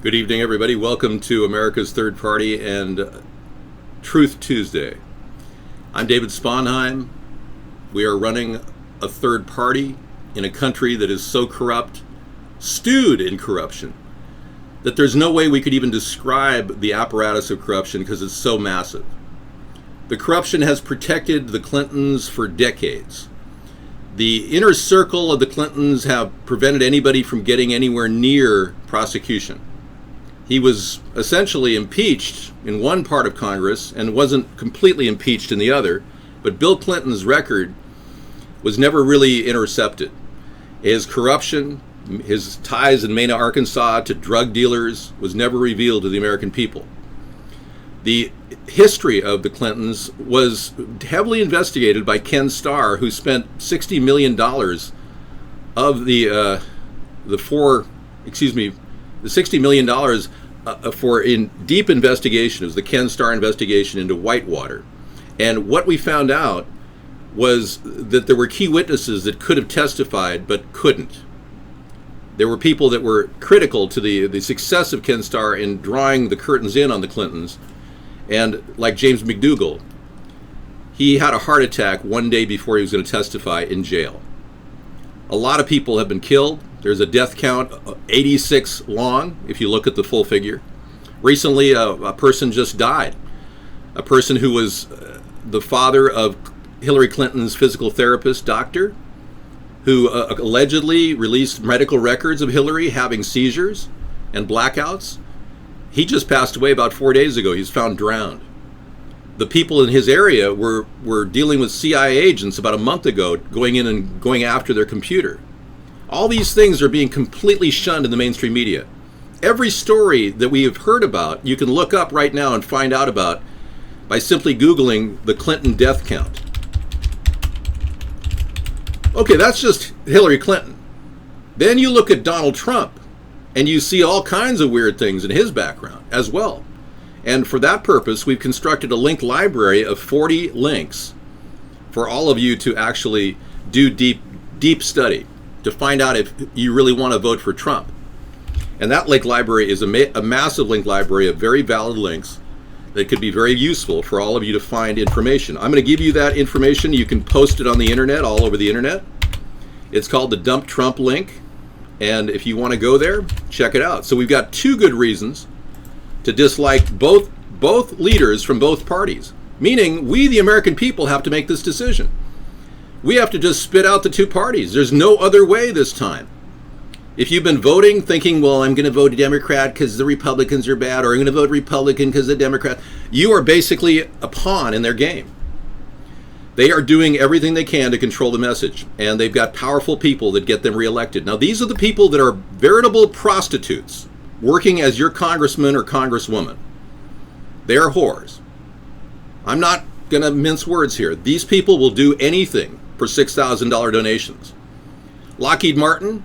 Good evening, everybody. Welcome to America's Third Party and Truth Tuesday. I'm David Sponheim. We are running a third party in a country that is so corrupt, stewed in corruption, that there's no way we could even describe the apparatus of corruption because it's so massive. The corruption has protected the Clintons for decades. The inner circle of the Clintons have prevented anybody from getting anywhere near prosecution. He was essentially impeached in one part of Congress and wasn't completely impeached in the other, but Bill Clinton's record was never really intercepted. His corruption, his ties in Mena, Arkansas to drug dealers was never revealed to the American people. The history of the Clintons was heavily investigated by Ken Starr, who spent $60 million of the $60 million for in deep investigation. It was the Ken Starr investigation into Whitewater. And what we found out was that there were key witnesses that could have testified but couldn't. There were people that were critical to the success of Ken Starr in drawing the curtains in on the Clintons. And like James McDougal, he had a heart attack one day before he was going to testify in jail. A lot of people have been killed. There's a death count, 86 long, if you look at the full figure. Recently, a person just died. A person who was the father of Hillary Clinton's physical therapist, doctor, who allegedly released medical records of Hillary having seizures and blackouts. He just passed away about 4 days ago. He was found drowned. The people in his area were dealing with CIA agents about a month ago, going in and going after their computer. All these things are being completely shunned in the mainstream media. Every story that we have heard about, you can look up right now and find out about by simply Googling the Clinton death count. Okay, that's just Hillary Clinton. Then you look at Donald Trump, and you see all kinds of weird things in his background as well. And for that purpose, we've constructed a link library of 40 links for all of you to actually do deep study to find out if you really want to vote for Trump. And that link library is a massive link library of very valid links that could be very useful for all of you to find information. I'm going to give you that information. You can post it on the internet, all over the internet. It's called the Dump Trump link. And if you want to go there, check it out. So we've got two good reasons to dislike both leaders from both parties. Meaning, we, the American people, have to make this decision. We have to just spit out the two parties. There's no other way this time. If you've been voting thinking, well, I'm going to vote Democrat because the Republicans are bad, or I'm going to vote Republican because the Democrat, you are basically a pawn in their game. They are doing everything they can to control the message, and they've got powerful people that get them reelected. Now, these are the people that are veritable prostitutes working as your congressman or congresswoman. They are whores. I'm not going to mince words here. These people will do anything for $6,000 donations. Lockheed Martin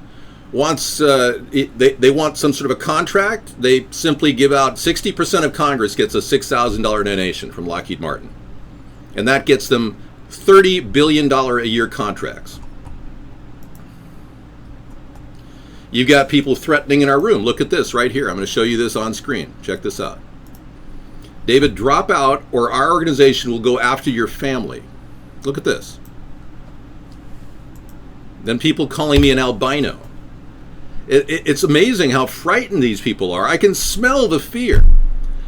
wants, they want some sort of a contract. They simply give out 60% of Congress gets a $6,000 donation from Lockheed Martin. And that gets them $30 billion a year contracts. You've got people threatening in our room. Look at this right here. I'm going to show you this on screen. Check this out. David, drop out or our organization will go after your family. Look at this. Then people calling me an albino. It's amazing how frightened these people are. I can smell the fear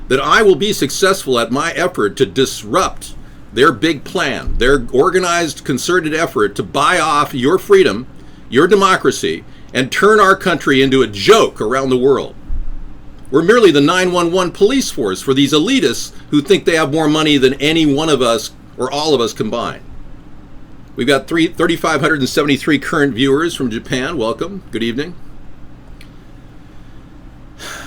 that I will be successful at my effort to disrupt their big plan, their organized, concerted effort to buy off your freedom, your democracy, and turn our country into a joke around the world. We're merely the 911 police force for these elitists who think they have more money than any one of us or all of us combined. We've got 3,573 current viewers from Japan. Welcome. Good evening.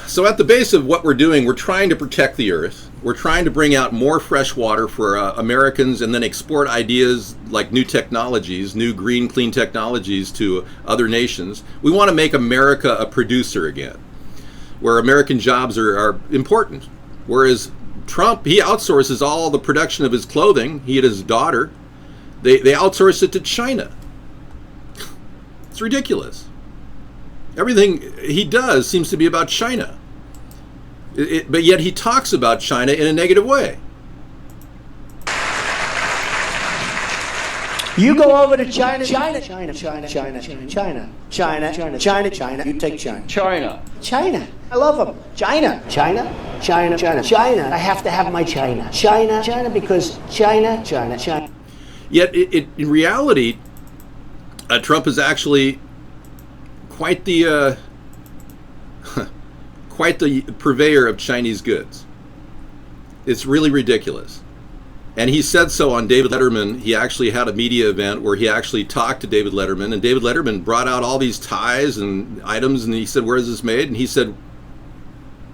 So at the base of what we're doing, we're trying to protect the earth. We're trying to bring out more fresh water for Americans and then export ideas like new technologies, new green, clean technologies to other nations. We want to make America a producer again, where American jobs are important. Whereas Trump, he outsources all the production of his clothing. He and his daughter, they outsource it to China. It's ridiculous. Everything he does seems to be about China. But yet he talks about China in a negative way. You go over to China, China. You take China. China. I love them. China. I have to have my China, because China. Yet, in reality, Trump is actually quite the purveyor of Chinese goods. It's really ridiculous. And he said so on David Letterman. He actually had a media event where he actually talked to David Letterman, and David Letterman brought out all these ties and items, and he said, "Where is this made?" And he said,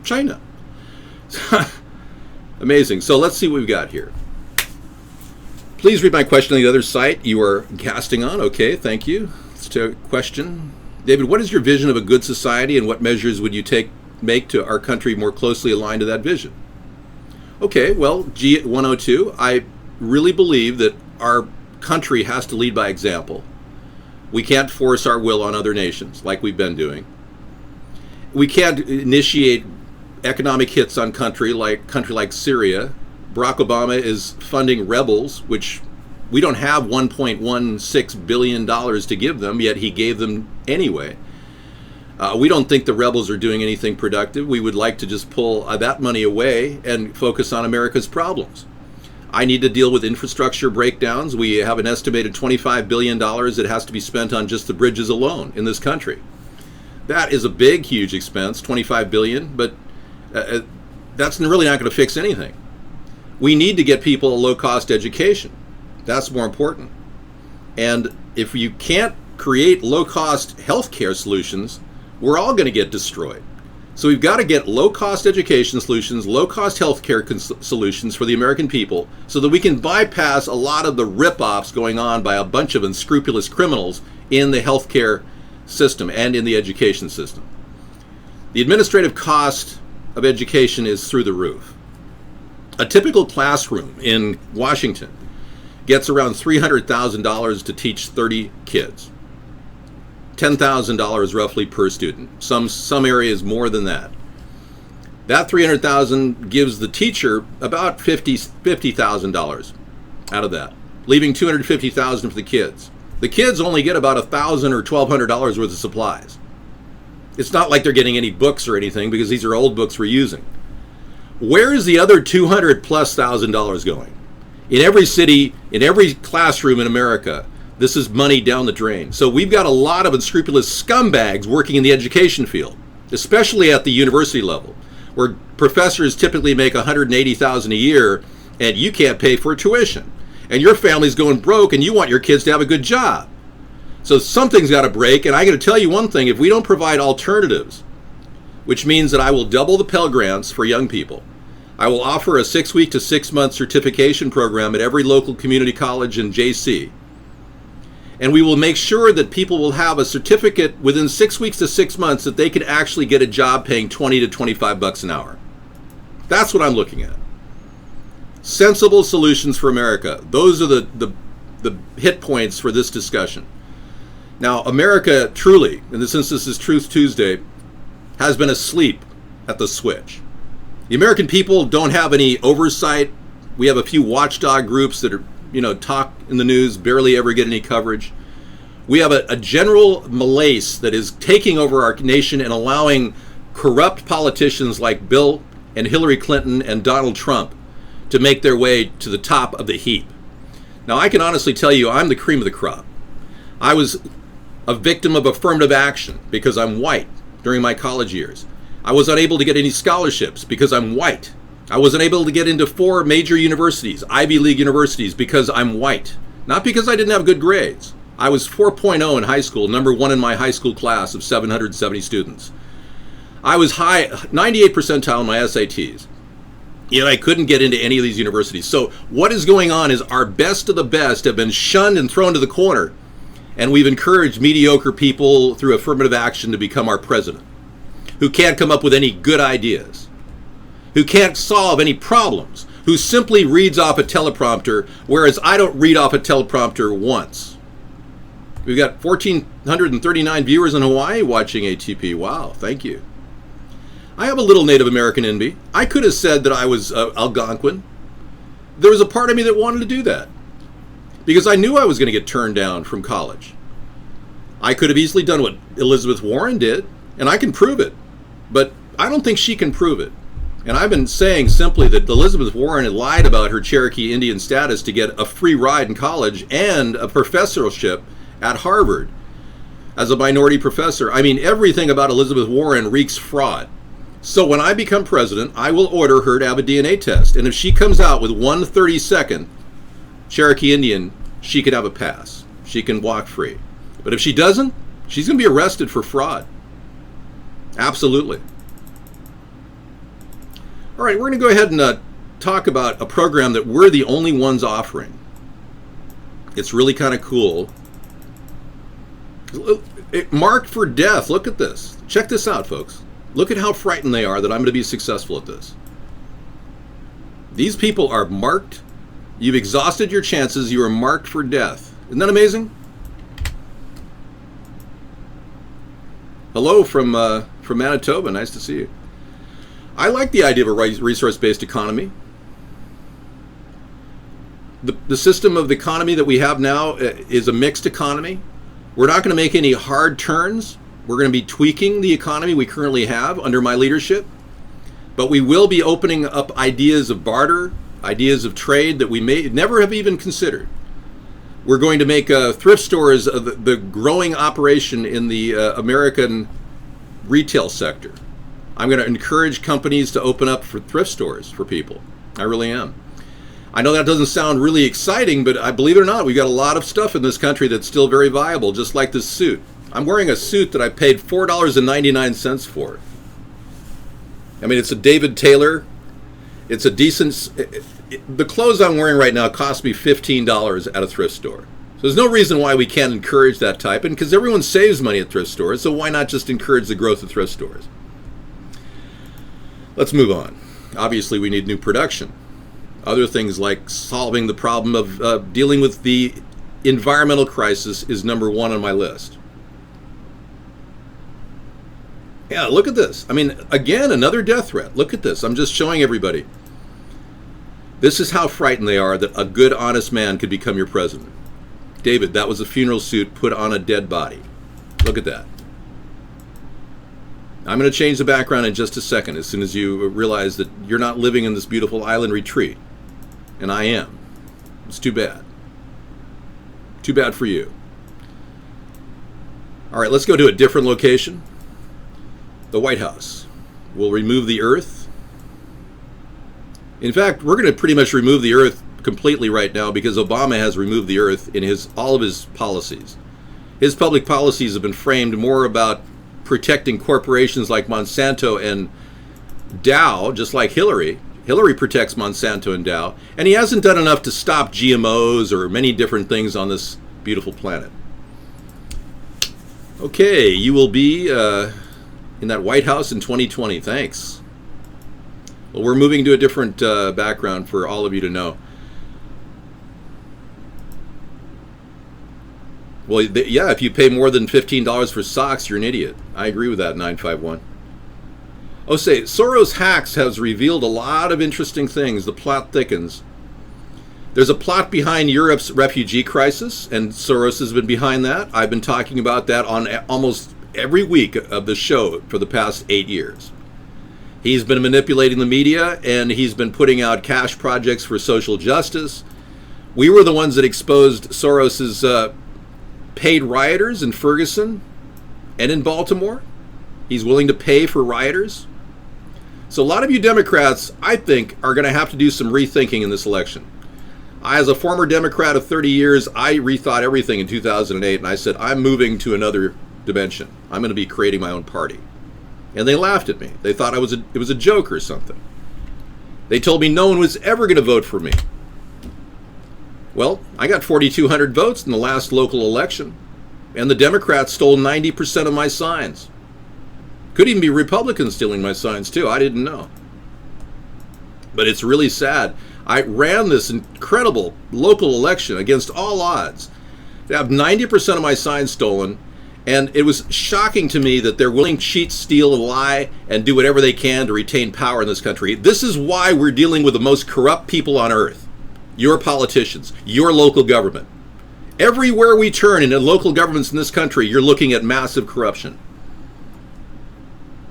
"China." Amazing. So let's see what we've got here. Please read my question on the other site you are casting on. Okay, thank you. Let's take a question. David, what is your vision of a good society, and what measures would you make to our country more closely aligned to that vision? Okay, well, G102, I really believe that our country has to lead by example. We can't force our will on other nations like we've been doing. We can't initiate economic hits on country like Syria. Barack Obama is funding rebels, which we don't have $1.16 billion to give them, yet he gave them anyway. We don't think the rebels are doing anything productive. We would like to just pull that money away and focus on America's problems. I need to deal with infrastructure breakdowns. We have an estimated $25 billion that has to be spent on just the bridges alone in this country. That is a big, huge expense, $25 billion, but that's really not going to fix anything. We need to get people a low-cost education. That's more important. And if you can't create low-cost healthcare solutions, we're all going to get destroyed. So we've got to get low-cost education solutions, low-cost healthcare solutions for the American people so that we can bypass a lot of the rip-offs going on by a bunch of unscrupulous criminals in the healthcare system and in the education system. The administrative cost of education is through the roof. A typical classroom in Washington gets around $300,000 to teach 30 kids. $10,000 roughly per student. Some areas more than that. That $300,000 gives the teacher about $50,000 out of that, leaving $250,000 for the kids. The kids only get about $1,000 or $1,200 worth of supplies. It's not like they're getting any books or anything because these are old books we're using. Where is the other $200,000+ going? In every city, in every classroom in America, this is money down the drain. So we've got a lot of unscrupulous scumbags working in the education field, especially at the university level, where professors typically make $180,000 a year and you can't pay for tuition. And your family's going broke and you want your kids to have a good job. So something's got to break, and I got to tell you one thing, if we don't provide alternatives, which means that I will double the Pell Grants for young people, I will offer a 6-week to 6-month certification program at every local community college and JC. And we will make sure that people will have a certificate within 6 weeks to 6 months that they can actually get a job paying $20 to $25 an hour. That's what I'm looking at. Sensible solutions for America. Those are the hit points for this discussion. Now, America truly, and since this is Truth Tuesday, has been asleep at the switch. The American people don't have any oversight. We have a few watchdog groups that are talk in the news, barely ever get any coverage. We have a general malaise that is taking over our nation and allowing corrupt politicians like Bill and Hillary Clinton and Donald Trump to make their way to the top of the heap. Now, I can honestly tell you I'm the cream of the crop. I was a victim of affirmative action because I'm white during my college years. I was unable to get any scholarships because I'm white. I wasn't able to get into 4 major universities, Ivy League universities, because I'm white. Not because I didn't have good grades. I was 4.0 in high school, number 1 in my high school class of 770 students. I was high, 98 percentile in my SATs. Yet I couldn't get into any of these universities. So what is going on is our best of the best have been shunned and thrown to the corner. And we've encouraged mediocre people through affirmative action to become our president, who can't come up with any good ideas, who can't solve any problems, who simply reads off a teleprompter, whereas I don't read off a teleprompter once. We've got 1,439 viewers in Hawaii watching ATP. Wow, thank you. I have a little Native American in me. I could have said that I was Algonquin. There was a part of me that wanted to do that because I knew I was going to get turned down from college. I could have easily done what Elizabeth Warren did, and I can prove it, but I don't think she can prove it. And I've been saying simply that Elizabeth Warren had lied about her Cherokee Indian status to get a free ride in college and a professorship at Harvard as a minority professor. I mean, everything about Elizabeth Warren reeks fraud. So when I become president, I will order her to have a DNA test. And if she comes out with 1/32nd Cherokee Indian, she can have a pass. She can walk free. But if she doesn't, she's going to be arrested for fraud. Absolutely. All right, we're going to go ahead and talk about a program that we're the only ones offering. It's really kind of cool. Marked for death. Look at this. Check this out, folks. Look at how frightened they are that I'm going to be successful at this. These people are marked. You've exhausted your chances. You are marked for death. Isn't that amazing? Hello from Manitoba. Nice to see you. I like the idea of a resource-based economy. The system of the economy that we have now is a mixed economy. We're not going to make any hard turns. We're going to be tweaking the economy we currently have under my leadership. But we will be opening up ideas of barter, ideas of trade that we may never have even considered. We're going to make thrift stores the growing operation in the American retail sector. I'm going to encourage companies to open up for thrift stores for people. I really am. I know that doesn't sound really exciting, but I believe it or not, we've got a lot of stuff in this country that's still very viable, just like this suit. I'm wearing a suit that I paid $4.99 for. I mean, it's a David Taylor. It's a decent... The clothes I'm wearing right now cost me $15 at a thrift store. So there's no reason why we can't encourage that type, and because everyone saves money at thrift stores, so why not just encourage the growth of thrift stores? Let's move on. Obviously, we need new production. Other things like solving the problem of dealing with the environmental crisis is number one on my list. Yeah, look at this. I mean, again, another death threat. Look at this. I'm just showing everybody. This is how frightened they are that a good, honest man could become your president. David, that was a funeral suit put on a dead body. Look at that. I'm going to change the background in just a second as soon as you realize that you're not living in this beautiful island retreat. And I am. It's too bad. Too bad for you. All right, let's go to a different location. The White House will remove the earth. In fact, we're going to pretty much remove the earth completely right now because Obama has removed the earth in all of his policies. His public policies have been framed more about protecting corporations like Monsanto and Dow, just like Hillary. Hillary protects Monsanto and Dow, and he hasn't done enough to stop GMOs or many different things on this beautiful planet. Okay, you will be in that White House in 2020. Thanks. Well, we're moving to a different background for all of you to know. Well, yeah, if you pay more than $15 for socks, you're an idiot. I agree with that, 951. Oh, say, Soros hacks has revealed a lot of interesting things. The plot thickens. There's a plot behind Europe's refugee crisis, and Soros has been behind that. I've been talking about that on almost every week of the show for the past 8 years. He's been manipulating the media, and he's been putting out cash projects for social justice. We were the ones that exposed Soros's paid rioters in Ferguson and in Baltimore. He's willing to pay for rioters. So a lot of you Democrats, I think, are going to have to do some rethinking in this election. As a former Democrat of 30 years, I rethought everything in 2008, and I said, I'm moving to another dimension. I'm going to be creating my own party. And they laughed at me. They thought it was a joke or something. They told me no one was ever going to vote for me. Well, I got 4,200 votes in the last local election, and the Democrats stole 90% of my signs. Could even be Republicans stealing my signs too. I didn't know. But it's really sad. I ran this incredible local election against all odds to have 90% of my signs stolen And it was shocking to me that they're willing to cheat, steal, and lie and do whatever they can to retain power in this country. This is why we're dealing with the most corrupt people on earth. Your politicians, your local government. Everywhere we turn in the local governments in this country, you're looking at massive corruption.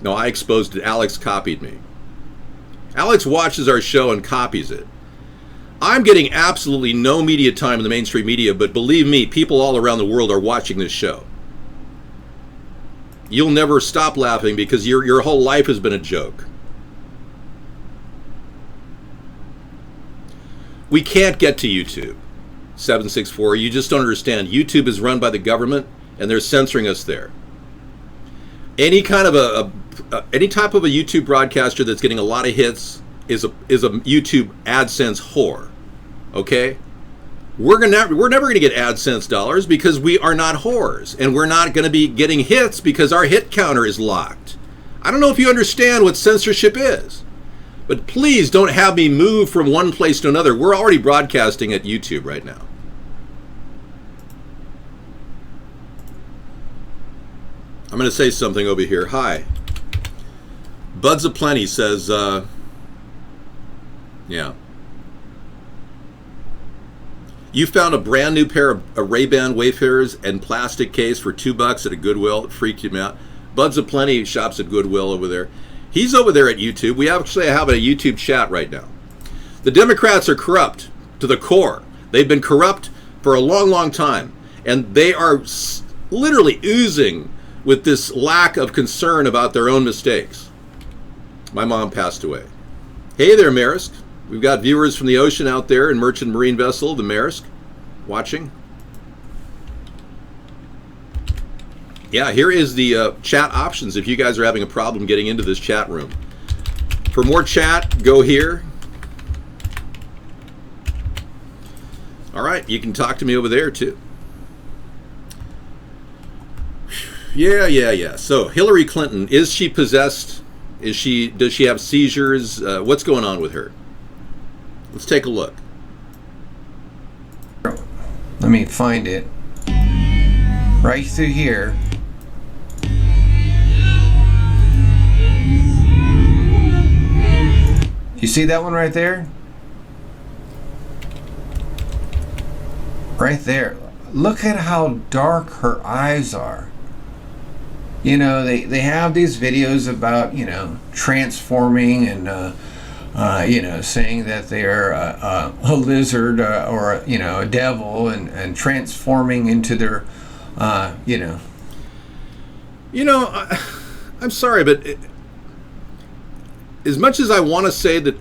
No, I exposed it. Alex copied me. Alex watches our show and copies it. I'm getting absolutely no media time in the mainstream media, but believe me, people all around the world are watching this show. You'll never stop laughing because your whole life has been a joke. We can't get to YouTube. 764, you just don't understand. YouTube is run by the government and they're censoring us there. Any kind of any type of a YouTube broadcaster that's getting a lot of hits is a YouTube AdSense whore. Okay? We're never going to get AdSense dollars because we are not whores, and we're not going to be getting hits because our hit counter is locked. I don't know if you understand what censorship is, but please don't have me move from one place to another. We're already broadcasting at YouTube right now. I'm going to say something over here. Hi. Buds Aplenty says, yeah. You found a brand new pair of Ray-Ban Wayfarers and plastic case for $2 at a Goodwill. It freaked him out. Buds Aplenty shops at Goodwill over there. He's over there at YouTube. We actually have a YouTube chat right now. The Democrats are corrupt to the core. They've been corrupt for a long, long time. And they are literally oozing with this lack of concern about their own mistakes. My mom passed away. Hey there, Marisk. We've got viewers from the ocean out there in Merchant Marine Vessel, the Marisk, watching. Yeah, here is the chat options if you guys are having a problem getting into this chat room. For more chat, go here. All right, you can talk to me over there too. Yeah. So Hillary Clinton, is she possessed? Does she have seizures? What's going on with her? Let's take a look. Let me find it. Right through here. You see that one right there? Right there. Look at how dark her eyes are. You know, they have these videos about, you know, transforming and saying that they're a lizard or you know, a devil and transforming into their I'm sorry, but as much as I want to say that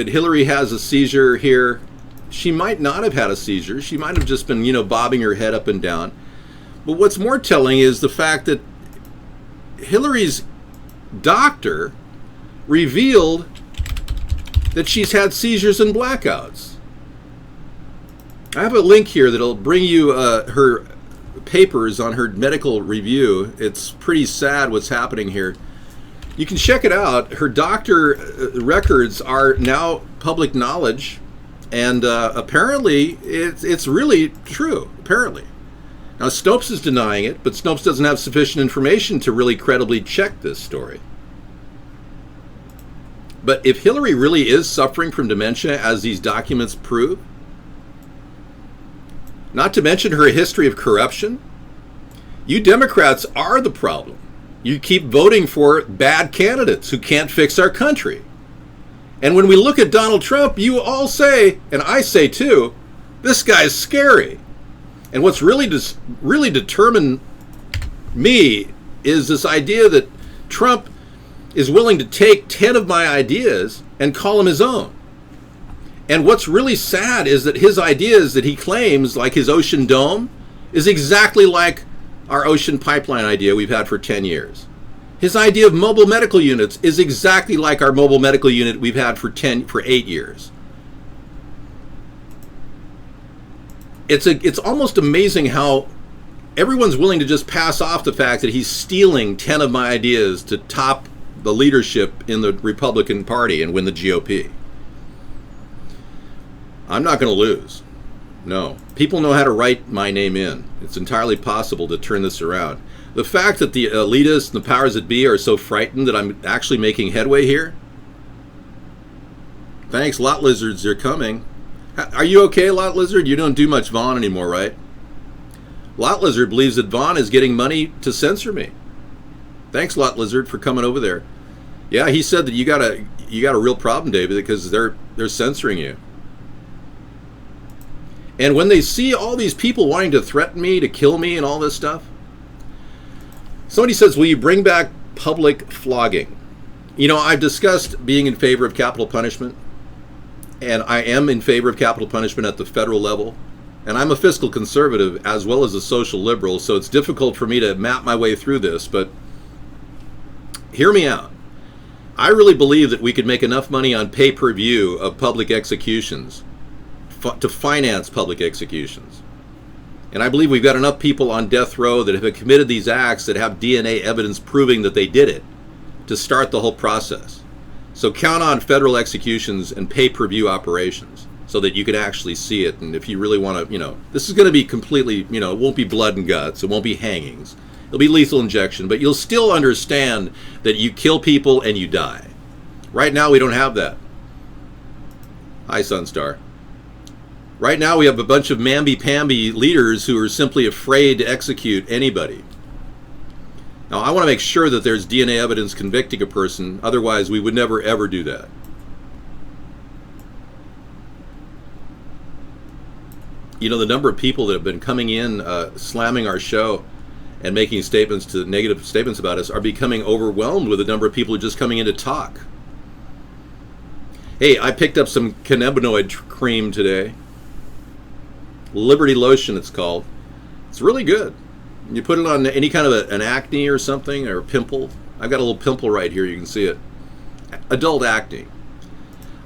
Hillary has a seizure here, she might not have had a seizure. She might have just been, you know, bobbing her head up and down. But what's more telling is the fact that Hillary's doctor revealed that she's had seizures and blackouts. I have a link here that'll bring you her papers on her medical review. It's pretty sad what's happening here. You can check it out. Her doctor records are now public knowledge, and apparently it's really true, apparently. Now, Snopes is denying it, but Snopes doesn't have sufficient information to really credibly check this story. But if Hillary really is suffering from dementia, as these documents prove, not to mention her history of corruption, you Democrats are the problem. You keep voting for bad candidates who can't fix our country. And when we look at Donald Trump, you all say, and I say too, this guy's scary. And what's really determined me is this idea that Trump is willing to take 10 of my ideas and call them his own. And what's really sad is that his ideas that he claims, like his ocean dome, is exactly like our ocean pipeline idea we've had for 10 years. His idea of mobile medical units is exactly like our mobile medical unit we've had for 8 years. It's almost amazing how everyone's willing to just pass off the fact that he's stealing 10 of my ideas to top the leadership in the Republican Party and win the GOP. I'm not going to lose. No. People know how to write my name in. It's entirely possible to turn this around. The fact that the elitists and the powers that be are so frightened that I'm actually making headway here. Thanks, Lot Lizards, you're coming. Are you okay, Lot Lizard? You don't do much Vaughn anymore, right? Lot Lizard believes that Vaughn is getting money to censor me. Thanks, Lot Lizard, for coming over there. Yeah, he said that you got a real problem, David, because they're censoring you. And when they see all these people wanting to threaten me, to kill me, and all this stuff, somebody says, will you bring back public flogging? You know, I've discussed being in favor of capital punishment, and I am in favor of capital punishment at the federal level. And I'm a fiscal conservative as well as a social liberal, so it's difficult for me to map my way through this, but hear me out. I really believe that we could make enough money on pay-per-view of public executions to finance public executions. And I believe we've got enough people on death row that have committed these acts that have DNA evidence proving that they did it to start the whole process. So count on federal executions and pay-per-view operations so that you can actually see it. And if you really want to, this is going to be completely, it won't be blood and guts. It won't be hangings. It'll be lethal injection, but you'll still understand that you kill people and you die. Right now, we don't have that. Hi, Sunstar. Right now, we have a bunch of mamby-pamby leaders who are simply afraid to execute anybody. Now, I want to make sure that there's DNA evidence convicting a person. Otherwise, we would never, ever do that. You know, the number of people that have been coming in, slamming our show and making negative statements about us are becoming overwhelmed with the number of people who are just coming in to talk. Hey, I picked up some cannabinoid cream today. Liberty Lotion, it's called. It's really good. You put it on any kind of an acne or something, or a pimple. I've got a little pimple right here, you can see it. Adult acne.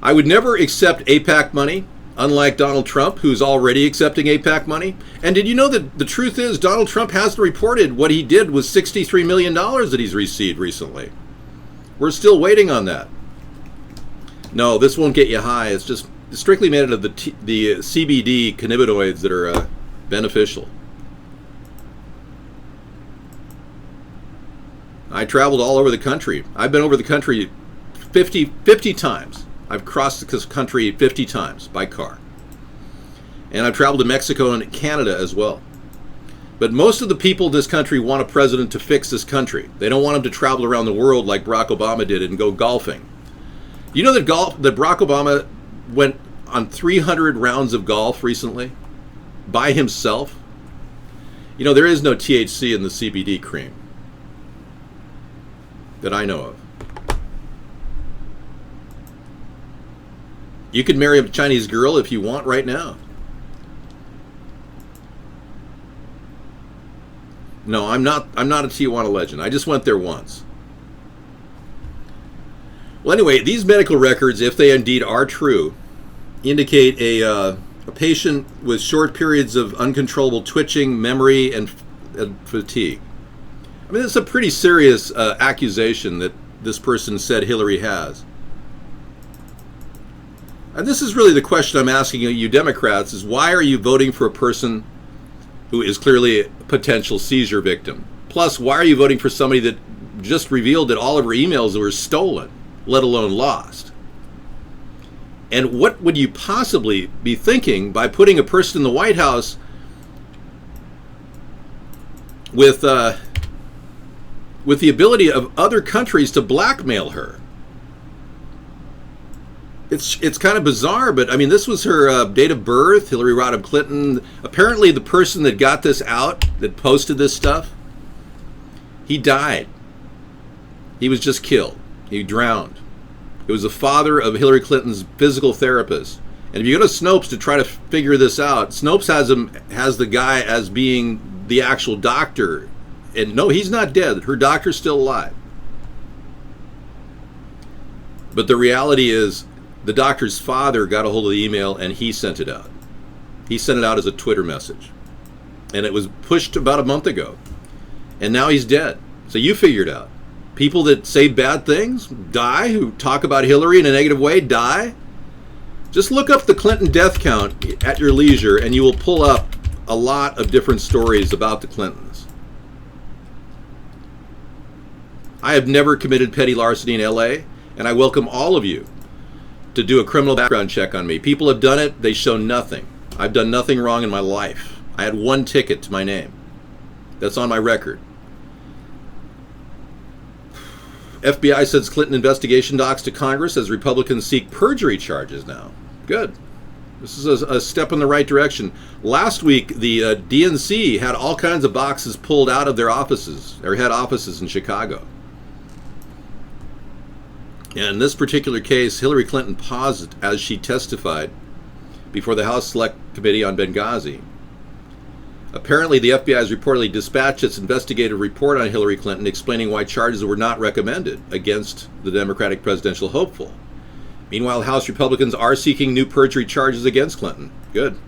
I would never accept AIPAC money, unlike Donald Trump, who's already accepting AIPAC money. And did you know that the truth is Donald Trump hasn't reported what he did was $63 million that he's received recently? We're still waiting on that. No, this won't get you high. It's just strictly made out of the CBD cannabinoids that are beneficial. I traveled all over the country. I've been over the country 50 times. I've crossed the country 50 times by car. And I've traveled to Mexico and Canada as well. But most of the people in this country want a president to fix this country. They don't want him to travel around the world like Barack Obama did and go golfing. You know that Barack Obama went on 300 rounds of golf recently by himself? You know, there is no THC in the CBD cream that I know of. You could marry a Chinese girl if you want right now. No, I'm not a Tijuana legend. I just went there once. Well, anyway, these medical records, if they indeed are true, indicate a patient with short periods of uncontrollable twitching, memory, and fatigue. I mean, it's a pretty serious accusation that this person said Hillary has. And this is really the question I'm asking you Democrats, is why are you voting for a person who is clearly a potential seizure victim? Plus, why are you voting for somebody that just revealed that all of her emails were stolen, let alone lost? And what would you possibly be thinking by putting a person in the White House with the ability of other countries to blackmail her? It's kind of bizarre, but I mean, this was her date of birth, Hillary Rodham Clinton. Apparently the person that got this out, that posted this stuff, he died. He was just killed. He drowned. It was the father of Hillary Clinton's physical therapist. And if you go to Snopes to try to figure this out, Snopes has the guy as being the actual doctor. And no, he's not dead. Her doctor's still alive. But the reality is, the doctor's father got a hold of the email and he sent it out. He sent it out as a Twitter message. And it was pushed about a month ago. And now he's dead. So you figured out. People that say bad things die, who talk about Hillary in a negative way, die. Just look up the Clinton death count at your leisure, and you will pull up a lot of different stories about the Clintons. I have never committed petty larceny in LA, and I welcome all of you to do a criminal background check on me. People have done it. They show nothing. I've done nothing wrong in my life. I had one ticket to my name. That's on my record. FBI sends Clinton investigation docs to Congress as Republicans seek perjury charges now. Good. This is a step in the right direction. Last week, the DNC had all kinds of boxes pulled out of their offices, their head offices in Chicago. And in this particular case, Hillary Clinton paused as she testified before the House Select Committee on Benghazi. Apparently, the FBI has reportedly dispatched its investigative report on Hillary Clinton explaining why charges were not recommended against the Democratic presidential hopeful. Meanwhile, House Republicans are seeking new perjury charges against Clinton. Good.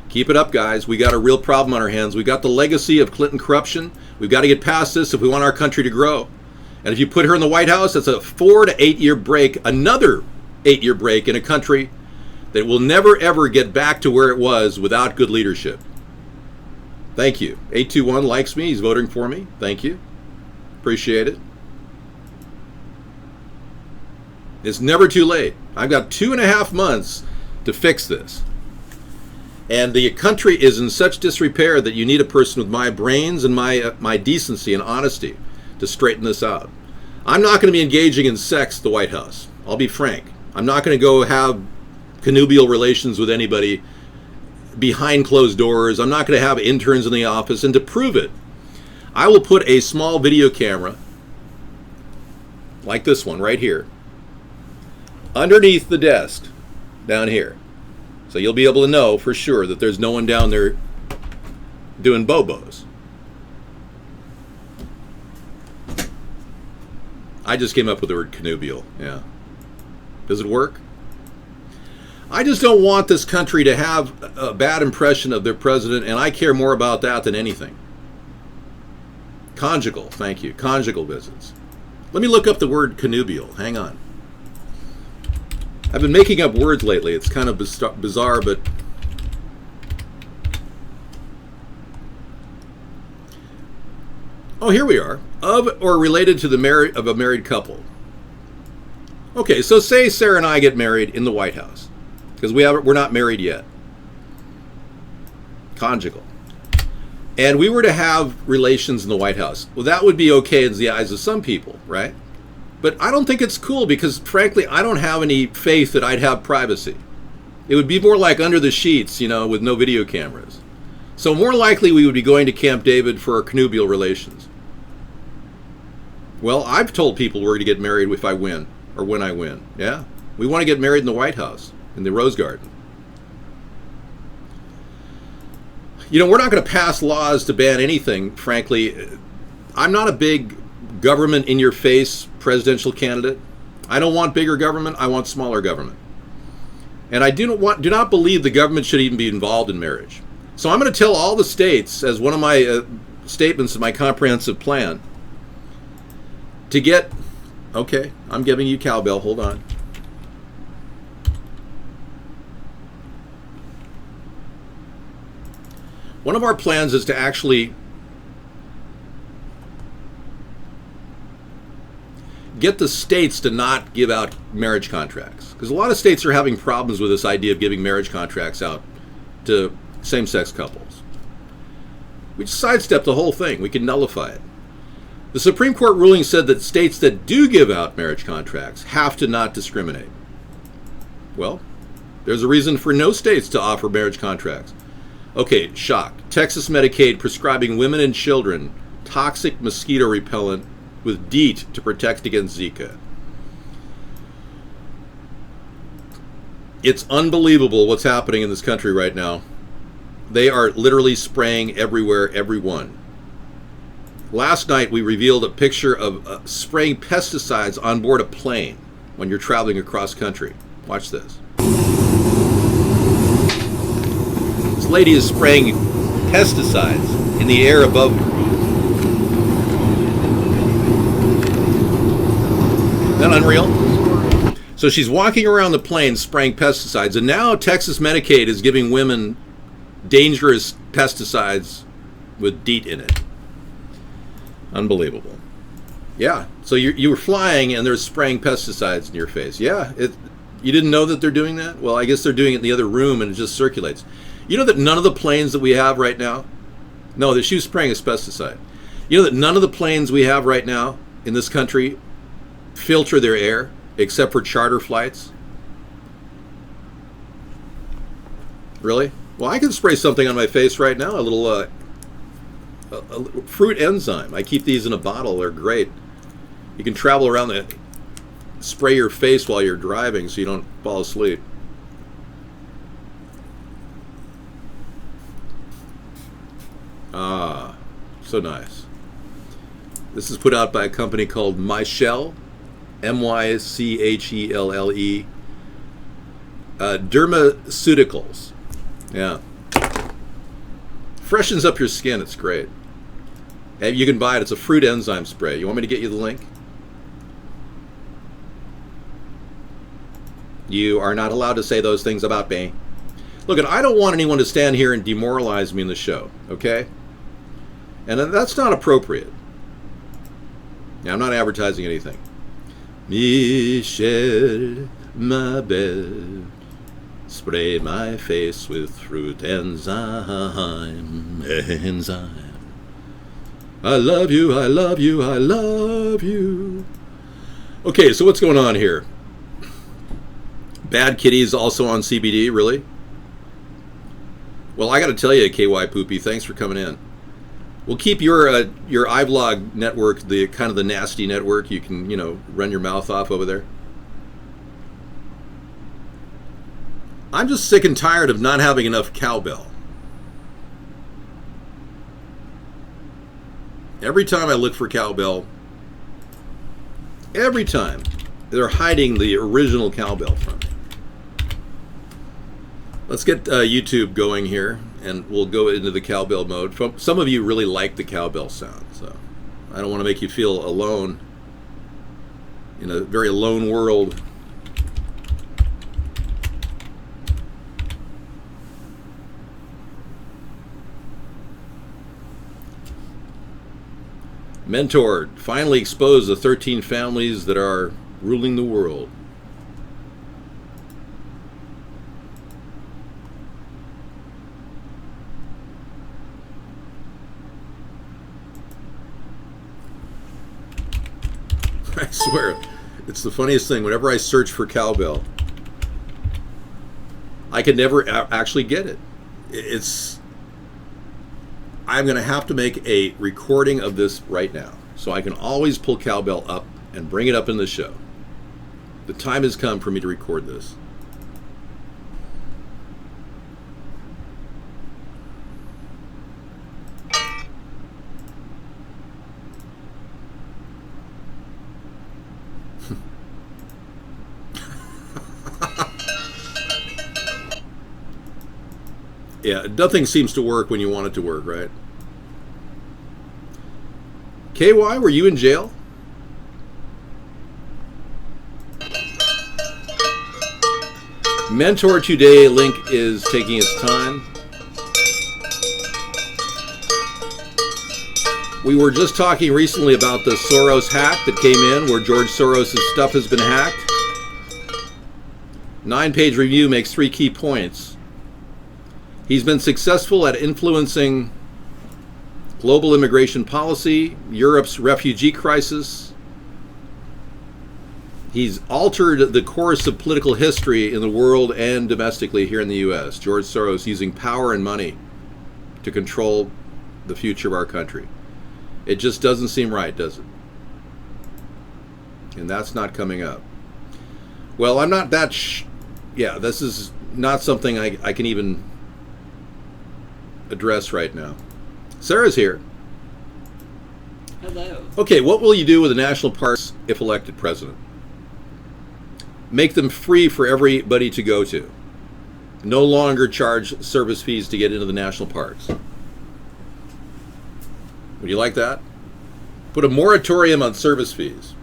Keep it up, guys. We got a real problem on our hands. We got the legacy of Clinton corruption. We've got to get past this if we want our country to grow. And if you put her in the White House, that's a 4 to 8 year break, another 8-year break in a country that will never, ever get back to where it was without good leadership. Thank you. 821 likes me. He's voting for me. Thank you. Appreciate it. It's never too late. I've got 2.5 months to fix this. And the country is in such disrepair that you need a person with my brains and my decency and honesty to straighten this out. I'm not going to be engaging in sex at the White House. I'll be frank. I'm not going to go have connubial relations with anybody behind closed doors. I'm not going to have interns in the office. And to prove it, I will put a small video camera like this one right here underneath the desk down here. So you'll be able to know for sure that there's no one down there doing bobos. I just came up with the word connubial. Yeah. Does it work? I just don't want this country to have a bad impression of their president, and I care more about that than anything. Conjugal, thank you. Conjugal visits. Let me look up the word connubial. Hang on. I've been making up words lately. It's kind of bizarre, but oh, here we are. Of or related to the of a married couple. Okay, so say Sarah and I get married in the White House, because we're not married yet. Conjugal. And we were to have relations in the White House. Well, that would be okay in the eyes of some people, right? But I don't think it's cool because, frankly, I don't have any faith that I'd have privacy. It would be more like under the sheets, with no video cameras. So more likely we would be going to Camp David for our connubial relations. Well, I've told people we're going to get married if I win, or when I win. Yeah, we want to get married in the White House, in the Rose Garden. We're not going to pass laws to ban anything, frankly. I'm not a big government in your face presidential candidate. I don't want bigger government, I want smaller government. And I do not believe the government should even be involved in marriage. So I'm going to tell all the states, as one of my statements in my comprehensive plan, to get, okay, I'm giving you cowbell, hold on. One of our plans is to actually get the states to not give out marriage contracts. Because a lot of states are having problems with this idea of giving marriage contracts out to same-sex couples. We just sidestep the whole thing. We can nullify it. The Supreme Court ruling said that states that do give out marriage contracts have to not discriminate. Well, there's a reason for no states to offer marriage contracts. Okay, shock. Texas Medicaid prescribing women and children toxic mosquito repellent with DEET to protect against Zika. It's unbelievable what's happening in this country right now. They are literally spraying everywhere, everyone. Last night we revealed a picture of spraying pesticides on board a plane when you're traveling across country. Watch this. This lady is spraying pesticides in the air above her. Isn't that unreal? So she's walking around the plane spraying pesticides, and now Texas Medicaid is giving women dangerous pesticides with DEET in it. Unbelievable. Yeah, so you were flying and they're spraying pesticides in your face. Yeah, you didn't know that they're doing that? Well, I guess they're doing it in the other room and it just circulates. You know that none of the planes that we have right now, no, that she was spraying a pesticide. You know that none of the planes we have right now in this country filter their air except for charter flights? Really? Well, I can spray something on my face right now, a little fruit enzyme. I keep these in a bottle. They're great. You can travel around spray your face while you're driving so you don't fall asleep. Ah, so nice. This is put out by a company called Mychelle, Mychelle, Dermaceuticals. Yeah. Freshens up your skin. It's great. And you can buy it. It's a fruit enzyme spray. You want me to get you the link? You are not allowed to say those things about me. Look, I don't want anyone to stand here and demoralize me in the show, okay? And that's not appropriate. Now, I'm not advertising anything. Michelle, ma belle, spray my face with fruit enzyme. I love you, I love you, I love you. Okay, so what's going on here? Bad Kitty's also on CBD, really? Well, I got to tell you, KY Poopy, thanks for coming in. We'll keep your iVlog network, the kind of the nasty network. You can, run your mouth off over there. I'm just sick and tired of not having enough cowbell. Every time I look for cowbell, every time, they're hiding the original cowbell from me. Let's get YouTube going here, and we'll go into the cowbell mode. Some of you really like the cowbell sound, so I don't want to make you feel alone in a very lone world. Mentored, finally exposed the 13 families that are ruling the world. I swear, it's the funniest thing. Whenever I search for cowbell, I can never actually get it. I'm going to have to make a recording of this right now, so I can always pull cowbell up and bring it up in the show. The time has come for me to record this. Yeah, nothing seems to work when you want it to work, right? KY, were you in jail? Mentor Today link is taking its time. We were just talking recently about the Soros hack that came in, where George Soros' stuff has been hacked. 9-page review makes 3 key points. He's been successful at influencing global immigration policy, Europe's refugee crisis. He's altered the course of political history in the world and domestically here in the U.S. George Soros using power and money to control the future of our country. It just doesn't seem right, does it? And that's not coming up. Well, I'm not that... this is not something I can even address right now. Sarah's here. Hello. Okay, what will you do with the national parks if elected president? Make them free for everybody to go to. No longer charge service fees to get into the national parks. Would you like that? Put a moratorium on service fees.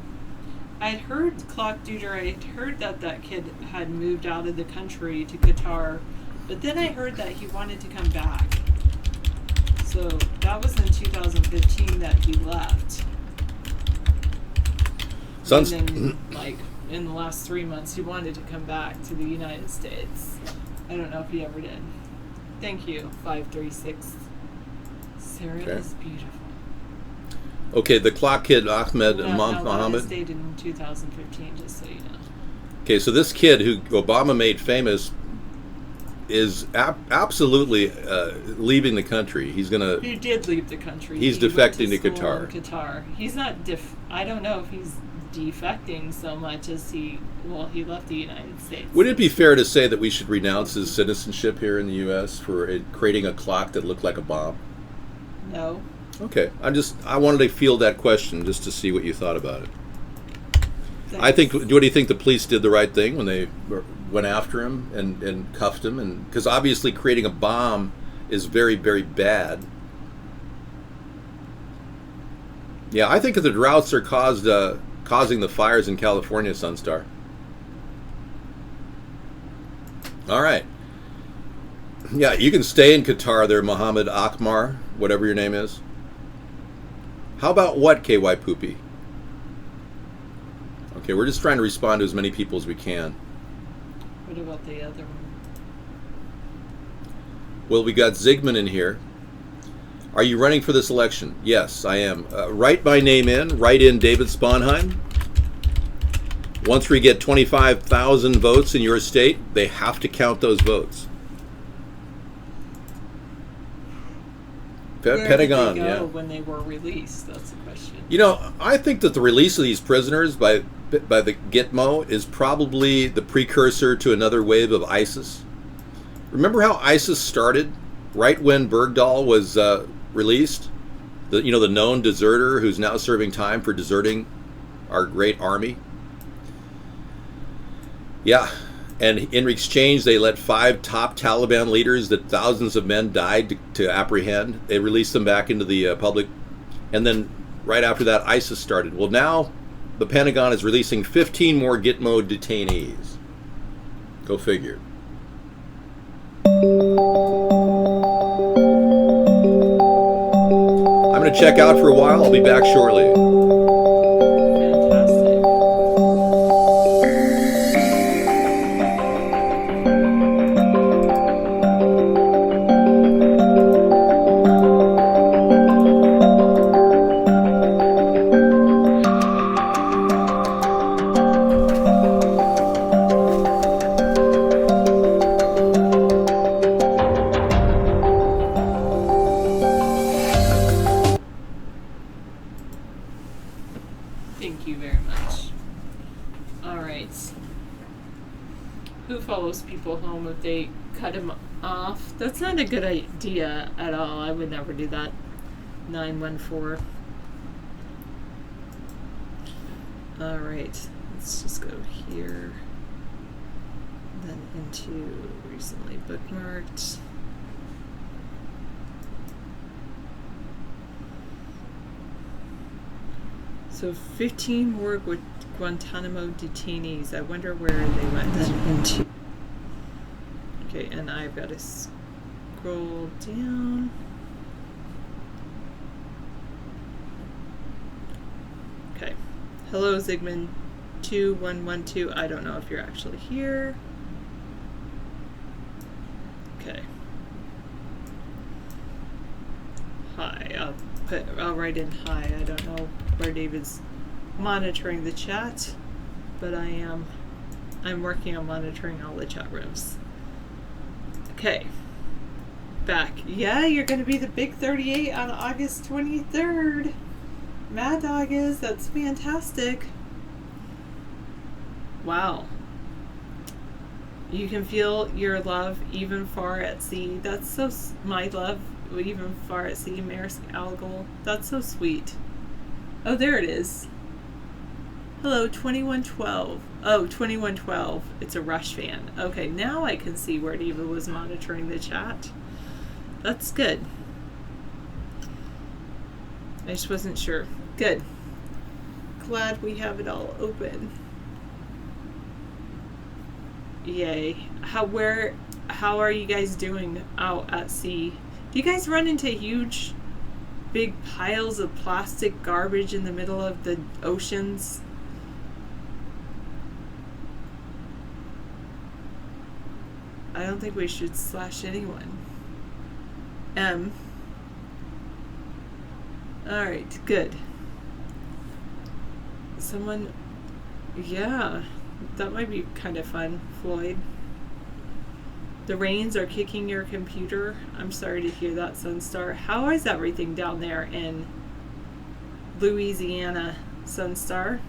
I'd heard Clock Duder, I'd heard that kid had moved out of the country to Qatar, but then I heard that he wanted to come back. So that was in 2015 that he left. And then, like, in the last 3 months, he wanted to come back to the United States. I don't know if he ever did. Thank you, 536. Sarah is beautiful. Okay, the clock kid Ahmed Mohammed. Mohammed. Stayed in 2015, just so you know. Okay, so this kid who Obama made famous is absolutely leaving the country. He did leave the country. He's defecting to Qatar. He's not I don't know if he's defecting so much as he left the United States. Would it be fair to say that we should renounce his citizenship here in the U.S. for creating a clock that looked like a bomb? No. Okay, I wanted to field that question just to see what you thought about it. Thanks. What do you think the police did the right thing when they went after him and cuffed him? And because obviously creating a bomb is very, very bad. Yeah, I think that the droughts are causing the fires in California, Sunstar. All right. Yeah, you can stay in Qatar there, Mohammed Akmar, whatever your name is. How about what, KY Poopy? Okay, we're just trying to respond to as many people as we can. What about the other one? Well, we got Zygmunt in here. Are you running for this election? Yes, I am. Write my name in. Write in David Sponheim. Once we get 25,000 votes in your state, they have to count those votes. Pentagon, did they go yeah. When they were released, that's the question. You know, I think that the release of these prisoners by the Gitmo is probably the precursor to another wave of ISIS. Remember how ISIS started right when Bergdahl was released? The known deserter who's now serving time for deserting our great army. Yeah. And in exchange, they let 5 top Taliban leaders that thousands of men died to apprehend. They released them back into the public. And then right after that, ISIS started. Well, now the Pentagon is releasing 15 more Gitmo detainees. Go figure. I'm going to check out for a while. I'll be back shortly. Thank you very much. All right. Who follows people home if they cut him off? That's not a good idea at all. I would never do that. 914. All right. Let's just go here. Then into recently bookmarked. So 15 more Guantanamo detainees. I wonder where they went into. Okay, and I've got to scroll down. Okay. Hello, Zygmunt 2112. I don't know if you're actually here. Okay. Hi. I'll write in hi. I don't know where David's monitoring the chat, but I'm working on monitoring all the chat rooms. Okay. Back. Yeah, you're going to be the big 38 on August 23rd. Mad Dog is. That's fantastic. Wow. You can feel your love even far at sea. That's so... My love even far at sea, Maris Algal. That's so sweet. Oh, there it is. Hello, 2112. Oh, 2112. It's a Rush fan. Okay, now I can see where David was monitoring the chat. That's good. I just wasn't sure. Good. glad we have it all open. Yay. How are you guys doing out at sea? Do you guys run into huge, big piles of plastic garbage in the middle of the oceans? I don't think we should slash anyone. Alright, good. Someone... Yeah, that might be kind of fun, Floyd. The rains are kicking your computer. I'm sorry to hear that, Sunstar. How is everything down there in Louisiana, Sunstar?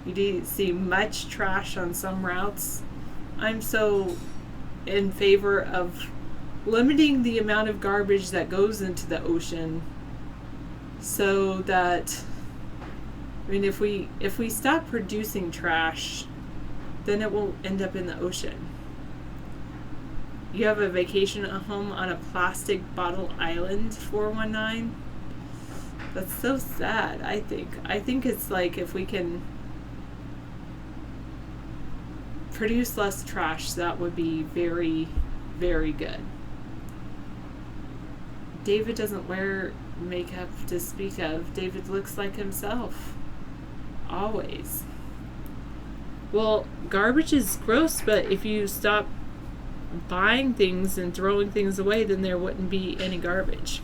You didn't see much trash on some routes. I'm so in favor of limiting the amount of garbage that goes into the ocean, so that, I mean, if we stop producing trash, then it won't end up in the ocean. You have a vacation at home on a plastic bottle island, 419. That's so sad, I think. I think it's like, if we can produce less trash, that would be very, very good. David doesn't wear makeup to speak of. David looks like himself. Always. Well, garbage is gross, but if you stop buying things and throwing things away, then there wouldn't be any garbage.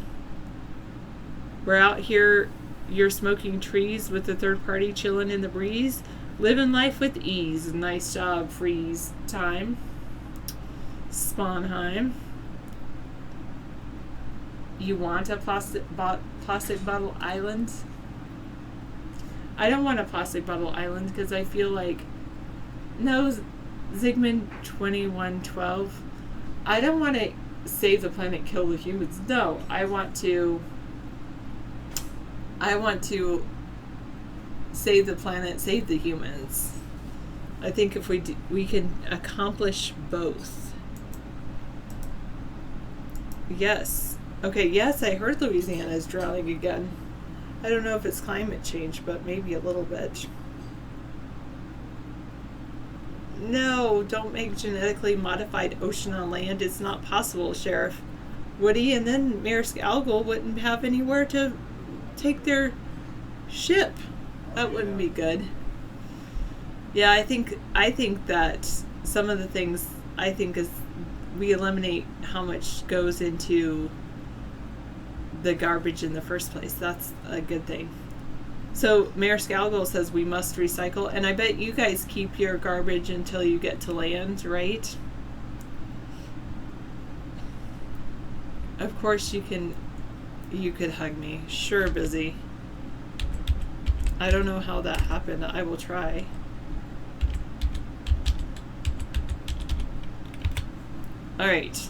We're out here, you're smoking trees with the third party, chilling in the breeze, living life with ease. Nice job, freeze time. Sponheim. You want a plastic bottle island? I don't want a plastic bottle island, because I feel like, no, Zygmunt 2112, I don't want to save the planet, kill the humans. No, I want to save the planet, save the humans. I think if we can accomplish both. Yes. Okay, yes, I heard Louisiana is drowning again. I don't know if it's climate change, but maybe a little bit. No, don't make genetically modified ocean on land. It's not possible, Sheriff Woody. And then Maersk Algal wouldn't have anywhere to take their ship. That wouldn't be good. Yeah, I think that some of the things, I think, is we eliminate how much goes into the garbage in the first place. That's a good thing. So Maersk Algal says we must recycle, and I bet you guys keep your garbage until you get to land, right? Of course you could hug me. Sure, Busy. I don't know how that happened. I will try. Alright.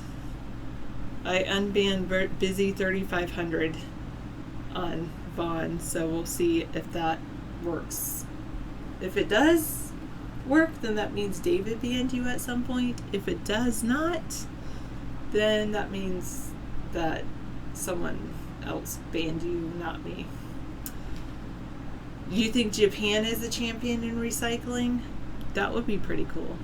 I unbanned Busy 3500 on Vaughn, so we'll see if that works. If it does work, then that means David banned you at some point. If it does not, then that means that someone else banned you, not me. You think Japan is a champion in recycling? That would be pretty cool.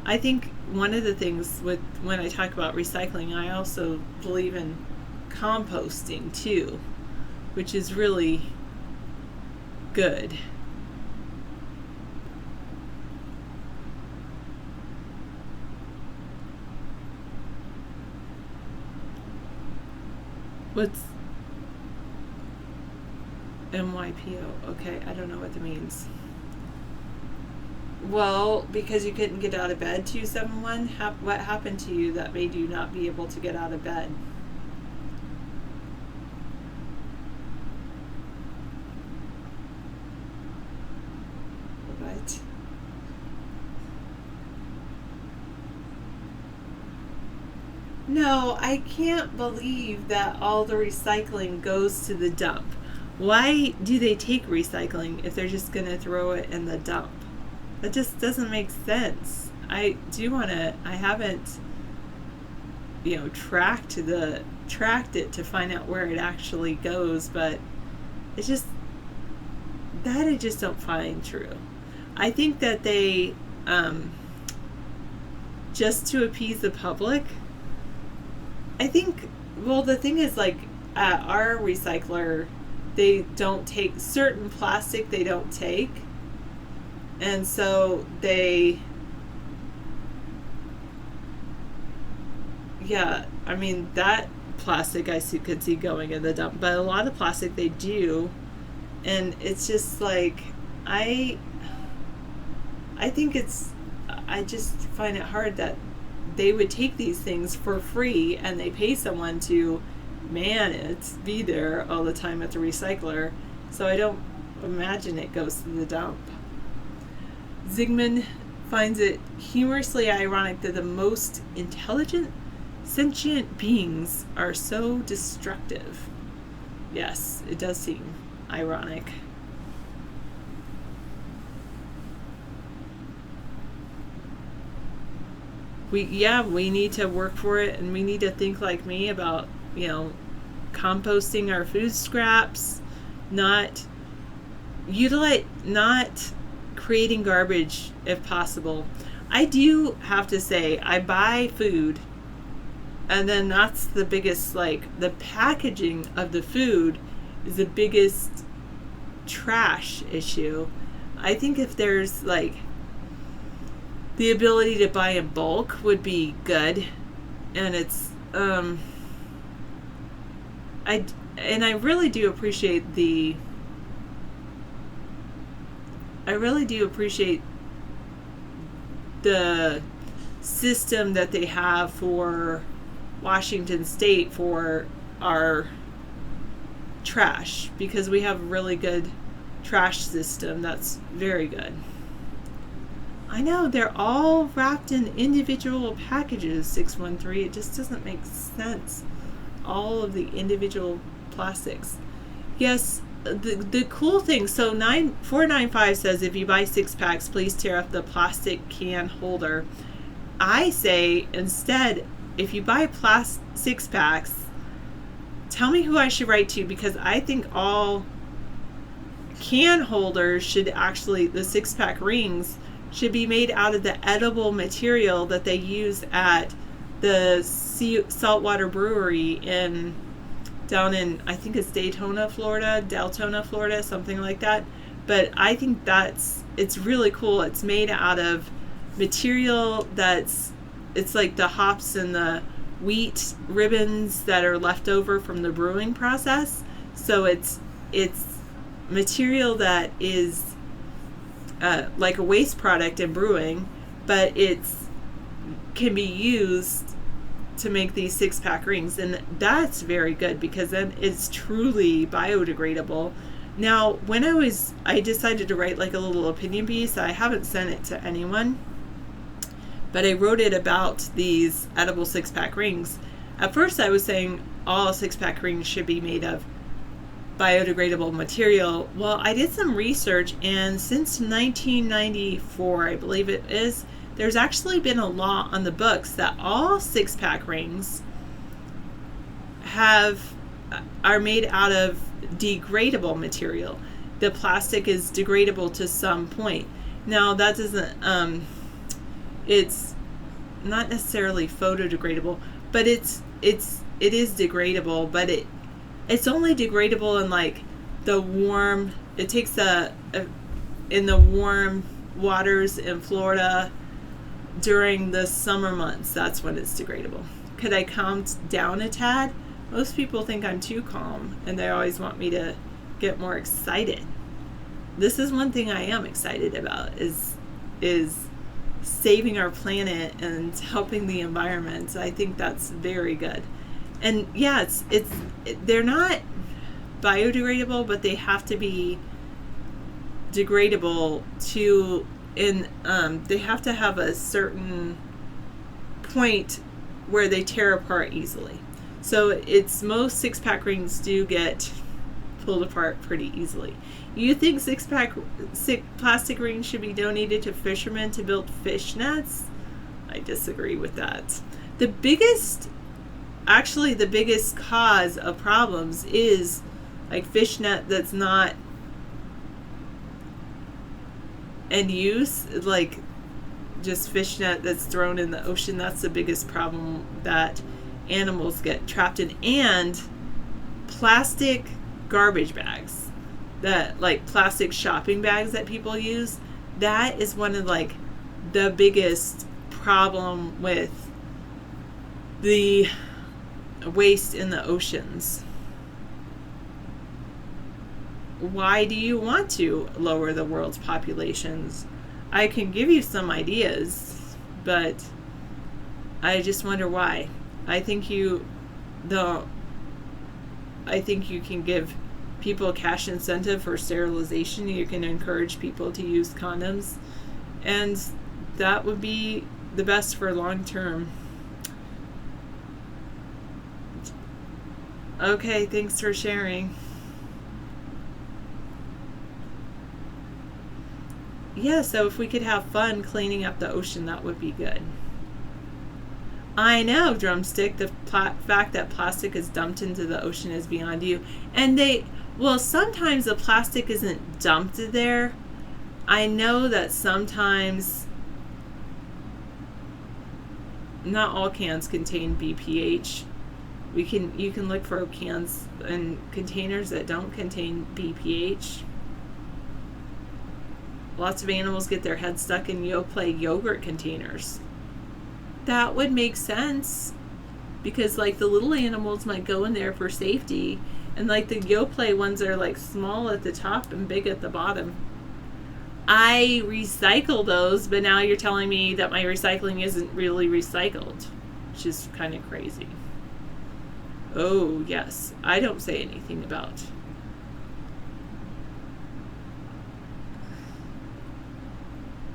I think one of the things when I talk about recycling, I also believe in composting too, which is really good. What's MYPO? Okay, I don't know what that means. Well, because you couldn't get out of bed, 271, what happened to you that made you not be able to get out of bed? What? No, I can't believe that all the recycling goes to the dump. Why do they take recycling if they're just going to throw it in the dump? That just doesn't make sense. I haven't, tracked it to find out where it actually goes, but it's just, that I just don't find true. I think that they, just to appease the public, I think, well, the thing is, like, at our recycler, they don't take certain plastic, they don't take. And so they, yeah, I mean, that plastic could see going in the dump, but a lot of plastic they do. And it's just like, I think I just find it hard that they would take these things for free and they pay someone to man it, be there all the time at the recycler. So I don't imagine it goes to the dump. Zygmunt finds it humorously ironic that the most intelligent, sentient beings are so destructive. Yes, it does seem ironic. We need to work for it, and we need to think like me about, composting our food scraps, not creating garbage if possible. I do have to say, I buy food, and then that's the biggest, the packaging of the food is the biggest trash issue. I think if there's the ability to buy in bulk would be good, and it's I really do appreciate the system that they have for Washington State for our trash, because we have a really good trash system that's very good. I know, they're all wrapped in individual packages, 613. It just doesn't make sense. All of the individual plastics. Yes, the cool thing, so 495 says if you buy 6-packs, please tear off the plastic can holder. I say instead, if you buy 6-packs, tell me who I should write to, because I think all can holders should actually, the 6-pack rings, should be made out of the edible material that they use at the saltwater brewery down in, I think it's Deltona, Florida, something like that. But I think it's really cool. It's made out of material it's like the hops and the wheat ribbons that are left over from the brewing process. So it's material that is like a waste product in brewing, but can be used to make these 6-pack rings, and that's very good because then it's truly biodegradable. Now, when I decided to write a little opinion piece. I haven't sent it to anyone, but I wrote it about these edible 6-pack rings. At first I was saying all 6-pack rings should be made of biodegradable material. Well, I did some research, and since 1994, I believe it is, there's actually been a law on the books that all 6-pack rings are made out of degradable material. The plastic is degradable to some point. Now, that doesn't it's not necessarily photodegradable, but it is degradable, but it's only degradable in the warm, it takes in the warm waters in Florida during the summer months. That's when it's degradable. Could I calm down a tad? Most people think I'm too calm, and they always want me to get more excited. This is one thing I am excited about, is saving our planet and helping the environment. I think that's very good. And yeah, they're not biodegradable, but they have to be degradable they have to have a certain point where they tear apart easily. So most 6-pack rings do get pulled apart pretty easily. You think 6-pack plastic rings should be donated to fishermen to build fish nets? I disagree with that. The biggest cause of problems is fish net that's not and use, like just fishnet that's thrown in the ocean. That's the biggest problem that animals get trapped in. And plastic garbage bags, that like plastic shopping bags that people use, that is one of like the biggest problem with the waste in the oceans. Why do you want to lower the world's populations? I can give you some ideas, but I just wonder why. I think you can give people cash incentive for sterilization. You can encourage people to use condoms, and that would be the best for long term. Okay, thanks for sharing. Yeah, so if we could have fun cleaning up the ocean, that would be good. I know, Drumstick, the fact that plastic is dumped into the ocean is beyond you. And sometimes the plastic isn't dumped there. I know that sometimes not all cans contain BPH. You can look for cans and containers that don't contain BPH. Lots of animals get their heads stuck in Yoplait yogurt containers. That would make sense, because like the little animals might go in there for safety, and like the Yoplait ones are like small at the top and big at the bottom. I recycle those, but now you're telling me that my recycling isn't really recycled, which is kind of crazy. Oh yes, I don't say anything about.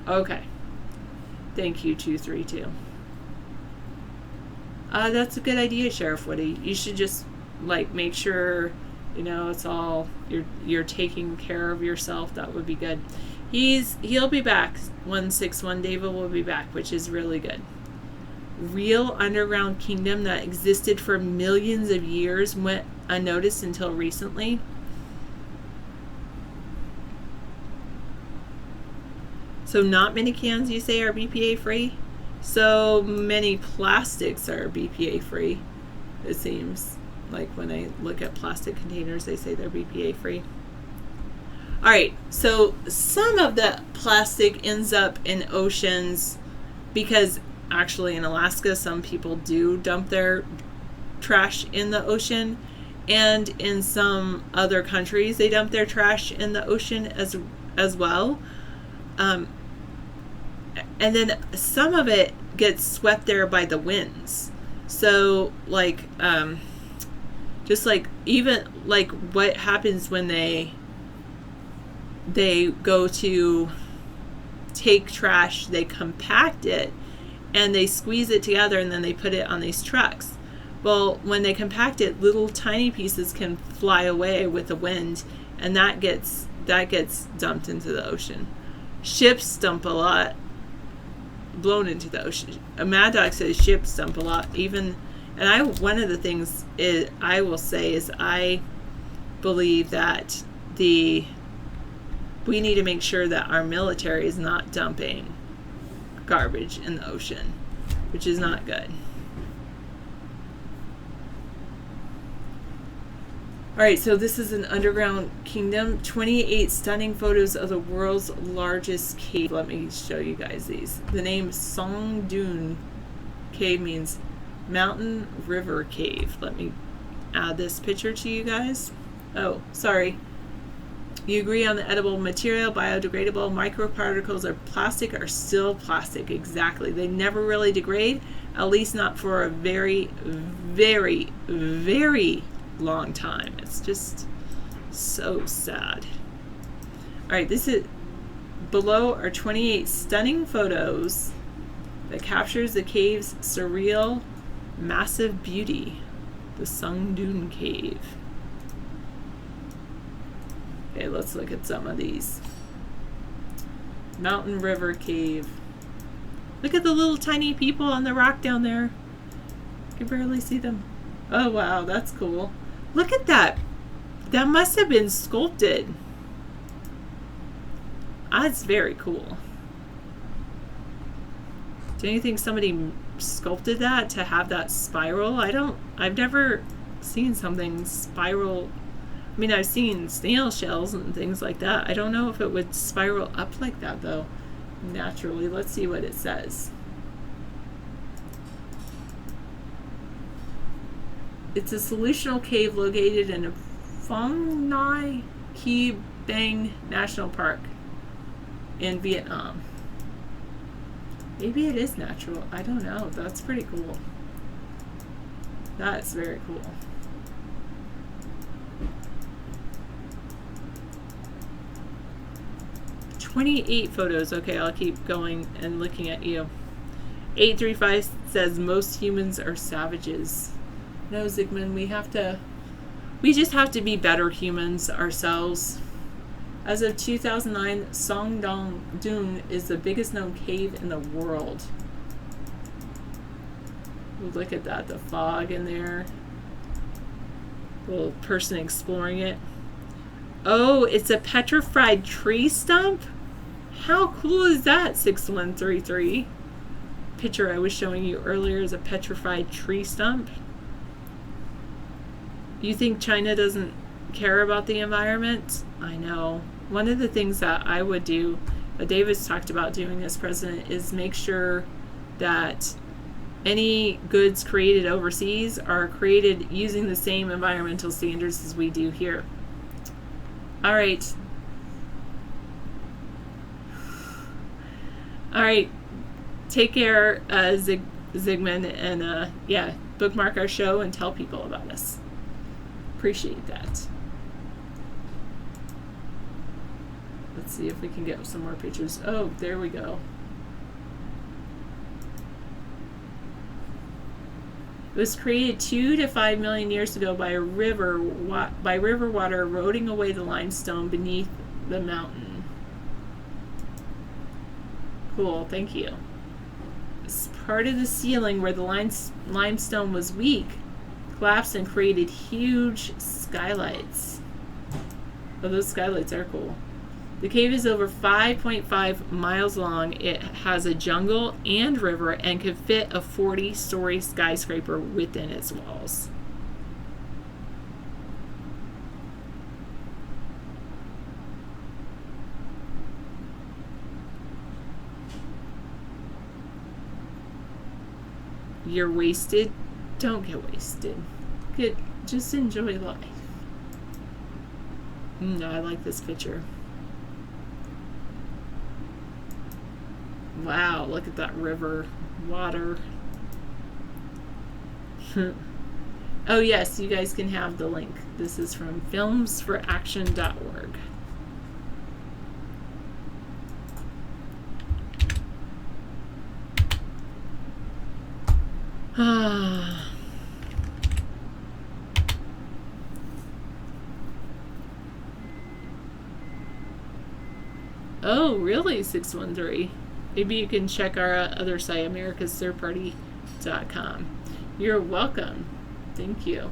Okay. Thank you, 232. That's a good idea, Sheriff Woody. You should just like make sure, it's all you're taking care of yourself. That would be good. He'll be back. 161 David will be back, which is really good. Real underground kingdom that existed for millions of years went unnoticed until recently. So not many cans, you say, are BPA free? So many plastics are BPA free. It seems like when I look at plastic containers, they say they're BPA free. All right, so some of the plastic ends up in oceans because actually in Alaska, some people do dump their trash in the ocean, and in some other countries, they dump their trash in the ocean as well. And then some of it gets swept there by the winds. So like, just like even like what happens when they go to take trash, they compact it and they squeeze it together and then they put it on these trucks. Well, when they compact it, little tiny pieces can fly away with the wind, and that gets dumped into the ocean. Ships dump a lot, blown into the ocean. A Mad Dog says ships dump a lot. One of the things I will say is I believe that we need to make sure that our military is not dumping garbage in the ocean, which is not good. All right, so this is an underground kingdom. 28 stunning photos of the world's largest cave. Let me show you guys these. The name Song Dune Cave means mountain river cave. Let me add this picture to you guys. Oh, sorry. You agree on the edible material, biodegradable, microparticles of plastic are still plastic. Exactly. They never really degrade, at least not for a very, very, very long time. It's just so sad. All right, this is below are 28 stunning photos that captures the cave's surreal, massive beauty. The Sung Dune Cave. Okay, let's look at some of these. Mountain River Cave. Look at the little tiny people on the rock down there. You can barely see them. Oh wow, that's cool. Look at that. That must have been sculpted. That's very cool. Don't you think somebody sculpted that to have that spiral? I've never seen something spiral. I mean, I've seen snail shells and things like that. I don't know if it would spiral up like that, though, naturally. Let's see what it says. It's a solutional cave located in Phong Nha Bang National Park in Vietnam. Maybe it is natural. I don't know. That's pretty cool. That's very cool. "28 photos." Okay, I'll keep going and looking at you. 835 says most humans are savages. No, Zygmunt, we just have to be better humans ourselves. As of 2009, Song Dung is the biggest known cave in the world. Ooh, look at that, the fog in there. Little person exploring it. Oh, it's a petrified tree stump? How cool is that, 6133? Picture I was showing you earlier is a petrified tree stump. You think China doesn't care about the environment? I know. One of the things that I would do, that David's talked about doing as president, is make sure that any goods created overseas are created using the same environmental standards as we do here. All right. All right. Take care, Zygmunt, and yeah, bookmark our show and tell people about us. Appreciate that. Let's see if we can get some more pictures. Oh, there we go. It was created 2 to 5 million years ago by river water eroding away the limestone beneath the mountain. Cool, thank you. It's part of the ceiling where the limestone was weak collapsed and created huge skylights. Oh, those skylights are cool. The cave is over 5.5 miles long. It has a jungle and river and could fit a 40-story skyscraper within its walls. You're wasted? Don't get wasted. Just enjoy life. I like this picture. Wow, look at that river water. Oh yes, you guys can have the link. This is from filmsforaction.org. Oh, really, 613? Maybe you can check our other site, AmericasThirdParty.com. You're welcome. Thank you.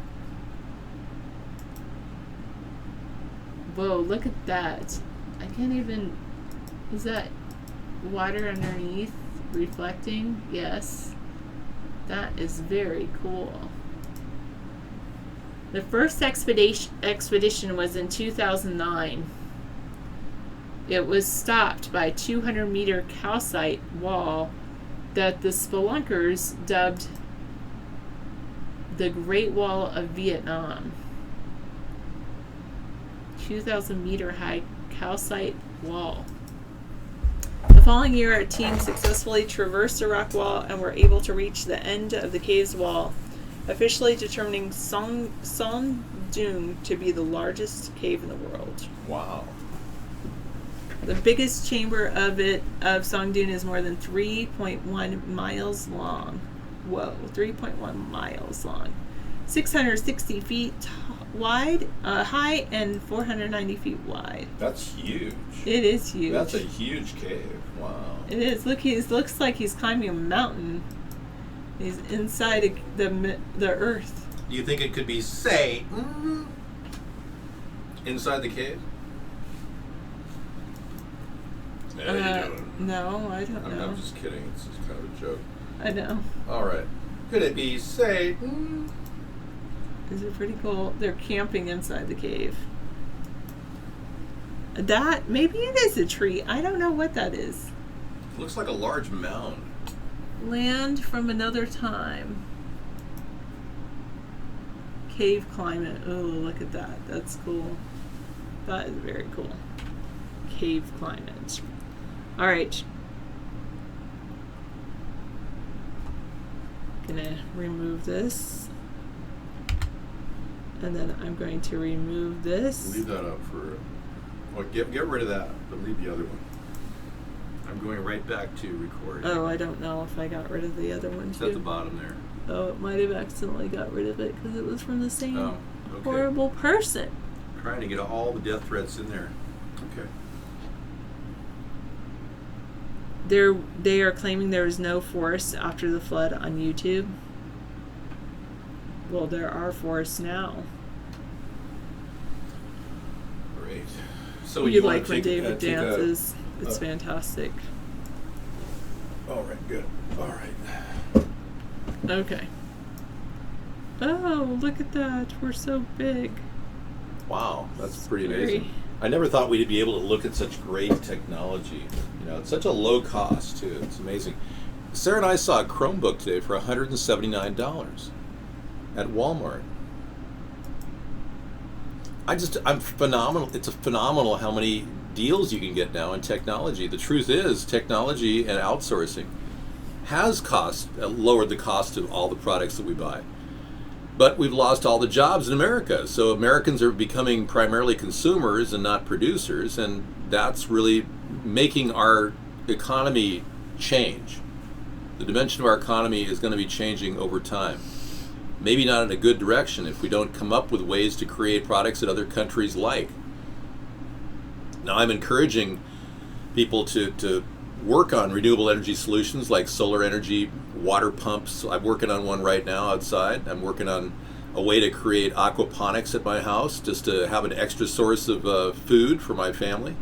Whoa, look at that. I can't even... Is that water underneath reflecting? Yes. That is very cool. The first expedition was in 2009. It was stopped by a 200-meter calcite wall that the spelunkers dubbed the Great Wall of Vietnam. 2,000-meter high calcite wall. The following year, our team successfully traversed the rock wall and were able to reach the end of the cave's wall, officially determining Song Dung to be the largest cave in the world. Wow. The biggest chamber of Song Dung is more than 3.1 miles long. Whoa, 3.1 miles long. 660 feet wide, high, and 490 feet wide. That's huge. It is huge. That's a huge cave. Wow. It is. Look, he looks like he's climbing a mountain. He's inside the earth. Do you think it could be Satan inside the cave? How you doing? No, I don't know. I'm just kidding. It's just kind of a joke. I know. All right. Could it be Satan? These are pretty cool. They're camping inside the cave. That, maybe it is a tree. I don't know what that is. It looks like a large mound. Land from another time. Cave climate. Oh, look at that. That's cool. That is very cool. Cave climate. All right. Gonna remove this. And then I'm going to remove this. Leave that up for... Well, get rid of that, but leave the other one. I'm going right back to recording. Oh, I don't know if I got rid of the other one It's too. at the bottom there. Oh, it might have accidentally got rid of it because it was from the same Oh, okay. horrible person. Trying to get all the death threats in there. Okay. They are claiming there was no forests after the flood on YouTube. Well, there are forests now. Great. So You wanna like when take- David take a- dances. It's fantastic. All right, good. All right. Okay. Oh, look at that. We're so big. Wow, that's pretty Scary. amazing. I never thought we'd be able to look at such great technology. You know, it's such a low cost too. It's amazing. Sarah and I saw a Chromebook today for $179 at Walmart. I'm phenomenal. It's phenomenal how many deals you can get now in technology. The truth is, technology and outsourcing has lowered the cost of all the products that we buy. But we've lost all the jobs in America. So Americans are becoming primarily consumers and not producers, and that's really making our economy change. The dimension of our economy is going to be changing over time. Maybe not in a good direction if we don't come up with ways to create products that other countries like. Now, I'm encouraging people to work on renewable energy solutions like solar energy, water pumps. I'm working on one right now outside. I'm working on a way to create aquaponics at my house just to have an extra source of food for my family.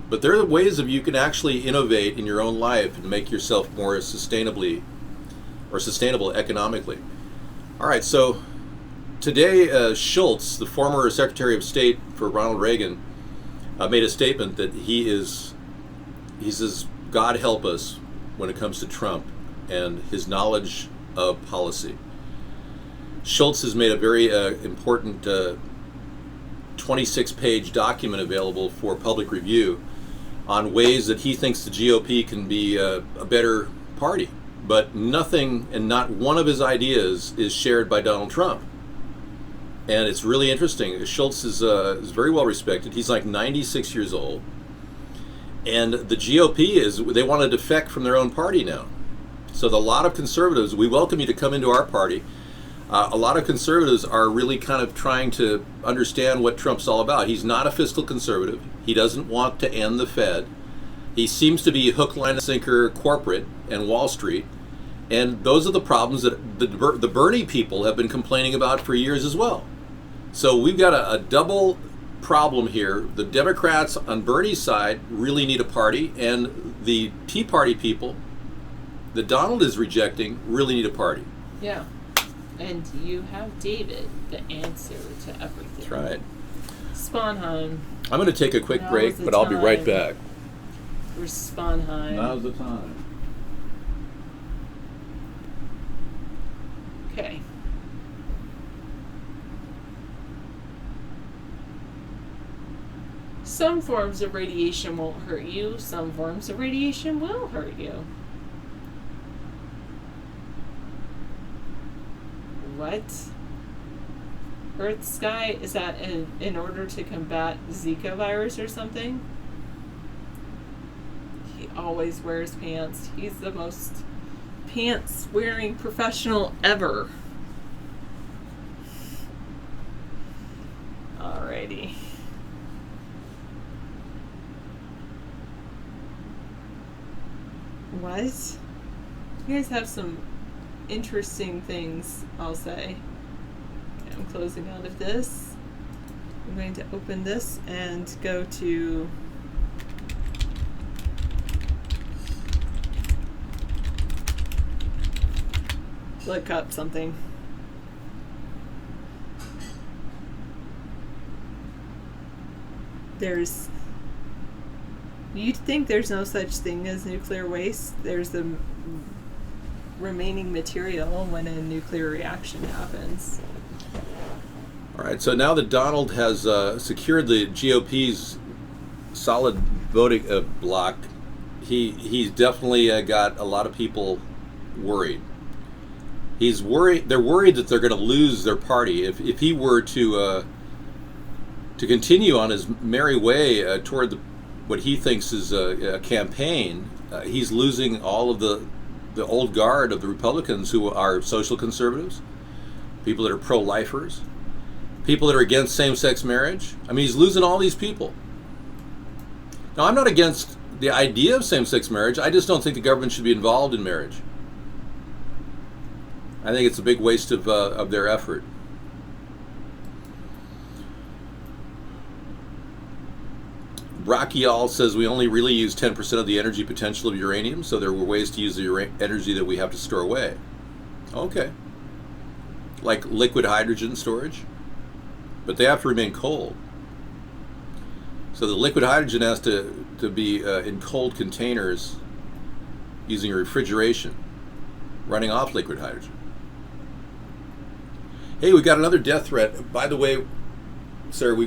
But there are ways you can actually innovate in your own life and make yourself more sustainable economically. All right, so today Schultz, the former Secretary of State for Ronald Reagan, made a statement that he says, God help us when it comes to Trump and his knowledge of policy. Schultz has made a very important 26-page document available for public review on ways that he thinks the GOP can be a better party. But nothing and not one of his ideas is shared by Donald Trump. And it's really interesting. Schultz is very well respected. He's like 96 years old. And the GOP they want to defect from their own party now. So a lot of conservatives, we welcome you to come into our party. A lot of conservatives are really kind of trying to understand what Trump's all about. He's not a fiscal conservative. He doesn't want to end the Fed. He seems to be hook, line, and sinker corporate and Wall Street. And those are the problems that the Bernie people have been complaining about for years as well. So we've got a double problem here. The Democrats on Bernie's side really need a party, and the Tea Party people that Donald is rejecting really need a party. Yeah. And you have David, the answer to everything. That's right. Sponheim. I'm going to take a quick Now's break, the but I'll be right time. back. For Sponheim. Now's the time. Okay. Some forms of radiation won't hurt you. Some forms of radiation will hurt you. What? Earth sky? Is that in order to combat Zika virus or something? He always wears pants. He's the most pants wearing professional ever. Alrighty. What? You guys have some interesting things, I'll say. Okay, I'm closing out of this. I'm going to open this and go to look up something. You'd think there's no such thing as nuclear waste. There's the remaining material when a nuclear reaction happens. All right, so now that Donald has secured the GOP's solid voting block, he's definitely got a lot of people worried. He's worried. They're worried that they're going to lose their party if he were to continue on his merry way toward what he thinks is a campaign. He's losing all of the old guard of the Republicans who are social conservatives, people that are pro-lifers, people that are against same-sex marriage. I mean, he's losing all these people. Now, I'm not against the idea of same-sex marriage. I just don't think the government should be involved in marriage. I think it's a big waste of their effort. Brachyol says we only really use 10% of the energy potential of uranium, so there were ways to use the energy that we have to store away. Okay. Like liquid hydrogen storage, but they have to remain cold. So the liquid hydrogen has to be in cold containers using refrigeration, running off liquid hydrogen. Hey, we got another death threat. By the way, sir, we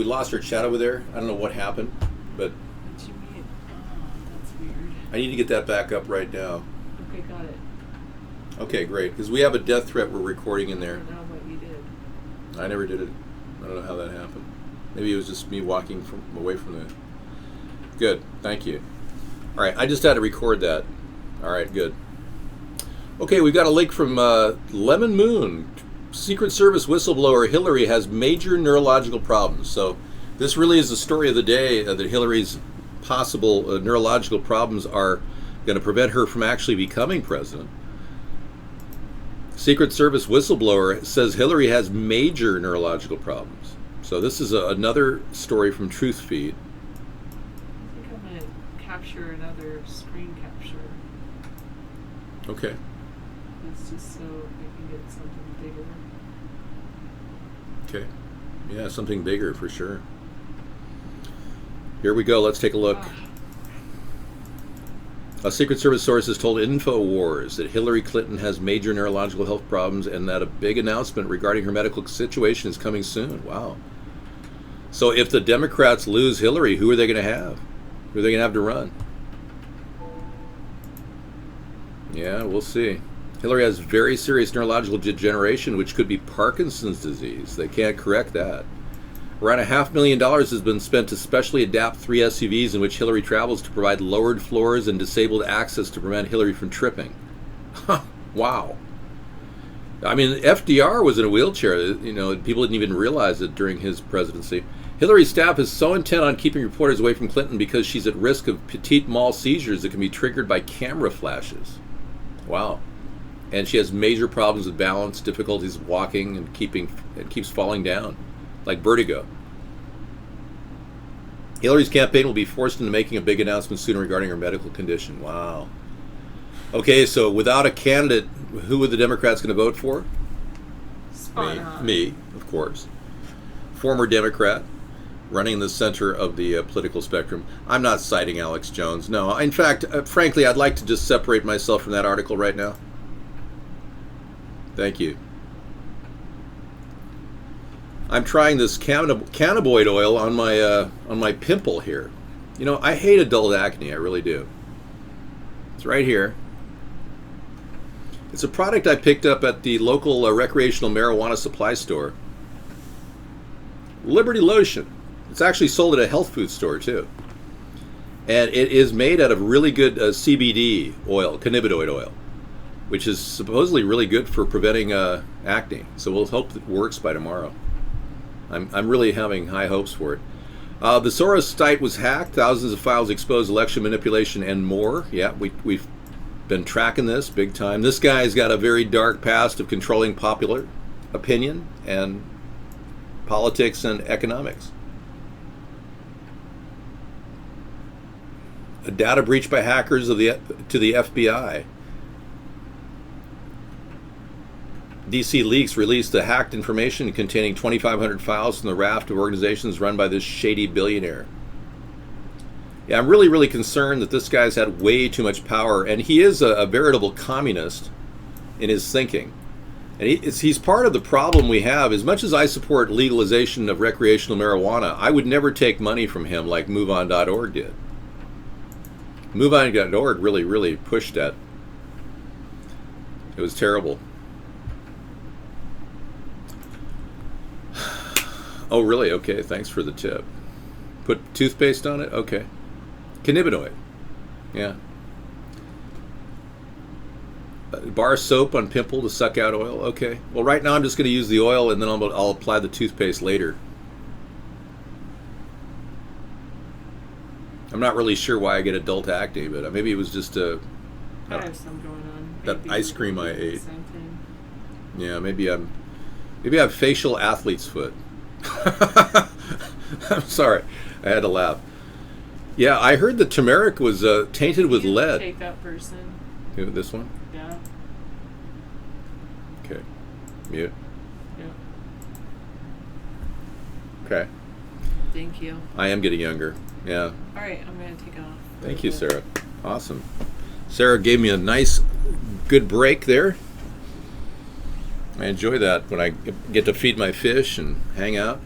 lost our chat over there. I don't know what happened, but What you mean? Oh, that's weird. I need to get that back up right now. Okay, got it. Okay, great, because we have a death threat we're recording in I there. don't know what you did. I never did it. I don't know how that happened. Maybe it was just me walking away from the... Good, thank you. All right, I just had to record that. All right, good. Okay, we've got a link from Lemon Moon. Secret Service whistleblower Hillary has major neurological problems. So this really is the story of the day, that Hillary's possible neurological problems are going to prevent her from actually becoming president. Secret Service whistleblower says Hillary has major neurological problems. So this is another story from Truth Feed. I think I'm going to capture another screen capture. Okay. It's just so I can get something bigger. Okay. Yeah, something bigger for sure. Here we go. Let's take a look. A Secret Service source has told InfoWars that Hillary Clinton has major neurological health problems and that a big announcement regarding her medical situation is coming soon. Wow. So if the Democrats lose Hillary, who are they going to have? Who are they going to have to run? Yeah, we'll see. Hillary has very serious neurological degeneration, which could be Parkinson's disease. They can't correct that. Around $500,000 has been spent to specially adapt 3 SUVs in which Hillary travels to provide lowered floors and disabled access to prevent Hillary from tripping. Wow. I mean, FDR was in a wheelchair. You know, people didn't even realize it during his presidency. Hillary's staff is so intent on keeping reporters away from Clinton because she's at risk of petite mal seizures that can be triggered by camera flashes. Wow. And she has major problems with balance, difficulties walking, and keeps falling down, like vertigo. Hillary's campaign will be forced into making a big announcement soon regarding her medical condition. Wow. Okay, so without a candidate, who are the Democrats going to vote for? Sponheim. Me, of course. Former Democrat, running in the center of the political spectrum. I'm not citing Alex Jones. No, in fact, frankly, I'd like to just separate myself from that article right now. Thank you. I'm trying this cannabinoid oil on my pimple here. You know, I hate adult acne. I really do. It's right here. It's a product I picked up at the local recreational marijuana supply store. Liberty Lotion. It's actually sold at a health food store too. And it is made out of really good CBD oil, cannabinoid oil, which is supposedly really good for preventing acne. So we'll hope it works by tomorrow. I'm really having high hopes for it. The Soros site was hacked. Thousands of files exposed election manipulation and more. Yeah, we've been tracking this big time. This guy's got a very dark past of controlling popular opinion and politics and economics. A data breach by hackers to the FBI. DC Leaks released the hacked information containing 2,500 files from the raft of organizations run by this shady billionaire. Yeah, I'm really, really concerned that this guy's had way too much power, and he is a veritable communist in his thinking. And he's part of the problem we have. As much as I support legalization of recreational marijuana, I would never take money from him like MoveOn.org did. MoveOn.org really, really pushed that. It was terrible. Oh, really? Okay, thanks for the tip. Put toothpaste on it? Okay. Cannabinoid. Yeah. Bar soap on pimple to suck out oil? Okay. Well, right now I'm just going to use the oil, and then I'll apply the toothpaste later. I'm not really sure why I get adult acne, but maybe it was just I have some going on. That Maybe ice cream I ate. Same thing. Yeah, maybe I have facial athlete's foot. I'm sorry, I had to laugh. Yeah, I heard that turmeric was tainted with lead. Take that person. You know, this one? Yeah. Okay. Mute. Yeah. Okay. Thank you. I am getting younger. Yeah. All right, I'm going to take off. Thank you, Sarah. Awesome. Sarah gave me a nice, good break there. I enjoy that when I get to feed my fish and hang out.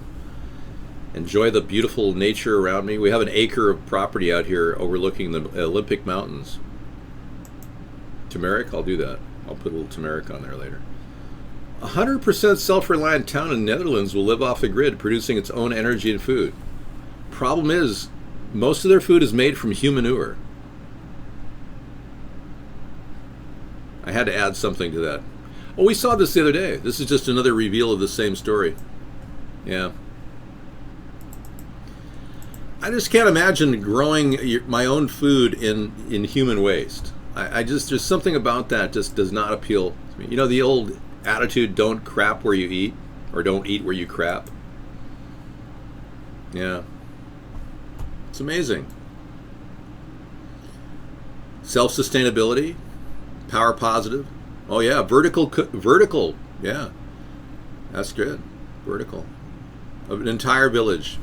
Enjoy the beautiful nature around me. We have an acre of property out here overlooking the Olympic Mountains. Turmeric, I'll do that. I'll put a little turmeric on there later. 100% self-reliant town in the Netherlands will live off the grid, producing its own energy and food. Problem is, most of their food is made from human manure. I had to add something to that. Oh, we saw this the other day. This is just another reveal of the same story. Yeah. I just can't imagine growing my own food in human waste. I just, there's something about that just does not appeal to me. You know the old attitude, don't crap where you eat, or don't eat where you crap? Yeah. It's amazing. Self-sustainability, power positive. Oh yeah, vertical, yeah. That's good, vertical. Of an entire village.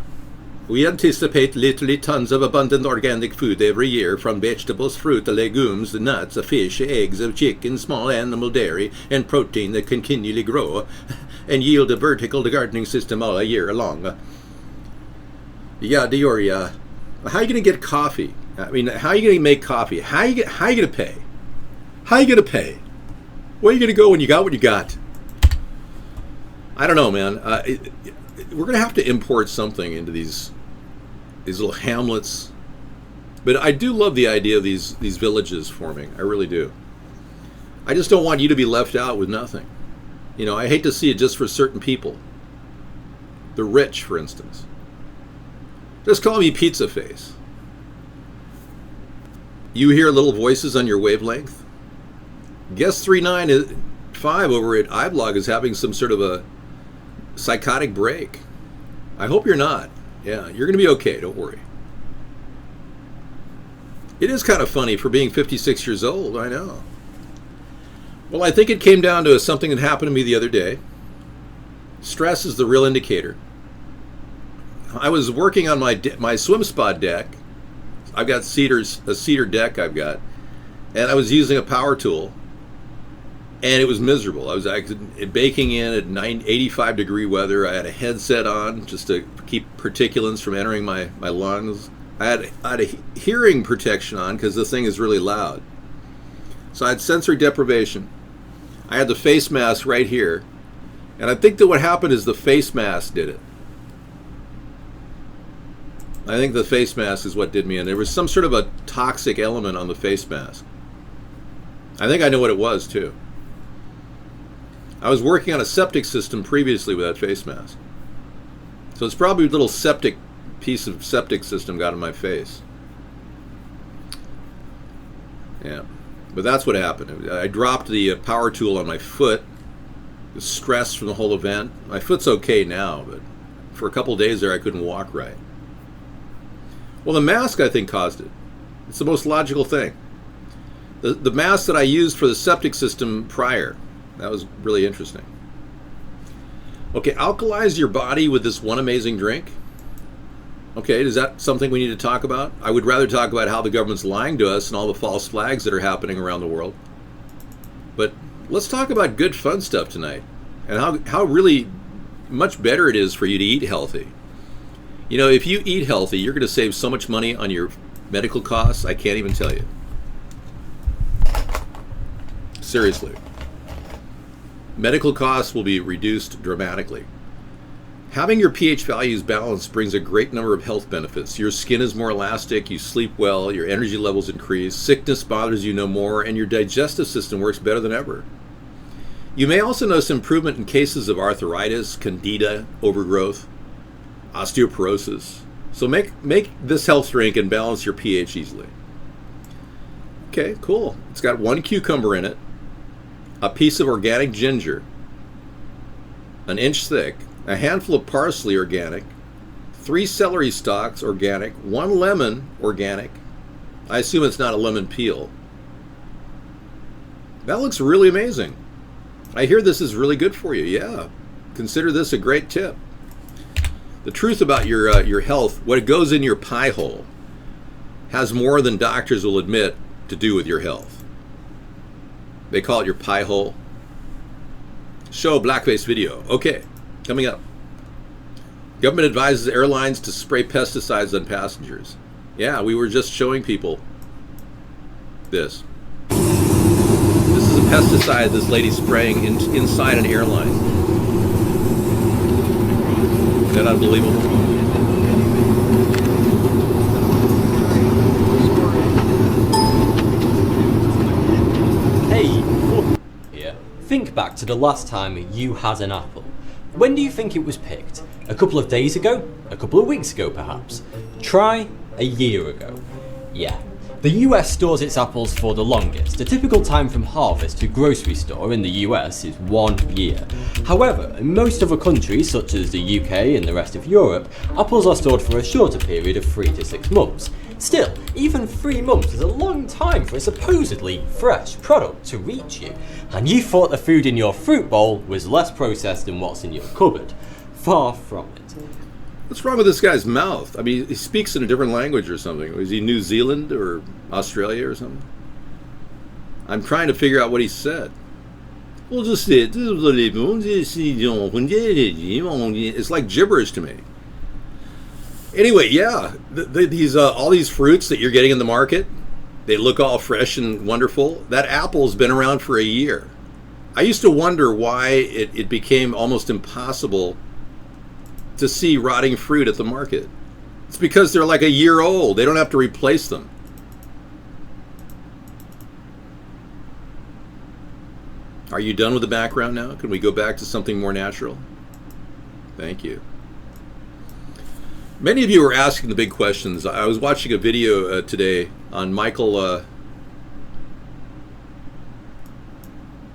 We anticipate literally tons of abundant organic food every year, from vegetables, fruit, legumes, nuts, fish, eggs, chicken, small animal dairy, and protein that continually grow and yield a vertical gardening system all year long. Yeah, Dioria, how are you going to get coffee? I mean, how are you going to make coffee? How are you going to pay? How are you going to pay? Where are you going to go when you got what you got? I don't know, man. We're going to have to import something into these little hamlets. But I do love the idea of these villages forming. I really do. I just don't want you to be left out with nothing. You know, I hate to see it just for certain people. The rich, for instance. Just call me Pizza Face. You hear little voices on your wavelength? Guest 395 over at iBlog is having some sort of a psychotic break. I hope you're not. Yeah, you're going to be okay. Don't worry. It is kind of funny for being 56 years old. I know. Well, I think it came down to something that happened to me the other day. Stress is the real indicator. I was working on my swim spa deck. I've got a cedar deck I've got. And I was using a power tool. And it was miserable. I was baking in at 85 degree weather. I had a headset on just to keep particulates from entering my lungs. I had a hearing protection on because the thing is really loud. So I had sensory deprivation. I had the face mask right here. And I think that what happened is the face mask did it. I think the face mask is what did me in. There was some sort of a toxic element on the face mask. I think I know what it was too. I was working on a septic system previously with that face mask. So it's probably a little piece of septic system got in my face. Yeah. But that's what happened. I dropped the power tool on my foot. The stress from the whole event. My foot's okay now, but for a couple of days there I couldn't walk right. Well, the mask, I think, caused it. It's the most logical thing. The mask that I used for the septic system prior, that was really interesting. Okay, alkalize your body with this one amazing drink. Okay, is that something we need to talk about? I would rather talk about how the government's lying to us and all the false flags that are happening around the world. But let's talk about good fun stuff tonight, and how really much better it is for you to eat healthy. You know, if you eat healthy, you're going to save so much money on your medical costs, I can't even tell you. Seriously. Medical costs will be reduced dramatically. Having your pH values balanced brings a great number of health benefits. Your skin is more elastic, you sleep well, your energy levels increase, sickness bothers you no more, and your digestive system works better than ever. You may also notice improvement in cases of arthritis, candida, overgrowth, osteoporosis. So make this health drink and balance your pH easily. Okay, cool. It's got 1 cucumber in it, a piece of organic ginger, an inch thick, a handful of parsley organic, 3 celery stalks organic, 1 lemon organic. I assume it's not a lemon peel. That looks really amazing. I hear this is really good for you. Yeah, consider this a great tip. The truth about your health, what goes in your pie hole, has more than doctors will admit to do with your health. They call it your pie hole. Show blackface video. Okay, coming up. Government advises airlines to spray pesticides on passengers. Yeah, we were just showing people this. This is a pesticide this lady's spraying inside an airline. Is that unbelievable? Here. Think back to the last time you had an apple. When do you think it was picked? A couple of days ago? A couple of weeks ago, perhaps? Try a year ago. Yeah. The US stores its apples for the longest. The typical time from harvest to grocery store in the US is 1 year. However, in most other countries, such as the UK and the rest of Europe, apples are stored for a shorter period of 3 to 6 months. Still, even 3 months is a long time for a supposedly fresh product to reach you, and you thought the food in your fruit bowl was less processed than what's in your cupboard. Far from it. What's wrong with this guy's mouth? I mean, he speaks in a different language or something. Is he New Zealand or Australia or something? I'm trying to figure out what he said. It's like gibberish to me. Anyway, yeah, these all these fruits that you're getting in the market, they look all fresh and wonderful. That apple's been around for a year. I used to wonder why it became almost impossible to see rotting fruit at the market. It's because they're like a year old. They don't have to replace them. Are you done with the background now? Can we go back to something more natural? Thank you. Many of you are asking the big questions. I was watching a video today on Michael,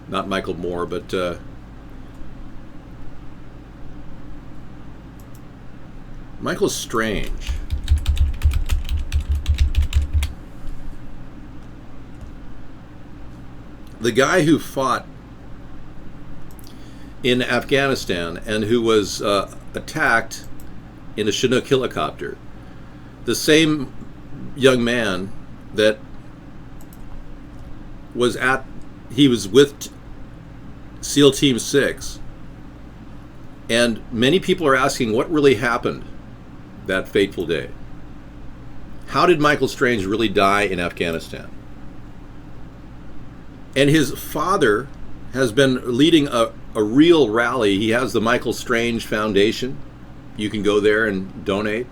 not Michael Moore, but Michael Strange. The guy who fought in Afghanistan and who was attacked in a Chinook helicopter. The same young man that he was with SEAL Team 6. And many people are asking what really happened that fateful day. How did Michael Strange really die in Afghanistan? And his father has been leading a real rally. He has the Michael Strange Foundation. You can go there and donate.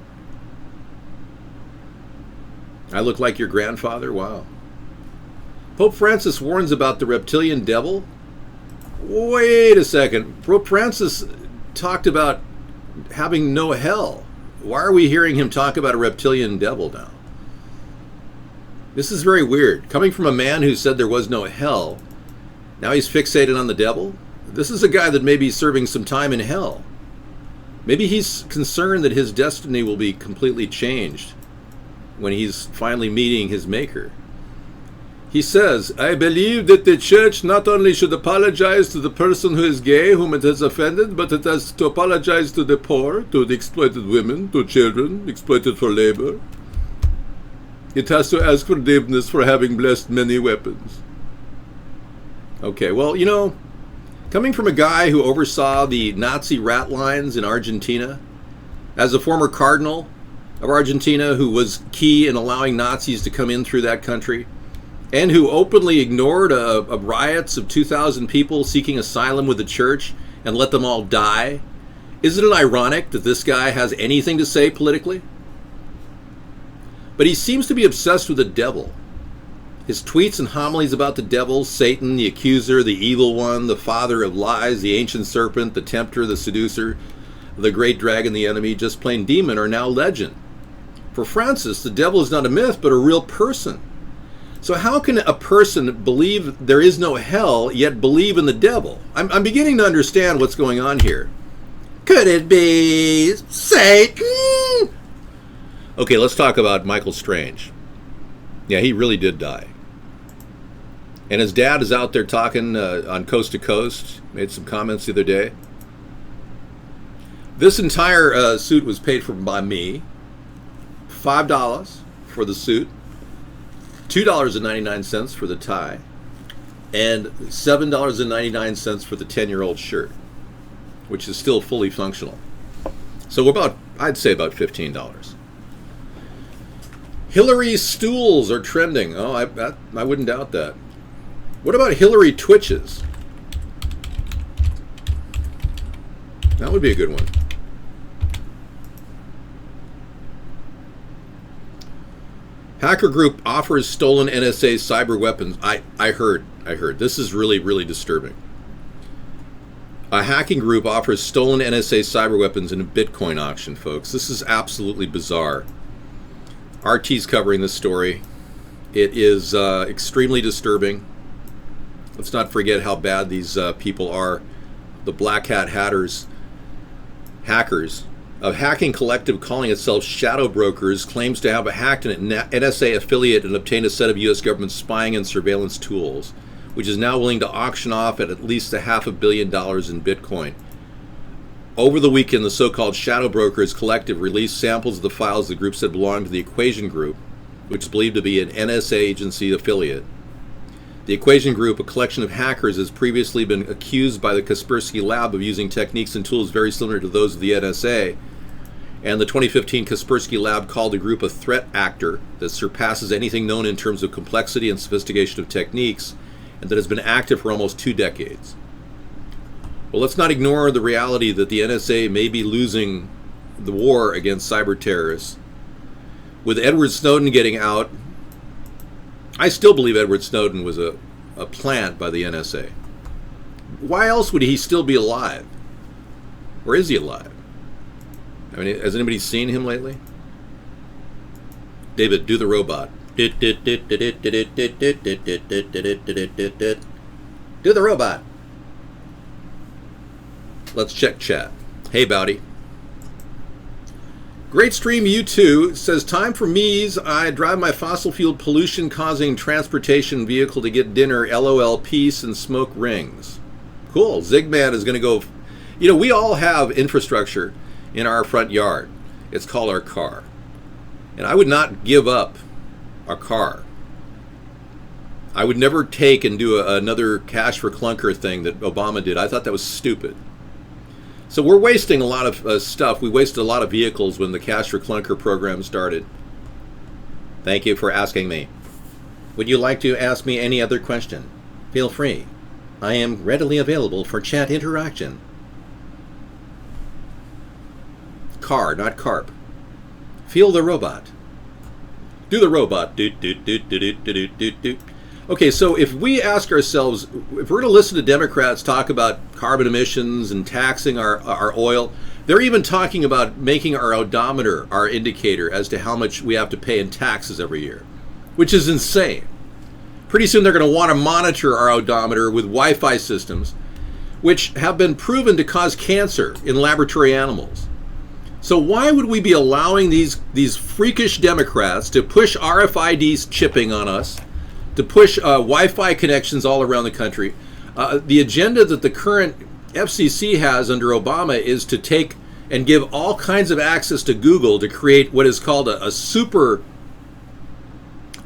I look like your grandfather? Wow. Pope Francis warns about the reptilian devil? Wait a second. Pope Francis talked about having no hell. Why are we hearing him talk about a reptilian devil now? This is very weird. Coming from a man who said there was no hell, now he's fixated on the devil? This is a guy that may be serving some time in hell. Maybe he's concerned that his destiny will be completely changed when he's finally meeting his maker. He says, I believe that the church not only should apologize to the person who is gay, whom it has offended, but it has to apologize to the poor, to the exploited women, to children exploited for labor. It has to ask forgiveness for having blessed many weapons. Okay, well, you know, coming from a guy who oversaw the Nazi rat lines in Argentina, as a former cardinal of Argentina who was key in allowing Nazis to come in through that country, and who openly ignored a riots of 2,000 people seeking asylum with the church and let them all die, isn't it ironic that this guy has anything to say politically? But he seems to be obsessed with the devil. His tweets and homilies about the devil, Satan, the accuser, the evil one, the father of lies, the ancient serpent, the tempter, the seducer, the great dragon, the enemy, just plain demon, are now legend. For Francis, the devil is not a myth, but a real person. So how can a person believe there is no hell, yet believe in the devil? I'm beginning to understand what's going on here. Could it be Satan? Okay, let's talk about Michael Strange. Yeah, he really did die. And his dad is out there talking on Coast to Coast, made some comments the other day. This entire suit was paid for by me. $5 for the suit. $2.99 for the tie, and $7.99 for the 10-year-old shirt, which is still fully functional. So I'd say about $15. Hillary stools are trending. Oh, I wouldn't doubt that. What about Hillary twitches? That would be a good one. Hacker group offers stolen NSA cyber weapons. I heard. This is really, really disturbing. A hacking group offers stolen NSA cyber weapons in a Bitcoin auction, folks. This is absolutely bizarre. RT's covering this story. It is extremely disturbing. Let's not forget how bad these people are. The black hat hackers. A hacking collective calling itself Shadow Brokers claims to have hacked an NSA affiliate and obtained a set of U.S. government spying and surveillance tools, which is now willing to auction off at least $500 million in Bitcoin. Over the weekend, the so-called Shadow Brokers collective released samples of the files the group said belonged to the Equation Group, which is believed to be an NSA agency affiliate. The Equation Group, a collection of hackers, has previously been accused by the Kaspersky Lab of using techniques and tools very similar to those of the NSA, and the 2015 Kaspersky Lab called the group a threat actor that surpasses anything known in terms of complexity and sophistication of techniques, and that has been active for almost 2 decades. Well, let's not ignore the reality that the NSA may be losing the war against cyber terrorists. With Edward Snowden getting out, I still believe Edward Snowden was a plant by the NSA. Why else would he still be alive? Or is he alive? I mean, has anybody seen him lately? David, do the robot. Do the robot. Let's check chat. Hey, Bowdy. Great stream, you too. Says, time for me's. I drive my fossil fuel pollution causing transportation vehicle to get dinner. LOL, peace, and smoke rings. Cool. Zigman is going to go. You know, we all have infrastructure in our front yard. It's called our car. And I would not give up a car. I would never take and do another cash for clunker thing that Obama did. I thought that was stupid. So we're wasting a lot of stuff. We wasted a lot of vehicles when the Cash for Clunker program started. Thank you for asking me. Would you like to ask me any other question? Feel free. I am readily available for chat interaction. Car, not carp. Feel the robot. Do the robot. Do, do, do, do, do, do, do, do. Okay, so if we ask ourselves, if we're going to listen to Democrats talk about carbon emissions and taxing our oil, they're even talking about making our odometer our indicator as to how much we have to pay in taxes every year, which is insane. Pretty soon they're going to want to monitor our odometer with Wi-Fi systems, which have been proven to cause cancer in laboratory animals. So why would we be allowing these freakish Democrats to push RFID chipping on us, to push Wi-Fi connections all around the country. The agenda that the current FCC has under Obama is to take and give all kinds of access to Google to create what is called a super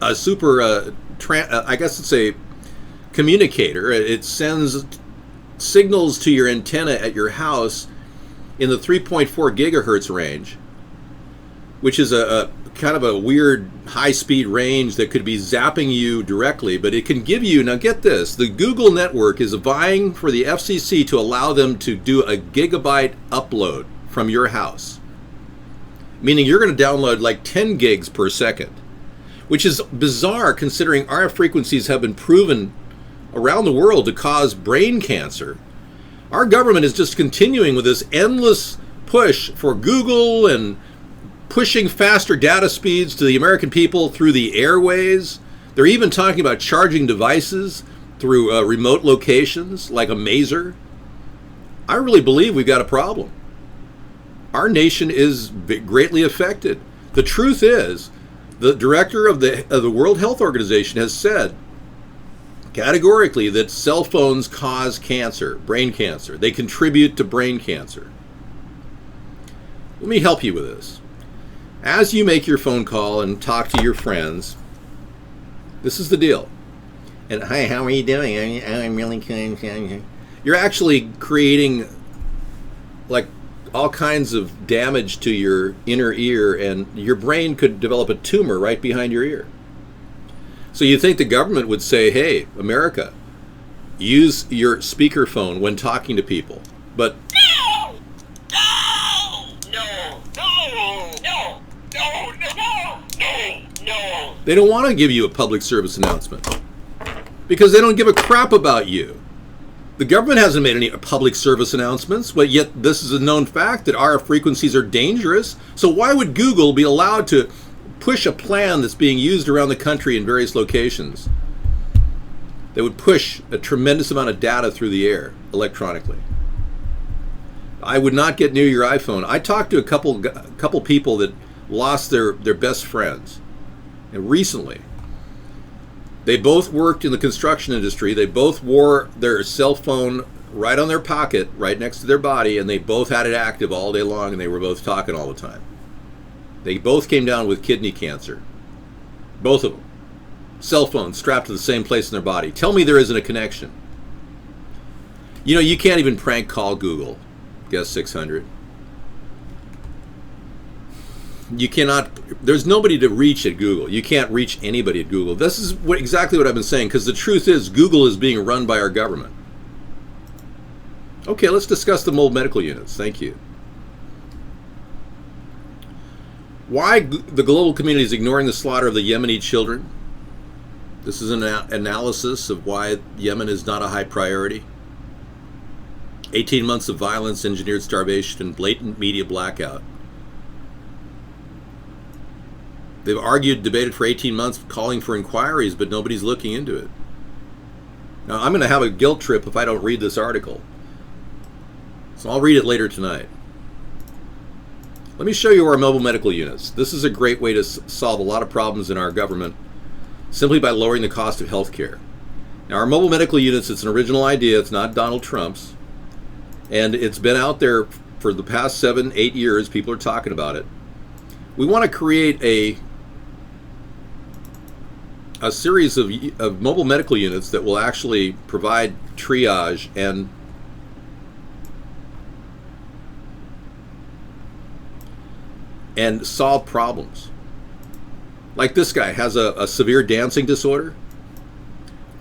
I guess it's a communicator. It sends signals to your antenna at your house in the 3.4 gigahertz range, which is a kind of a weird high-speed range that could be zapping you directly, but it can give you, now get this, the Google network is vying for the FCC to allow them to do a gigabyte upload from your house, meaning you're going to download like 10 gigs per second, which is bizarre considering RF frequencies have been proven around the world to cause brain cancer. Our government is just continuing with this endless push for Google and pushing faster data speeds to the American people through the airways. They're even talking about charging devices through remote locations like a mazer. I really believe we've got a problem. Our nation is greatly affected. The truth is, the director of the World Health Organization has said categorically that cell phones cause cancer, brain cancer. They contribute to brain cancer. Let me help you with this. As you make your phone call and talk to your friends, this is the deal. And hi, how are you doing? I'm really good. You're actually creating like all kinds of damage to your inner ear, and your brain could develop a tumor right behind your ear. So you think the government would say, hey, America, use your speakerphone when talking to people. But they don't want to give you a public service announcement because they don't give a crap about you. The government hasn't made any public service announcements, but yet this is a known fact that RF frequencies are dangerous. So why would Google be allowed to push a plan that's being used around the country in various locations that would push a tremendous amount of data through the air electronically? I would not get near your iPhone. I talked to a couple people that lost their best friends, and recently. They both worked in the construction industry. They both wore their cell phone right on their pocket, right next to their body, and they both had it active all day long, and they were both talking all the time. They both came down with kidney cancer. Both of them. Cell phones strapped to the same place in their body. Tell me there isn't a connection. You know, you can't even prank call Google. Guess 600. You cannot, there's nobody to reach at Google. You can't reach anybody at Google. This is exactly what I've been saying, because the truth is Google is being run by our government. Okay, let's discuss the mobile medical units. Thank you. Why the global community is ignoring the slaughter of the Yemeni children. This is an analysis of why Yemen is not a high priority. 18 months of violence, engineered starvation, and blatant media blackout. They've argued, debated for 18 months, calling for inquiries, but nobody's looking into it. Now, I'm going to have a guilt trip if I don't read this article. So I'll read it later tonight. Let me show you our mobile medical units. This is a great way to solve a lot of problems in our government simply by lowering the cost of health care. Now, our mobile medical units, it's an original idea. It's not Donald Trump's. And it's been out there for the past 7-8 years. People are talking about it. We want to create a series of mobile medical units that will actually provide triage and solve problems. Like this guy has a severe dancing disorder.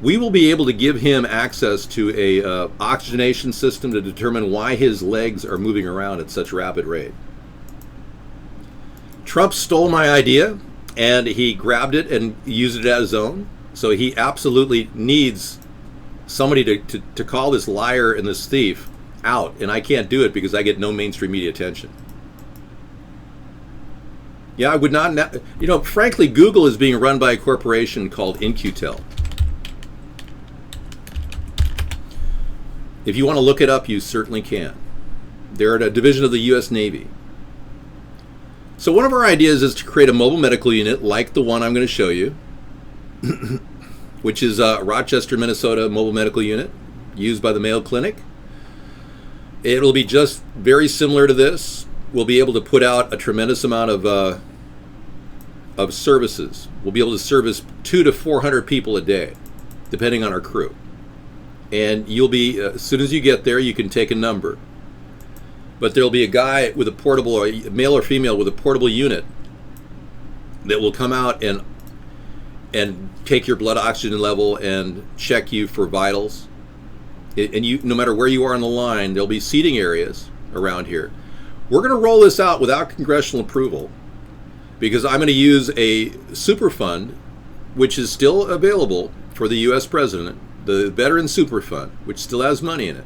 We will be able to give him access to a oxygenation system to determine why his legs are moving around at such a rapid rate. Trump stole my idea, and he grabbed it and used it as his own. So he absolutely needs somebody to call this liar and this thief out, and I can't do it because I get no mainstream media attention. Yeah, I would not, you know, frankly, Google is being run by a corporation called In-Q-Tel. If you want to look it up, you certainly can. They're a division of the U.S. Navy. So one of our ideas is to create a mobile medical unit like the one I'm going to show you. which is a Rochester, Minnesota mobile medical unit used by the Mayo Clinic. It'll be just very similar to this. We'll be able to put out a tremendous amount of services. We'll be able to service 200 to 400 people a day, depending on our crew. And you'll be, as soon as you get there, you can take a number. But there'll be a guy with a portable, or a male or female with a portable unit that will come out and take your blood oxygen level and check you for vitals. And you, no matter where you are on the line, there'll be seating areas around here. We're going to roll this out without congressional approval because I'm going to use a super fund, which is still available for the U.S. president, the Veteran Super Fund, which still has money in it.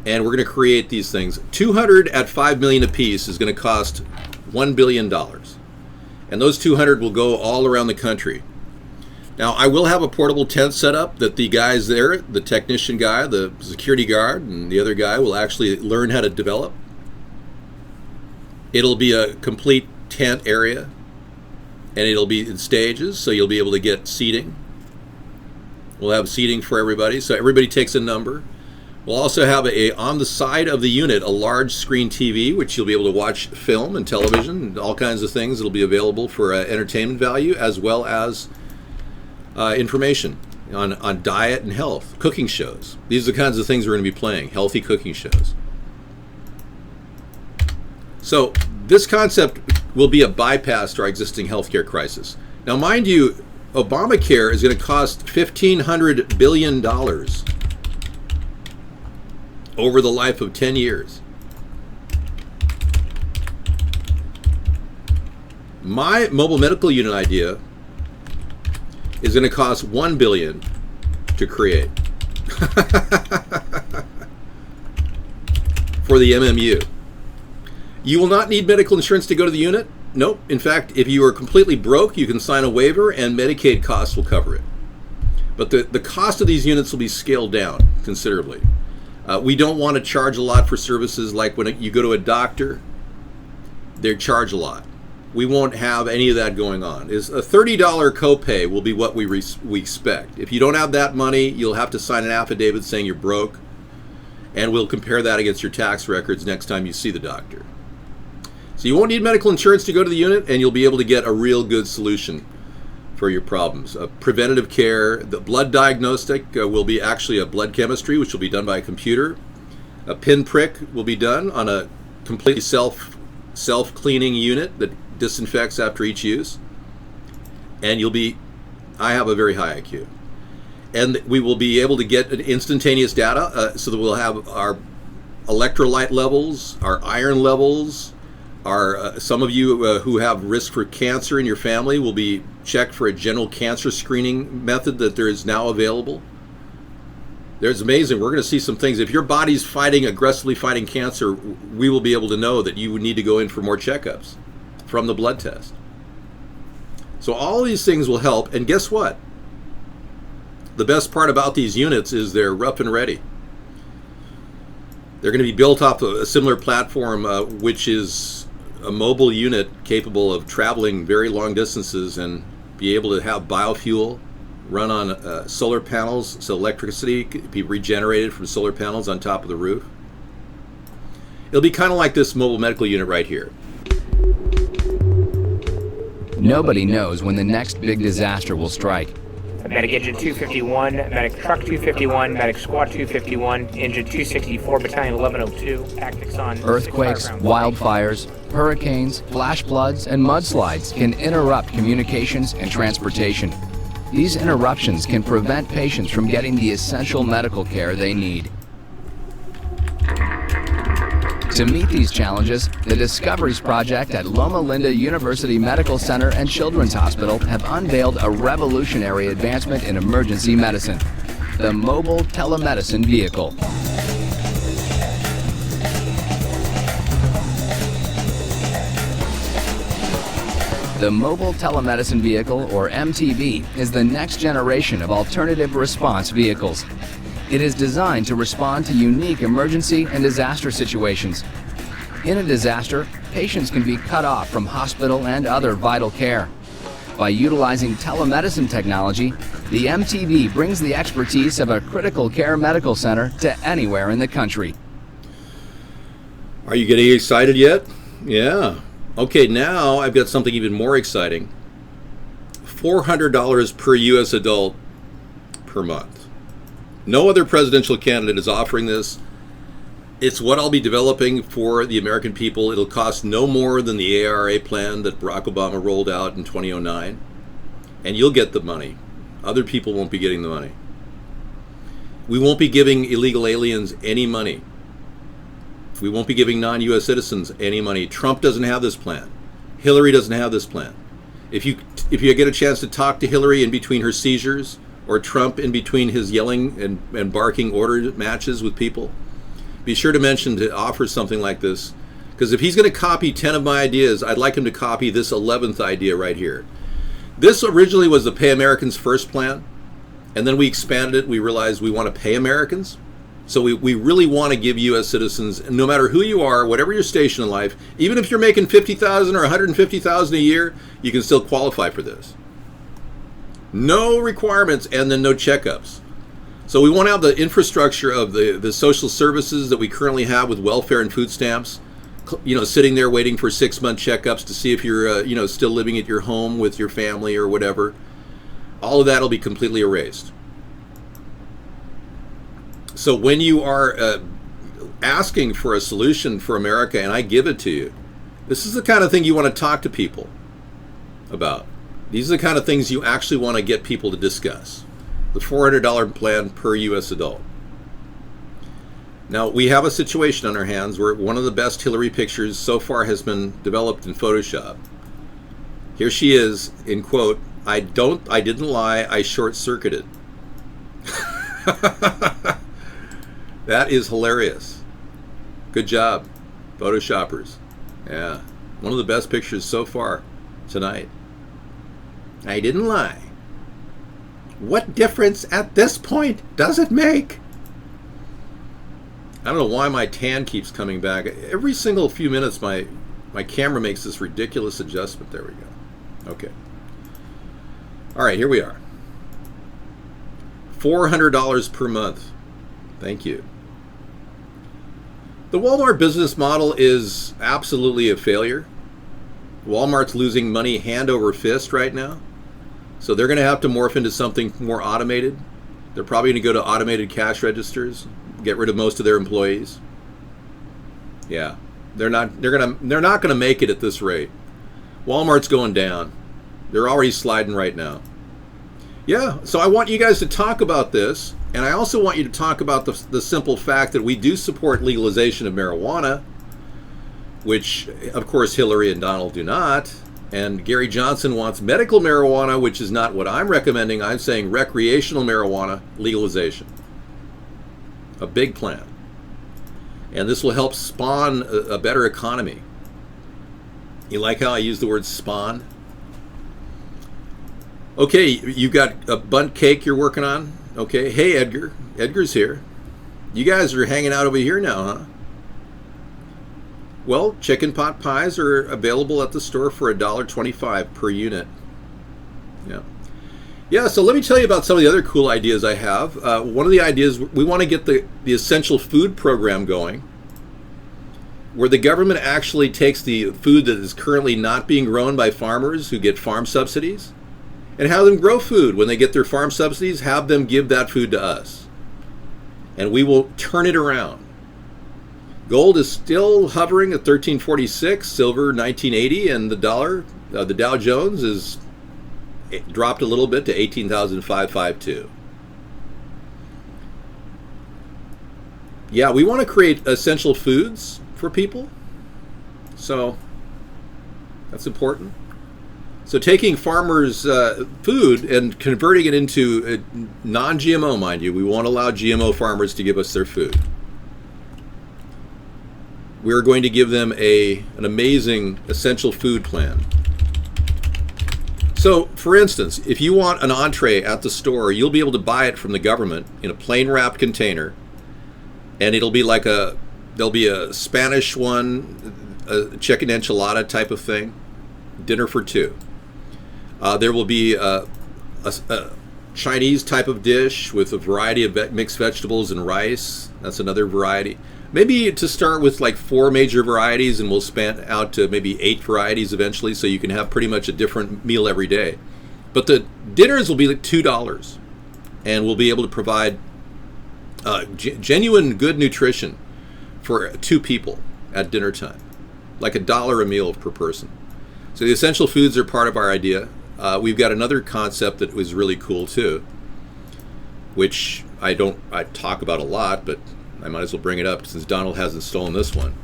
And we're going to create these things. 200 at $5 million apiece is going to cost $1 billion. And those 200 will go all around the country. Now, I will have a portable tent set up that the guys there, the technician guy, the security guard, and the other guy will actually learn how to develop. It'll be a complete tent area, and it'll be in stages, so you'll be able to get seating. We'll have seating for everybody, so everybody takes a number. We'll also have on the side of the unit a large screen TV, which you'll be able to watch film and television and all kinds of things. It'll be available for entertainment value as well as information on diet and health, cooking shows. These are the kinds of things we're going to be playing, healthy cooking shows. So this concept will be a bypass to our existing healthcare crisis. Now, mind you, Obamacare is going to cost $1,500 billion over the life of 10 years. My mobile medical unit idea is going to cost $1 billion to create for the MMU. You will not need medical insurance to go to the unit. Nope. In fact, if you are completely broke, you can sign a waiver and Medicaid costs will cover it. But the cost of these units will be scaled down considerably. We don't want to charge a lot for services like when you go to a doctor, they charge a lot. We won't have any of that going on. Is a $30 copay will be what we expect. If you don't have that money, you'll have to sign an affidavit saying you're broke, and we'll compare that against your tax records next time you see the doctor. So you won't need medical insurance to go to the unit, and you'll be able to get a real good solution for your problems. Preventative care, the blood diagnostic will be actually a blood chemistry, which will be done by a computer. A pinprick will be done on a completely self-cleaning unit that disinfects after each use. And I have a very high IQ. And we will be able to get instantaneous data so that we'll have our electrolyte levels, our iron levels, some of you who have risk for cancer in your family will be checked for a general cancer screening method that there is now available. There's amazing. We're going to see some things. If your body's aggressively fighting cancer, we will be able to know that you would need to go in for more checkups from the blood test. So all these things will help. And guess what? The best part about these units is they're rough and ready. They're going to be built off of a similar platform, which is a mobile unit capable of traveling very long distances and be able to have biofuel run on solar panels, so electricity can be regenerated from solar panels on top of the roof. It'll be kind of like this mobile medical unit right here. Nobody knows when the next big disaster will strike. Medic Engine 251, Medic Truck 251, Medic Squad 251, Engine 264, Battalion 1102, Tactics on Earthquakes, wildfires, hurricanes, flash floods, and mudslides can interrupt communications and transportation. These interruptions can prevent patients from getting the essential medical care they need. To meet these challenges, the Discoveries Project at Loma Linda University Medical Center and Children's Hospital have unveiled a revolutionary advancement in emergency medicine, the Mobile Telemedicine Vehicle. The Mobile Telemedicine Vehicle, or MTV, is the next generation of alternative response vehicles. It is designed to respond to unique emergency and disaster situations. In a disaster, patients can be cut off from hospital and other vital care. By utilizing telemedicine technology, the MTV brings the expertise of a critical care medical center to anywhere in the country. Are you getting excited yet? Yeah. Okay, now I've got something even more exciting. $400 per U.S. adult per month. No other presidential candidate is offering this. It's what I'll be developing for the American people. It'll cost no more than the ARA plan that Barack Obama rolled out in 2009. And you'll get the money. Other people won't be getting the money. We won't be giving illegal aliens any money. We won't be giving non-U.S. citizens any money. Trump doesn't have this plan. Hillary doesn't have this plan. If you get a chance to talk to Hillary in between her seizures, or Trump in between his yelling and barking order matches with people, be sure to mention to offer something like this, because if he's going to copy 10 of my ideas, I'd like him to copy this 11th idea right here. This originally was the Pay Americans First plan, and then we expanded it. We realized we want to pay Americans. So we really want to give U.S. citizens, no matter who you are, whatever your station in life, even if you're making $50,000 or $150,000 a year, you can still qualify for this. No requirements and then no checkups. So we want to have the infrastructure of the social services that we currently have with welfare and food stamps, sitting there waiting for 6-month checkups to see if you're, still living at your home with your family or whatever. All of that will be completely erased. So when you are asking for a solution for America and I give it to you, this is the kind of thing you want to talk to people about. These are the kind of things you actually want to get people to discuss. The $400 plan per U.S. adult. Now, we have a situation on our hands where one of the best Hillary pictures so far has been developed in Photoshop. Here she is, in quote, I didn't lie, I short-circuited. That is hilarious. Good job, Photoshoppers. Yeah, one of the best pictures so far tonight. I didn't lie. What difference at this point does it make? I don't know why my tan keeps coming back. Every single few minutes my camera makes this ridiculous adjustment. There we go. Okay. All right, here we are. $400 per month. Thank you. The Walmart business model is absolutely a failure. Walmart's losing money hand over fist right now. So they're going to have to morph into something more automated. They're probably going to go to automated cash registers, get rid of most of their employees. Yeah, they're not going to make it at this rate. Walmart's going down. They're already sliding right now. Yeah, so I want you guys to talk about this, and I also want you to talk about the simple fact that we do support legalization of marijuana, which, of course, Hillary and Donald do not. And Gary Johnson wants medical marijuana, which is not what I'm recommending. I'm saying recreational marijuana legalization. A big plan. And this will help spawn a better economy. You like how I use the word spawn? Okay, you got a bundt cake you're working on? Okay, hey Edgar. Edgar's here. You guys are hanging out over here now, huh? Well, chicken pot pies are available at the store for $1.25 per unit. Yeah, so let me tell you about some of the other cool ideas I have. One of the ideas, we want to get the essential food program going, where the government actually takes the food that is currently not being grown by farmers who get farm subsidies and have them grow food. When they get their farm subsidies, have them give that food to us. And we will turn it around. Gold is still hovering at 1346, silver 1980, and the dollar, the Dow Jones, is dropped a little bit to 18,552. Yeah, we want to create essential foods for people. So that's important. So taking farmers' food and converting it into non-GMO, mind you, we won't allow GMO farmers to give us their food. We're going to give them an amazing essential food plan. So, for instance, if you want an entree at the store, you'll be able to buy it from the government in a plain wrapped container, and it'll be like there'll be a Spanish one, a chicken enchilada type of thing, dinner for two. There will be a Chinese type of dish with a variety of mixed vegetables and rice. That's another variety. Maybe to start with like 4 major varieties, and we'll span out to maybe 8 varieties eventually, so you can have pretty much a different meal every day. But the dinners will be like $2, and we'll be able to provide genuine good nutrition for 2 people at dinner time, like $1 a meal per person. So the essential foods are part of our idea. We've got another concept that was really cool too, which I talk about a lot, but I might as well bring it up since Donald hasn't stolen this one.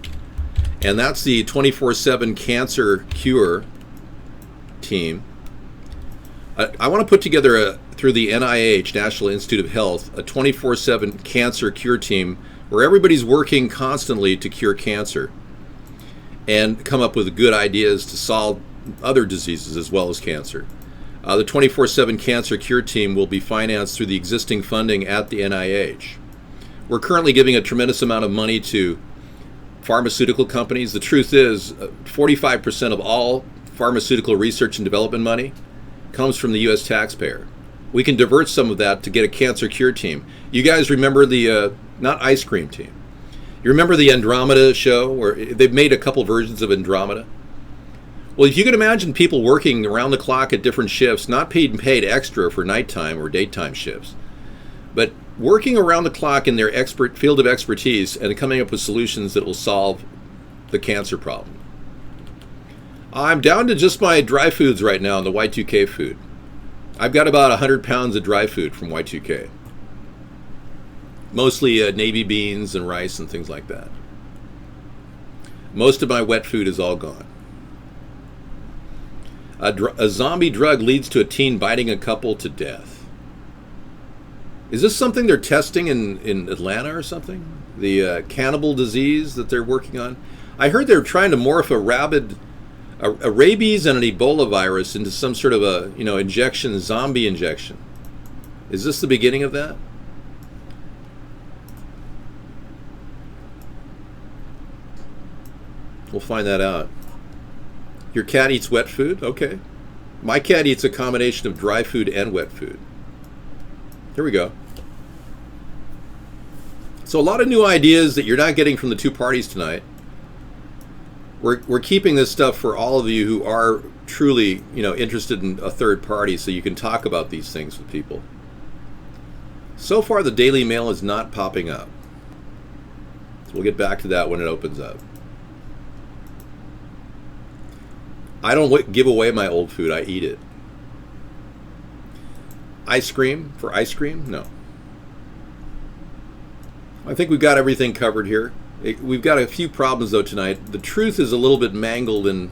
And that's the 24/7 cancer cure team. I want to put together through the NIH, National Institute of Health, a 24/7 cancer cure team where everybody's working constantly to cure cancer and come up with good ideas to solve other diseases as well as cancer. The 24/7 cancer cure team will be financed through the existing funding at the NIH. We're currently giving a tremendous amount of money to pharmaceutical companies. The truth is, 45% of all pharmaceutical research and development money comes from the U.S. taxpayer. We can divert some of that to get a cancer cure team. You guys remember the, not ice cream team. You remember the Andromeda show where they've made a couple versions of Andromeda? Well, if you can imagine people working around the clock at different shifts, not paid extra for nighttime or daytime shifts, but working around the clock in their field of expertise and coming up with solutions that will solve the cancer problem. I'm down to just my dry foods right now in the Y2K food. I've got about 100 pounds of dry food from Y2K. Mostly navy beans and rice and things like that. Most of my wet food is all gone. A zombie drug leads to a teen biting a couple to death. Is this something they're testing in Atlanta or something? The cannibal disease that they're working on? I heard they're trying to morph a rabies and an Ebola virus into some sort of a injection, zombie injection. Is this the beginning of that? We'll find that out. Your cat eats wet food? Okay. My cat eats a combination of dry food and wet food. Here we go. So a lot of new ideas that you're not getting from the 2 parties tonight. We're keeping this stuff for all of you who are truly, interested in a third party, so you can talk about these things with people. So far, the Daily Mail is not popping up. So we'll get back to that when it opens up. I don't give away my old food. I eat it. Ice cream for ice cream? No. I think we've got everything covered here. We've got a few problems, though, tonight. The truth is a little bit mangled and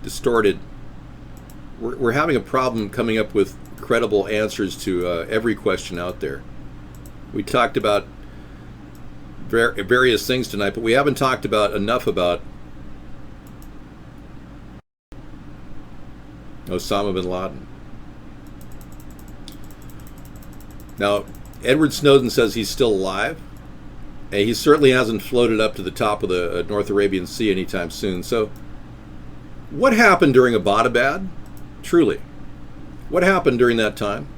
distorted. We're having a problem coming up with credible answers to every question out there. We talked about various things tonight, but we haven't talked about enough about Osama bin Laden. Now, Edward Snowden says he's still alive, and he certainly hasn't floated up to the top of the North Arabian Sea anytime soon. So, what happened during Abbottabad? Truly, what happened during that time?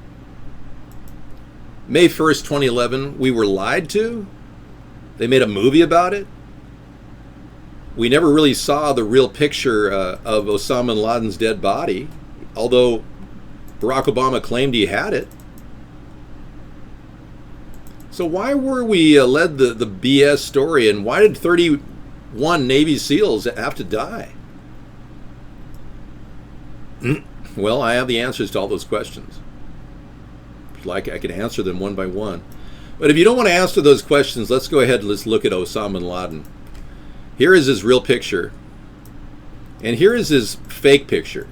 May 1st, 2011, we were lied to? They made a movie about it? We never really saw the real picture of Osama bin Laden's dead body, although Barack Obama claimed he had it. So why were we led the BS story, and why did 31 Navy SEALs have to die? Well, I have the answers to all those questions. If you'd like, I can answer them one by one. But if you don't want to answer those questions, let's go ahead and let's look at Osama bin Laden. Here is his real picture, and here is his fake picture.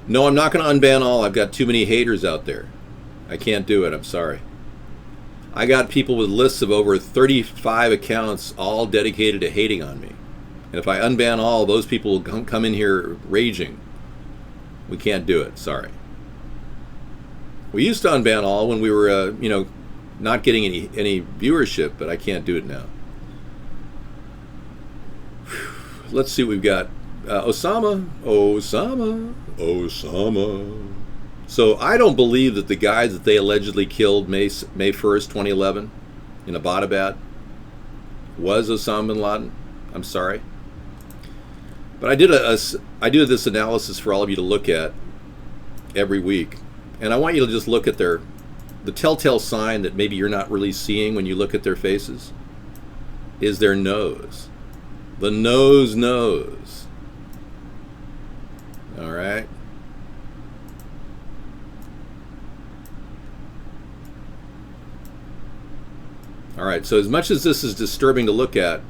No, I'm not going to unban all. I've got too many haters out there. I can't do it. I'm sorry. I got people with lists of over 35 accounts all dedicated to hating on me. And if I unban all, those people will come in here raging. We can't do it. Sorry. We used to unban all when we were, not getting any viewership, but I can't do it now. Let's see what we've got. Osama. So I don't believe that the guy that they allegedly killed May 1st, 2011 in Abbottabad was Osama bin Laden. I'm sorry. But I do this analysis for all of you to look at every week. And I want you to just look at the telltale sign that maybe you're not really seeing when you look at their faces is their nose. The nose. All right. All right, so as much as this is disturbing to look at,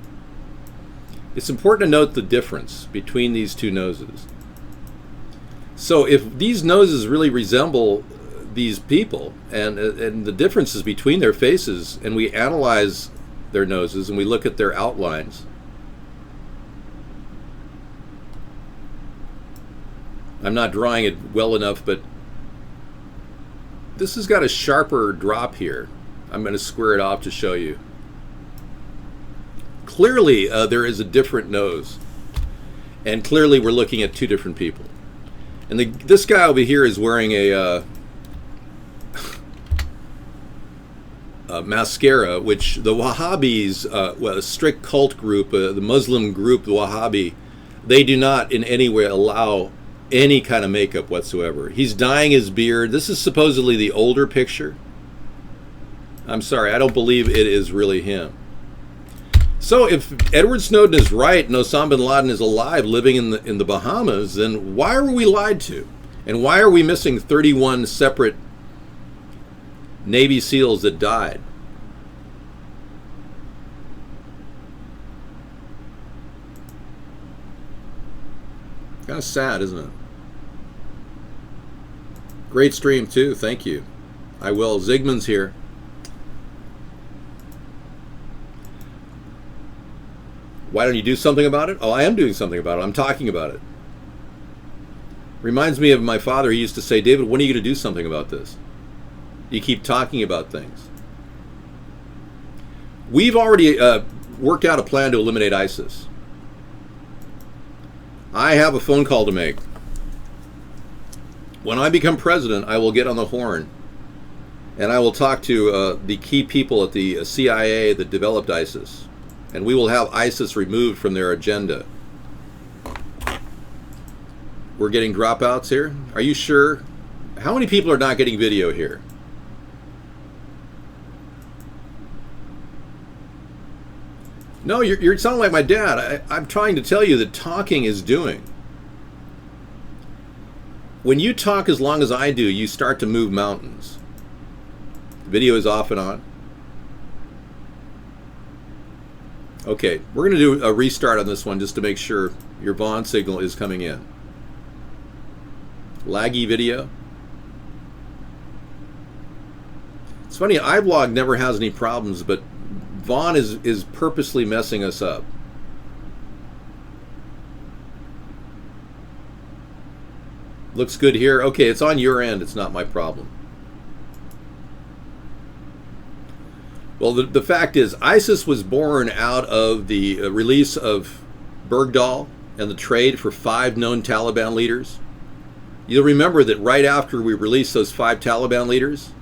it's important to note the difference between these two noses. So if these noses really resemble these people, and the differences between their faces, and we analyze their noses and we look at their outlines, I'm not drawing it well enough, but this has got a sharper drop here. I'm going to square it off to show you. Clearly, there is a different nose. And clearly, we're looking at two different people. And this guy over here is wearing a mascara, which the Wahhabis, a strict cult group, the Muslim group, the Wahhabi, they do not in any way allow any kind of makeup whatsoever. He's dyeing his beard. This is supposedly the older picture. I'm sorry, I don't believe it is really him. So if Edward Snowden is right and Osama bin Laden is alive living in the Bahamas, then why were we lied to? And why are we missing 31 separate Navy SEALs that died? Kind of sad, isn't it? Great stream too, thank you. I will. Zygmunt's here. Why don't you do something about it? Oh, I am doing something about it. I'm talking about it. Reminds me of my father. He used to say, David, when are you going to do something about this? You keep talking about things. We've already worked out a plan to eliminate ISIS. I have a phone call to make. When I become president, I will get on the horn and I will talk to the key people at the CIA that developed ISIS. And we will have ISIS removed from their agenda. We're getting dropouts here? Are you sure? How many people are not getting video here? No, you're sounding like my dad. I'm trying to tell you that talking is doing. When you talk as long as I do, you start to move mountains. The video is off and on. Okay, we're going to do a restart on this one just to make sure your Vaughn signal is coming in. Laggy video. It's funny, iVlog never has any problems, but Vaughn is purposely messing us up. Looks good here. Okay, it's on your end. It's not my problem. Well, the fact is, ISIS was born out of the release of Bergdahl and the trade for 5 known Taliban leaders. You'll remember that right after we released those 5 Taliban leaders,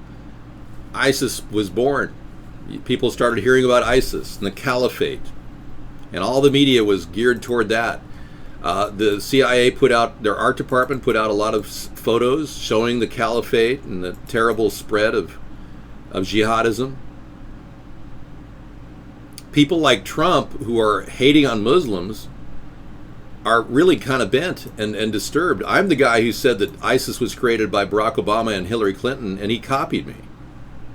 ISIS was born. People started hearing about ISIS and the caliphate, and all the media was geared toward that. The CIA put out, their art department put out a lot of photos showing the caliphate and the terrible spread of jihadism. People like Trump, who are hating on Muslims, are really kind of bent and disturbed. I'm the guy who said that ISIS was created by Barack Obama and Hillary Clinton, and he copied me.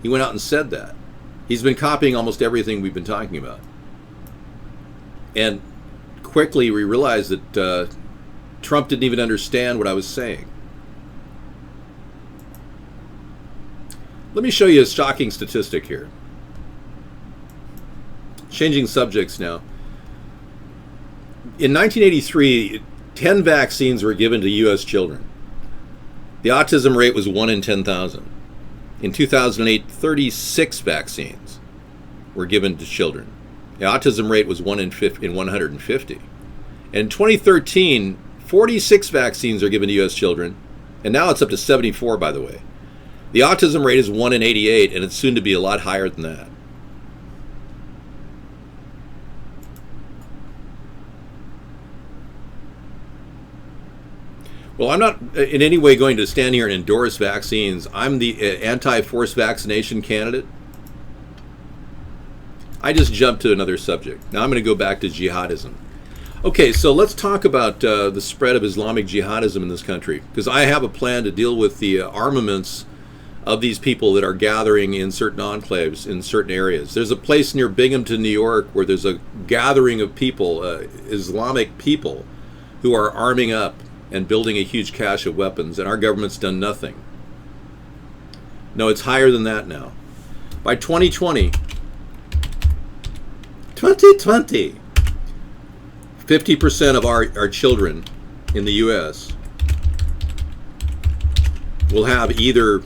He went out and said that. He's been copying almost everything we've been talking about. And quickly we realized that Trump didn't even understand what I was saying. Let me show you a shocking statistic here. Changing subjects now. In 1983, 10 vaccines were given to U.S. children. The autism rate was 1 in 10,000. In 2008, 36 vaccines were given to children. The autism rate was 1 in 150. In 2013, 46 vaccines are given to U.S. children, and now it's up to 74, by the way. The autism rate is 1 in 88, and it's soon to be a lot higher than that. Well, I'm not in any way going to stand here and endorse vaccines. I'm the anti-forced vaccination candidate. I just jumped to another subject. Now I'm going to go back to jihadism. Okay, so let's talk about the spread of Islamic jihadism in this country, because I have a plan to deal with the armaments of these people that are gathering in certain enclaves in certain areas. There's a place near Binghamton, New York, where there's a gathering of people, Islamic people, who are arming up and building a huge cache of weapons, and our government's done nothing. No, it's higher than that now. By 2020, 50% of our children in the U.S. will have either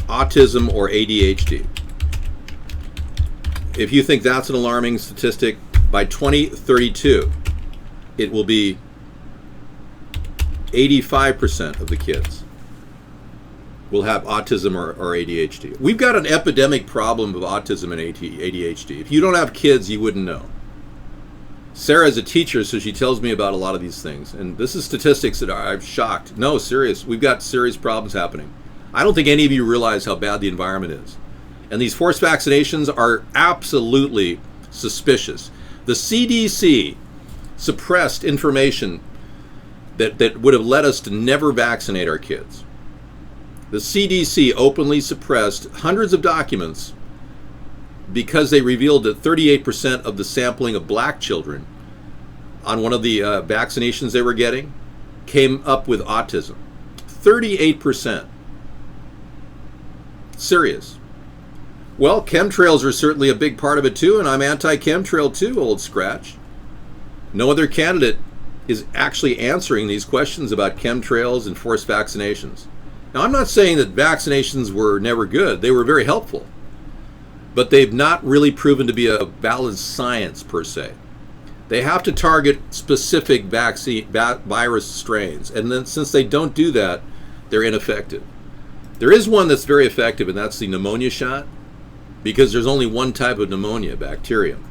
autism or ADHD. If you think that's an alarming statistic, by 2032, it will be 85% of the kids will have autism or ADHD. We've got an epidemic problem of autism and ADHD. If you don't have kids, you wouldn't know. Sarah's a teacher, so she tells me about a lot of these things. And this is statistics that I'm shocked. No, serious. We've got serious problems happening. I don't think any of you realize how bad the environment is. And these forced vaccinations are absolutely suspicious. The CDC suppressed information that would have led us to never vaccinate our kids. The CDC openly suppressed hundreds of documents because they revealed that 38% of the sampling of black children on one of the vaccinations they were getting came up with autism. 38%. Serious. Well, chemtrails are certainly a big part of it too, and I'm anti-chemtrail too, old scratch. No other candidate is actually answering these questions about chemtrails and forced vaccinations. Now, I'm not saying that vaccinations were never good. They were very helpful. But they've not really proven to be a valid science per se. They have to target specific virus strains. And then since they don't do that, they're ineffective. There is one that's very effective, and that's the pneumonia shot, because there's only one type of pneumonia, bacterium.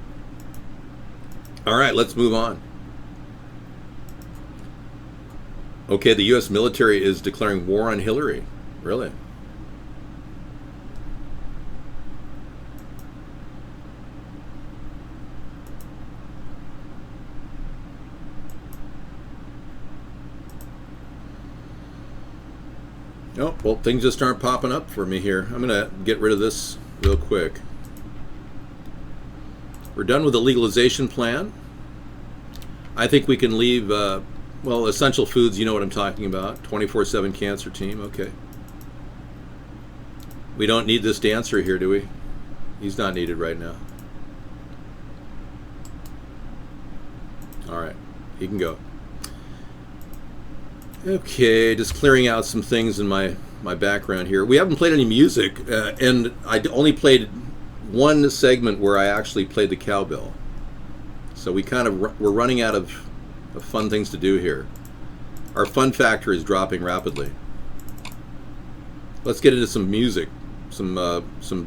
All right, let's move on. Okay, the U.S. military is declaring war on Hillary. Really? Oh, well, things just aren't popping up for me here. I'm going to get rid of this real quick. We're done with the legalization plan. I think we can leave... well, essential foods, you know what I'm talking about. 24/7 cancer team, okay. We don't need this dancer here, do we? He's not needed right now. All right, he can go. Okay, just clearing out some things in my background here. We haven't played any music, and I only played one segment where I actually played the cowbell. So we're running out of fun things to do here. Our fun factor is dropping rapidly. Let's get into some music, something.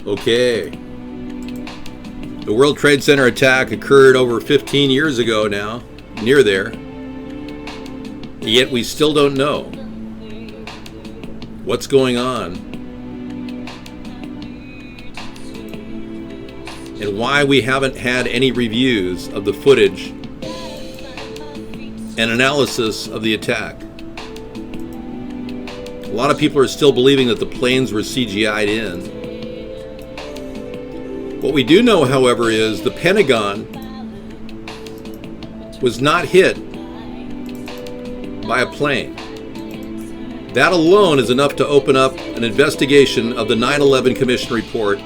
Okay. The World Trade Center attack occurred over 15 years ago now, near there. Yet we still don't know what's going on and why we haven't had any reviews of the footage and analysis of the attack. A lot of people are still believing that the planes were CGI'd in. What we do know, however, is the Pentagon was not hit by a plane. That alone is enough to open up an investigation of the 9/11 Commission report.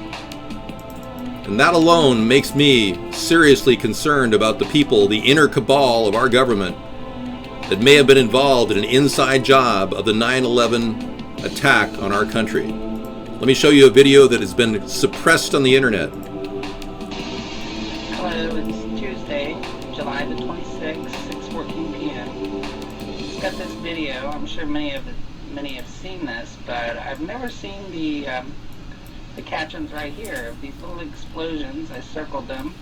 And that alone makes me seriously concerned about the people, the inner cabal of our government that may have been involved in an inside job of the 9/11 attack on our country. Let me show you a video that has been suppressed on the internet. Hello, it's Tuesday, July the 26th, 6:14 p.m. It's got this video. I'm sure many have seen this, but I've never seen the captions right here. These little explosions, I circled them,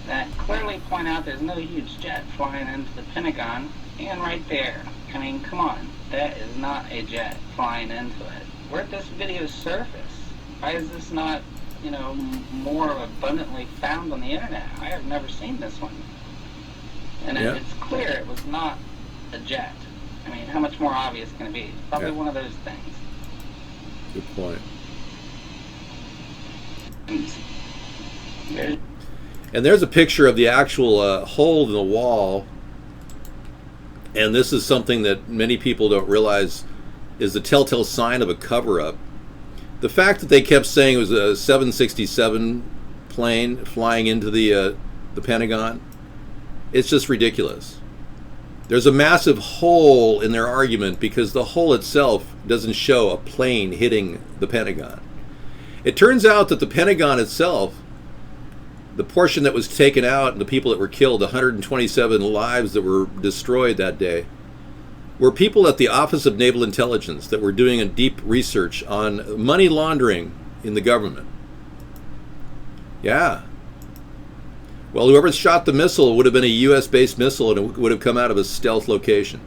that clearly point out there's no huge jet flying into the Pentagon, and right there. I mean, come on, that is not a jet flying into it. Where'd this video surface? Why is this not, more abundantly found on the internet? I have never seen this one. And it's clear it was not a jet. I mean, how much more obvious can it be? It's probably one of those things. Good point. And there's a picture of the actual hole in the wall. And this is something that many people don't realize is the telltale sign of a cover-up. The fact that they kept saying it was a 767 plane flying into the Pentagon, it's just ridiculous. There's a massive hole in their argument because the hole itself doesn't show a plane hitting the Pentagon. It turns out that the Pentagon itself, the portion that was taken out and the people that were killed, 127 lives that were destroyed that day, were people at the Office of Naval Intelligence that were doing a deep research on money laundering in the government. Yeah. Well, whoever shot the missile would have been a U.S.-based missile, and it would have come out of a stealth location.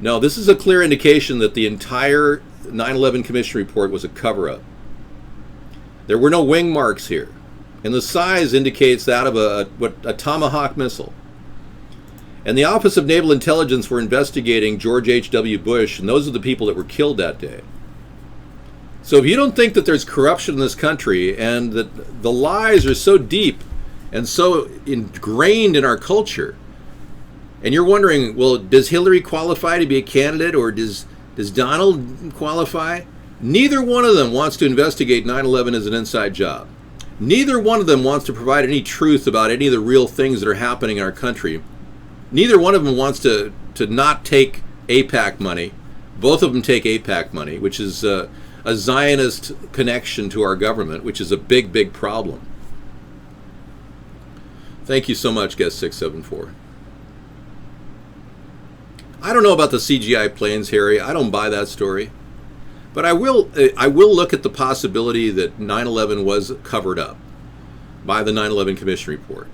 No, this is a clear indication that the entire 9/11 Commission report was a cover-up. There were no wing marks here, and the size indicates that of a Tomahawk missile. And the Office of Naval Intelligence were investigating George H.W. Bush, and those are the people that were killed that day. So if you don't think that there's corruption in this country and that the lies are so deep and so ingrained in our culture, and you're wondering, well, does Hillary qualify to be a candidate, or does Donald qualify? Neither one of them wants to investigate 9/11 as an inside job. Neither one of them wants to provide any truth about any of the real things that are happening in our country. Neither one of them wants to not take AIPAC money. Both of them take AIPAC money, which is a Zionist connection to our government, which is a big, big problem. Thank you so much, guest 674. I don't know about the CGI planes, Harry. I don't buy that story. But I will look at the possibility that 9/11 was covered up by the 9/11 Commission report.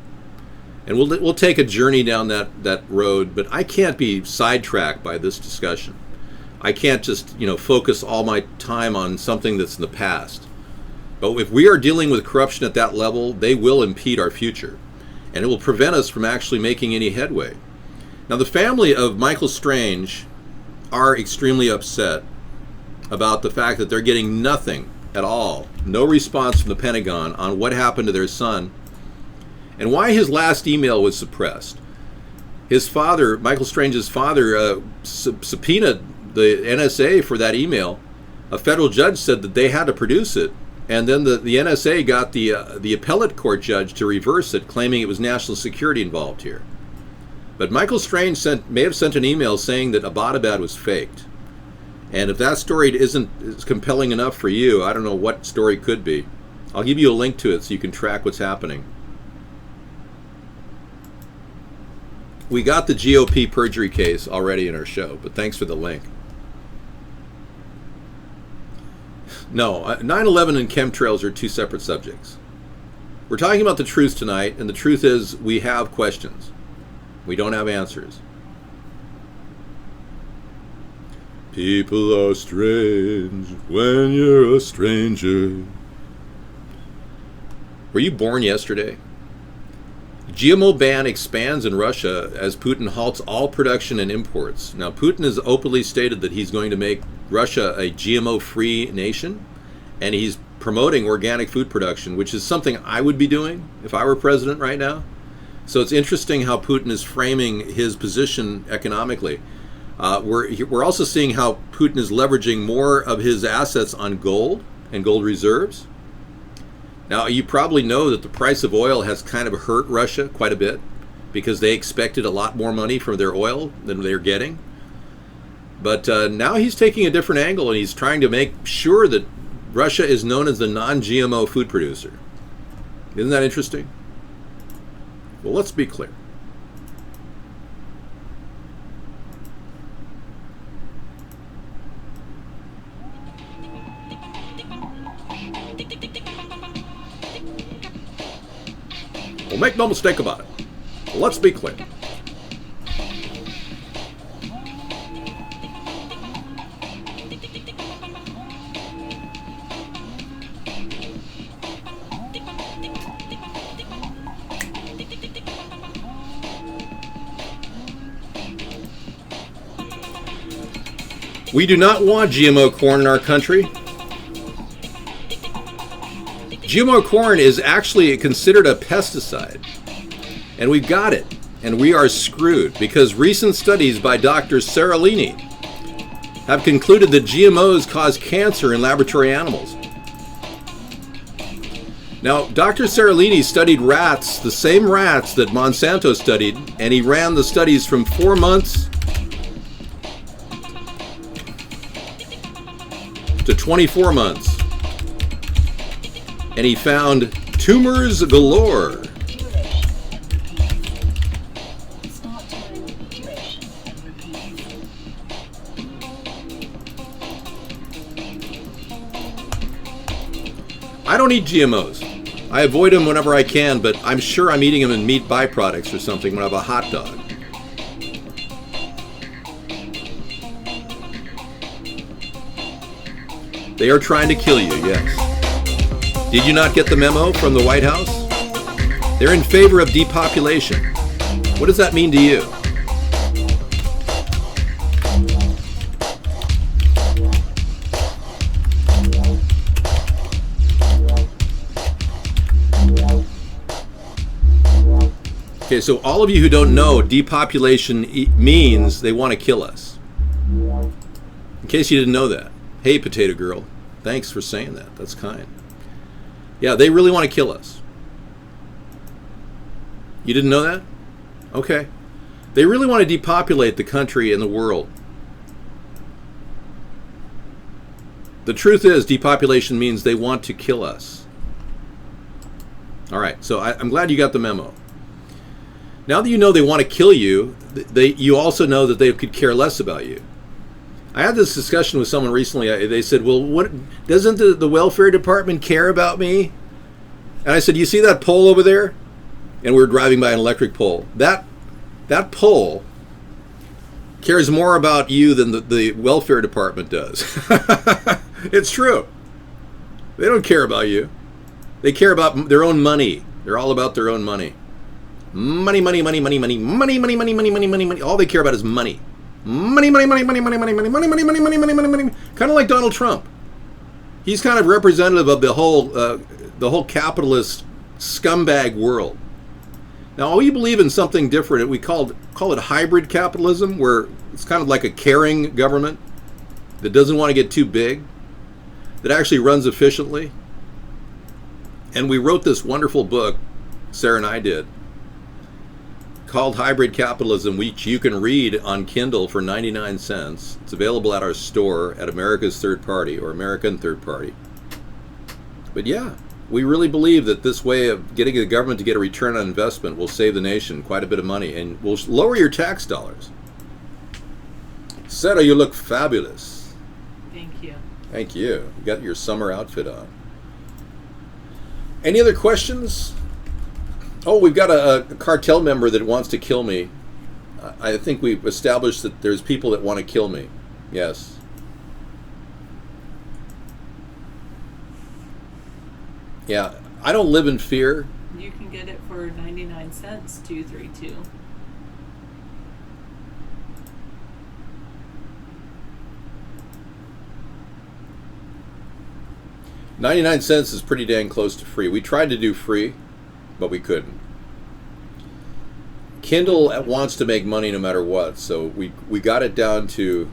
And we'll take a journey down that road, but I can't be sidetracked by this discussion. I can't just, focus all my time on something that's in the past. But if we are dealing with corruption at that level, they will impede our future. And it will prevent us from actually making any headway. Now, the family of Michael Strange are extremely upset about the fact that they're getting nothing at all, no response from the Pentagon on what happened to their son and why his last email was suppressed. His father, Michael Strange's father, subpoenaed the NSA for that email. A federal judge said that they had to produce it, and then the NSA got the appellate court judge to reverse it, claiming it was national security involved here. But Michael Strange may have sent an email saying that Abbottabad was faked. And if that story isn't compelling enough for you, I don't know what story could be. I'll give you a link to it so you can track what's happening. We got the GOP perjury case already in our show, but thanks for the link. No, 9/11 and chemtrails are two separate subjects. We're talking about the truth tonight, and the truth is we have questions. We don't have answers. People are strange when you're a stranger. Were you born yesterday? GMO ban expands in Russia as Putin halts all production and imports. Now, Putin has openly stated that he's going to make Russia a GMO-free nation, and he's promoting organic food production, which is something I would be doing if I were president right now. So it's interesting how Putin is framing his position economically. We're also seeing how Putin is leveraging more of his assets on gold and gold reserves. Now, you probably know that the price of oil has kind of hurt Russia quite a bit because they expected a lot more money from their oil than they're getting. But now he's taking a different angle, and he's trying to make sure that Russia is known as the non-GMO food producer. Isn't that interesting? Well, let's be clear. Well, make no mistake about it. Let's be clear. We do not want GMO corn in our country. GMO corn is actually considered a pesticide, and we've got it, and we are screwed because recent studies by Dr. Seralini have concluded that GMOs cause cancer in laboratory animals. Now, Dr. Seralini studied rats, the same rats that Monsanto studied, and he ran the studies from 4 months to 24 months. And he found tumors galore. I don't eat GMOs. I avoid them whenever I can, but I'm sure I'm eating them in meat byproducts or something when I have a hot dog. They are trying to kill you, yes. Did you not get the memo from the White House? They're in favor of depopulation. What does that mean to you? Okay, so all of you who don't know, depopulation means they want to kill us. In case you didn't know that. Hey, Potato Girl, thanks for saying that. That's kind. Yeah, they really want to kill us. You didn't know that? Okay. They really want to depopulate the country and the world. The truth is, depopulation means they want to kill us. All right, so I'm glad you got the memo. Now that you know they want to kill you, you also know that they could care less about you. I had this discussion with someone recently. They said, well, what doesn't the welfare department care about me? And I said, you see that pole over there? And we were driving by an electric pole. That pole cares more about you than the welfare department does. It's true. They don't care about you. They care about their own money. They're all about their own money. Money, money, money, money, money, money, money, money, money, money, money, money. All they care about is money. Money, money, money, money, money, money, money, money, money, money, money, money, money, money. Kind of like Donald Trump. He's kind of representative of the whole capitalist scumbag world. Now, we believe in something different. We call it hybrid capitalism, where it's kind of like a caring government that doesn't want to get too big, that actually runs efficiently. And we wrote this wonderful book, Sarah and I did, called Hybrid Capitalism, which you can read on Kindle for 99 cents. It's available at our store at America's Third Party or American Third Party. But yeah, we really believe that this way of getting the government to get a return on investment will save the nation quite a bit of money and will lower your tax dollars. Sarah, you look fabulous. Thank you. Thank you. You got your summer outfit on. Any other questions? Oh, we've got a cartel member that wants to kill me. I think we've established that there's people that want to kill me. Yes. Yeah, I don't live in fear. You can get it for 99 cents, 232. $0.99 is pretty dang close to free. We tried to do free, but we couldn't. Kindle wants to make money no matter what, so we got it down to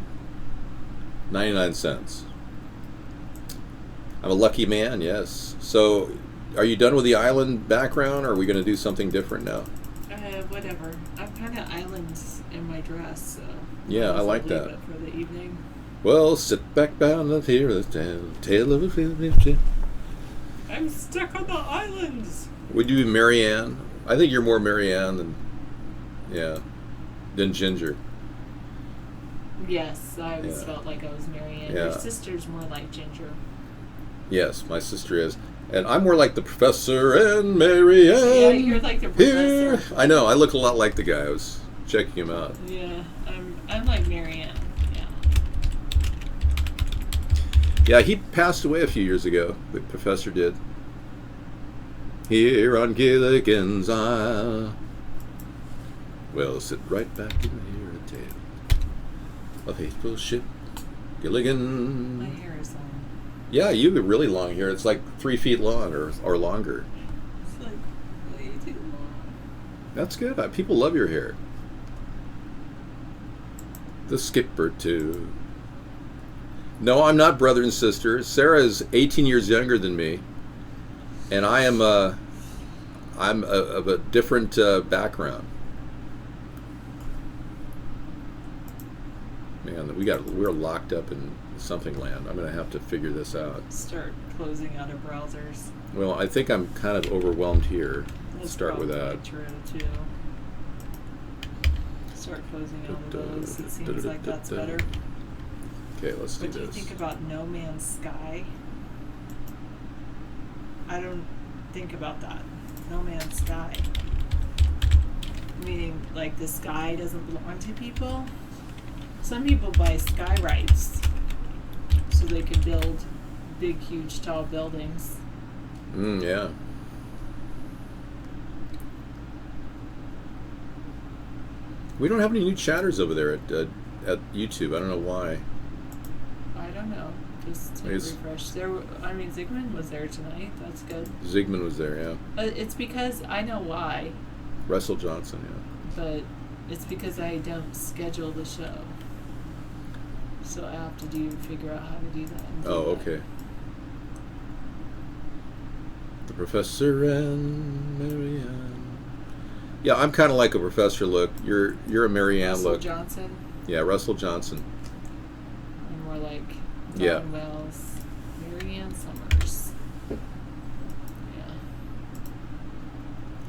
99 cents. I'm a lucky man, yes. So, are you done with the island background, or are we going to do something different now? Whatever. I've kind of islands in my dress, so... Yeah, I like leave that. it for the evening. Well, sit back down and hear the tale of a Philip. I'm stuck on the islands! Would you be Marianne? I think you're more Marianne than Ginger. Yes, I always felt like I was Marianne. Yeah. Your sister's more like Ginger. Yes, my sister is. And I'm more like the Professor and Marianne. Yeah, you're like the Here. professor. I know, I look a lot like the guy. I was checking him out. Yeah, I'm like Marianne. Yeah. Yeah, he passed away a few years ago. The professor did. Here on Gilligan's Isle. Well, sit right back and hear a tale of faithful ship Gilligan. My hair is long. Yeah, you have really long hair. It's like 3 feet long or longer. It's like way too long. That's good. People love your hair. The skipper, too. No, I'm not brother and sister. Sarah is 18 years younger than me. And I'm of a different background. Man, we're locked up in something land. I'm going to have to figure this out. Start closing out of browsers. Well, I think I'm kind of overwhelmed here. That's Start with probably that. True too. Start closing out of those. It seems like that's better. Okay, let's do What do you this. think about No Man's Sky? I don't think about that. No Man's Sky. Meaning, like, the sky doesn't belong to people? Some people buy sky rights so they can build big, huge, tall buildings. Yeah. We don't have any new chatters over there at YouTube. I don't know why. I don't know. Just to refresh. Zygmunt was there tonight. That's good. Zygmunt was there, yeah. It's because I know why, Russell Johnson, yeah. but it's because I don't schedule the show. So I have to figure out how to do that. Oh, okay. The Professor and Marianne. Yeah, I'm kind of like a Professor look. You're a Marianne Russell look. Johnson. Yeah, Russell Johnson. I'm more like Yeah. Dawn Wells, Marianne Summers. Yeah.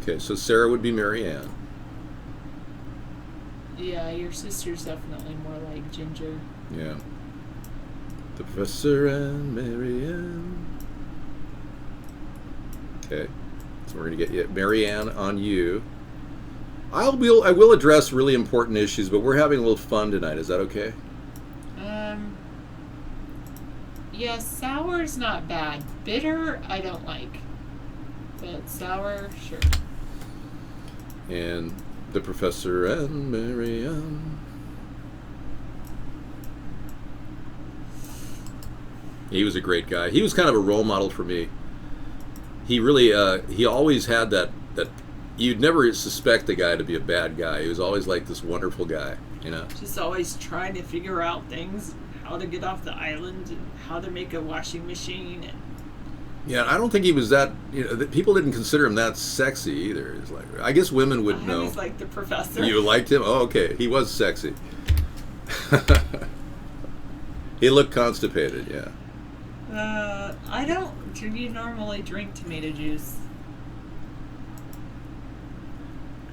Okay, so Sarah would be Marianne. Yeah, your sister's definitely more like Ginger. Yeah. The Professor and Marianne. Okay. So we're going to get Marianne on you. I will address really important issues, but we're having a little fun tonight. Is that okay? Yeah, sour's not bad. Bitter, I don't like. But sour, sure. And the Professor and Marianne. He was a great guy. He was kind of a role model for me. He really, he always had that you'd never suspect the guy to be a bad guy. He was always like this wonderful guy, you know. Just always trying to figure out things, how to get off the island, and how to make a washing machine. And yeah, I don't think he was that. People didn't consider him that sexy either. It's like, I guess women would know. He's like the professor. You liked him? Oh, okay. He was sexy. He looked constipated. Yeah. I don't. Do you normally drink tomato juice?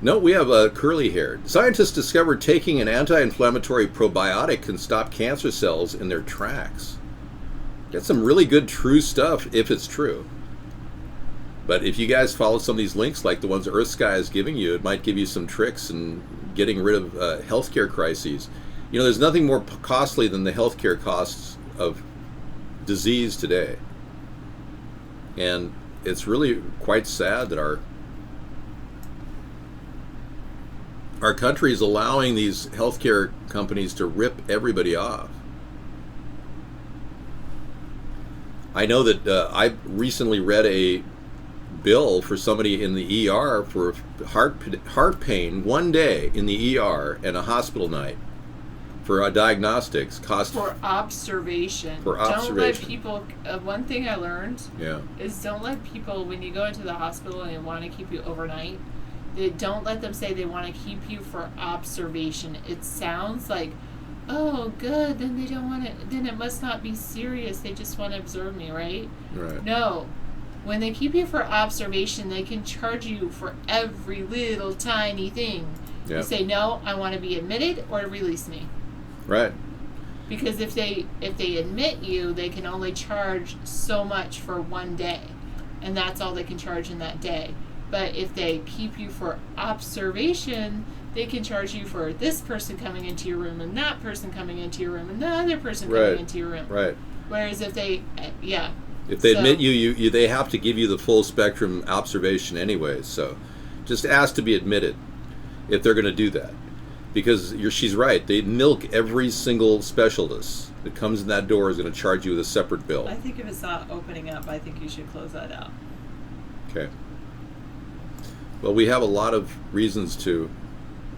No, we have curly hair. Scientists discovered taking an anti-inflammatory probiotic can stop cancer cells in their tracks. That's some really good true stuff, if it's true. But if you guys follow some of these links, like the ones Earth Sky is giving you, it might give you some tricks in getting rid of healthcare crises. You know, there's nothing more costly than the healthcare costs of disease today. And it's really quite sad that our country is allowing these healthcare companies to rip everybody off. I know that I recently read a bill for somebody in the ER for heart pain one day in the ER and a hospital night for diagnostics cost for observation. For observation. Don't let people. One thing I learned Yeah. is don't let people, when you go into the hospital and they want to keep you overnight, don't let them say they want to keep you for observation. It sounds like, oh, good, then they don't want to, then it must not be serious. They just want to observe me, right? Right. No. When they keep you for observation, they can charge you for every little tiny thing. Yeah. You say, no, I want to be admitted or release me. Right. Because if they admit you, they can only charge so much for one day. And that's all they can charge in that day. But if they keep you for observation, they can charge you for this person coming into your room and that person coming into your room and the other person coming into your room. Right. Whereas if they, If they admit you, they have to give you the full spectrum observation anyway. So just ask to be admitted if they're going to do that. Because she's right. They milk every single specialist that comes in that door is going to charge you with a separate bill. I think if it's not opening up, I think you should close that out. Okay. Well, we have a lot of reasons to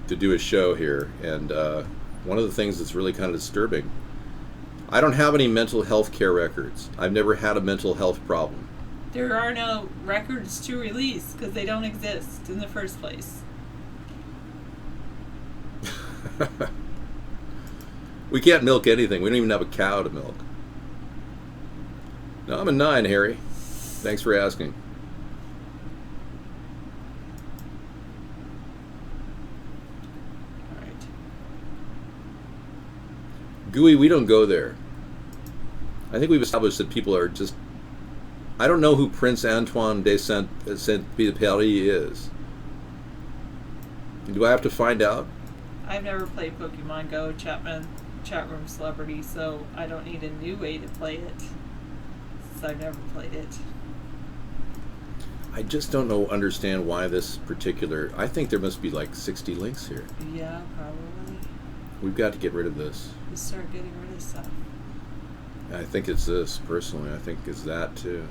do a show here, and one of the things that's really kind of disturbing, I don't have any mental health care records. I've never had a mental health problem. There are no records to release because they don't exist in the first place. We can't milk anything. We don't even have a cow to milk. No, I'm a 9, Harry. Thanks for asking. All right. Gooey, we don't go there. I think we've established that people are just... I don't know who Prince Antoine de Saint-Exupéry is. Do I have to find out? I've never played Pokemon Go, chat room celebrity, so I don't need a new way to play it, since I've never played it. I just don't understand why this particular... I think there must be like 60 links here. Yeah, probably. We've got to get rid of this. Just start getting rid of stuff. I think it's this, personally. I think it's that, too.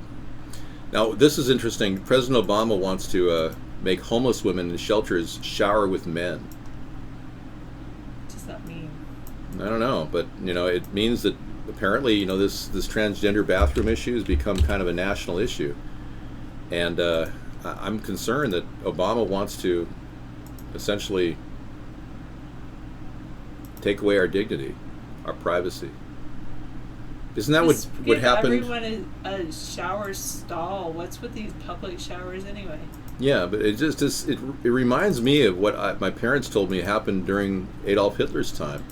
Now, this is interesting. President Obama wants to make homeless women in shelters shower with men. What does that mean? I don't know, but, it means that apparently, this transgender bathroom issue has become kind of a national issue. And I'm concerned that Obama wants to essentially take away our dignity, our privacy. Isn't that what happened? Everyone a shower stall. What's with these public showers anyway? Yeah, but it reminds me of what my parents told me happened during Adolf Hitler's time,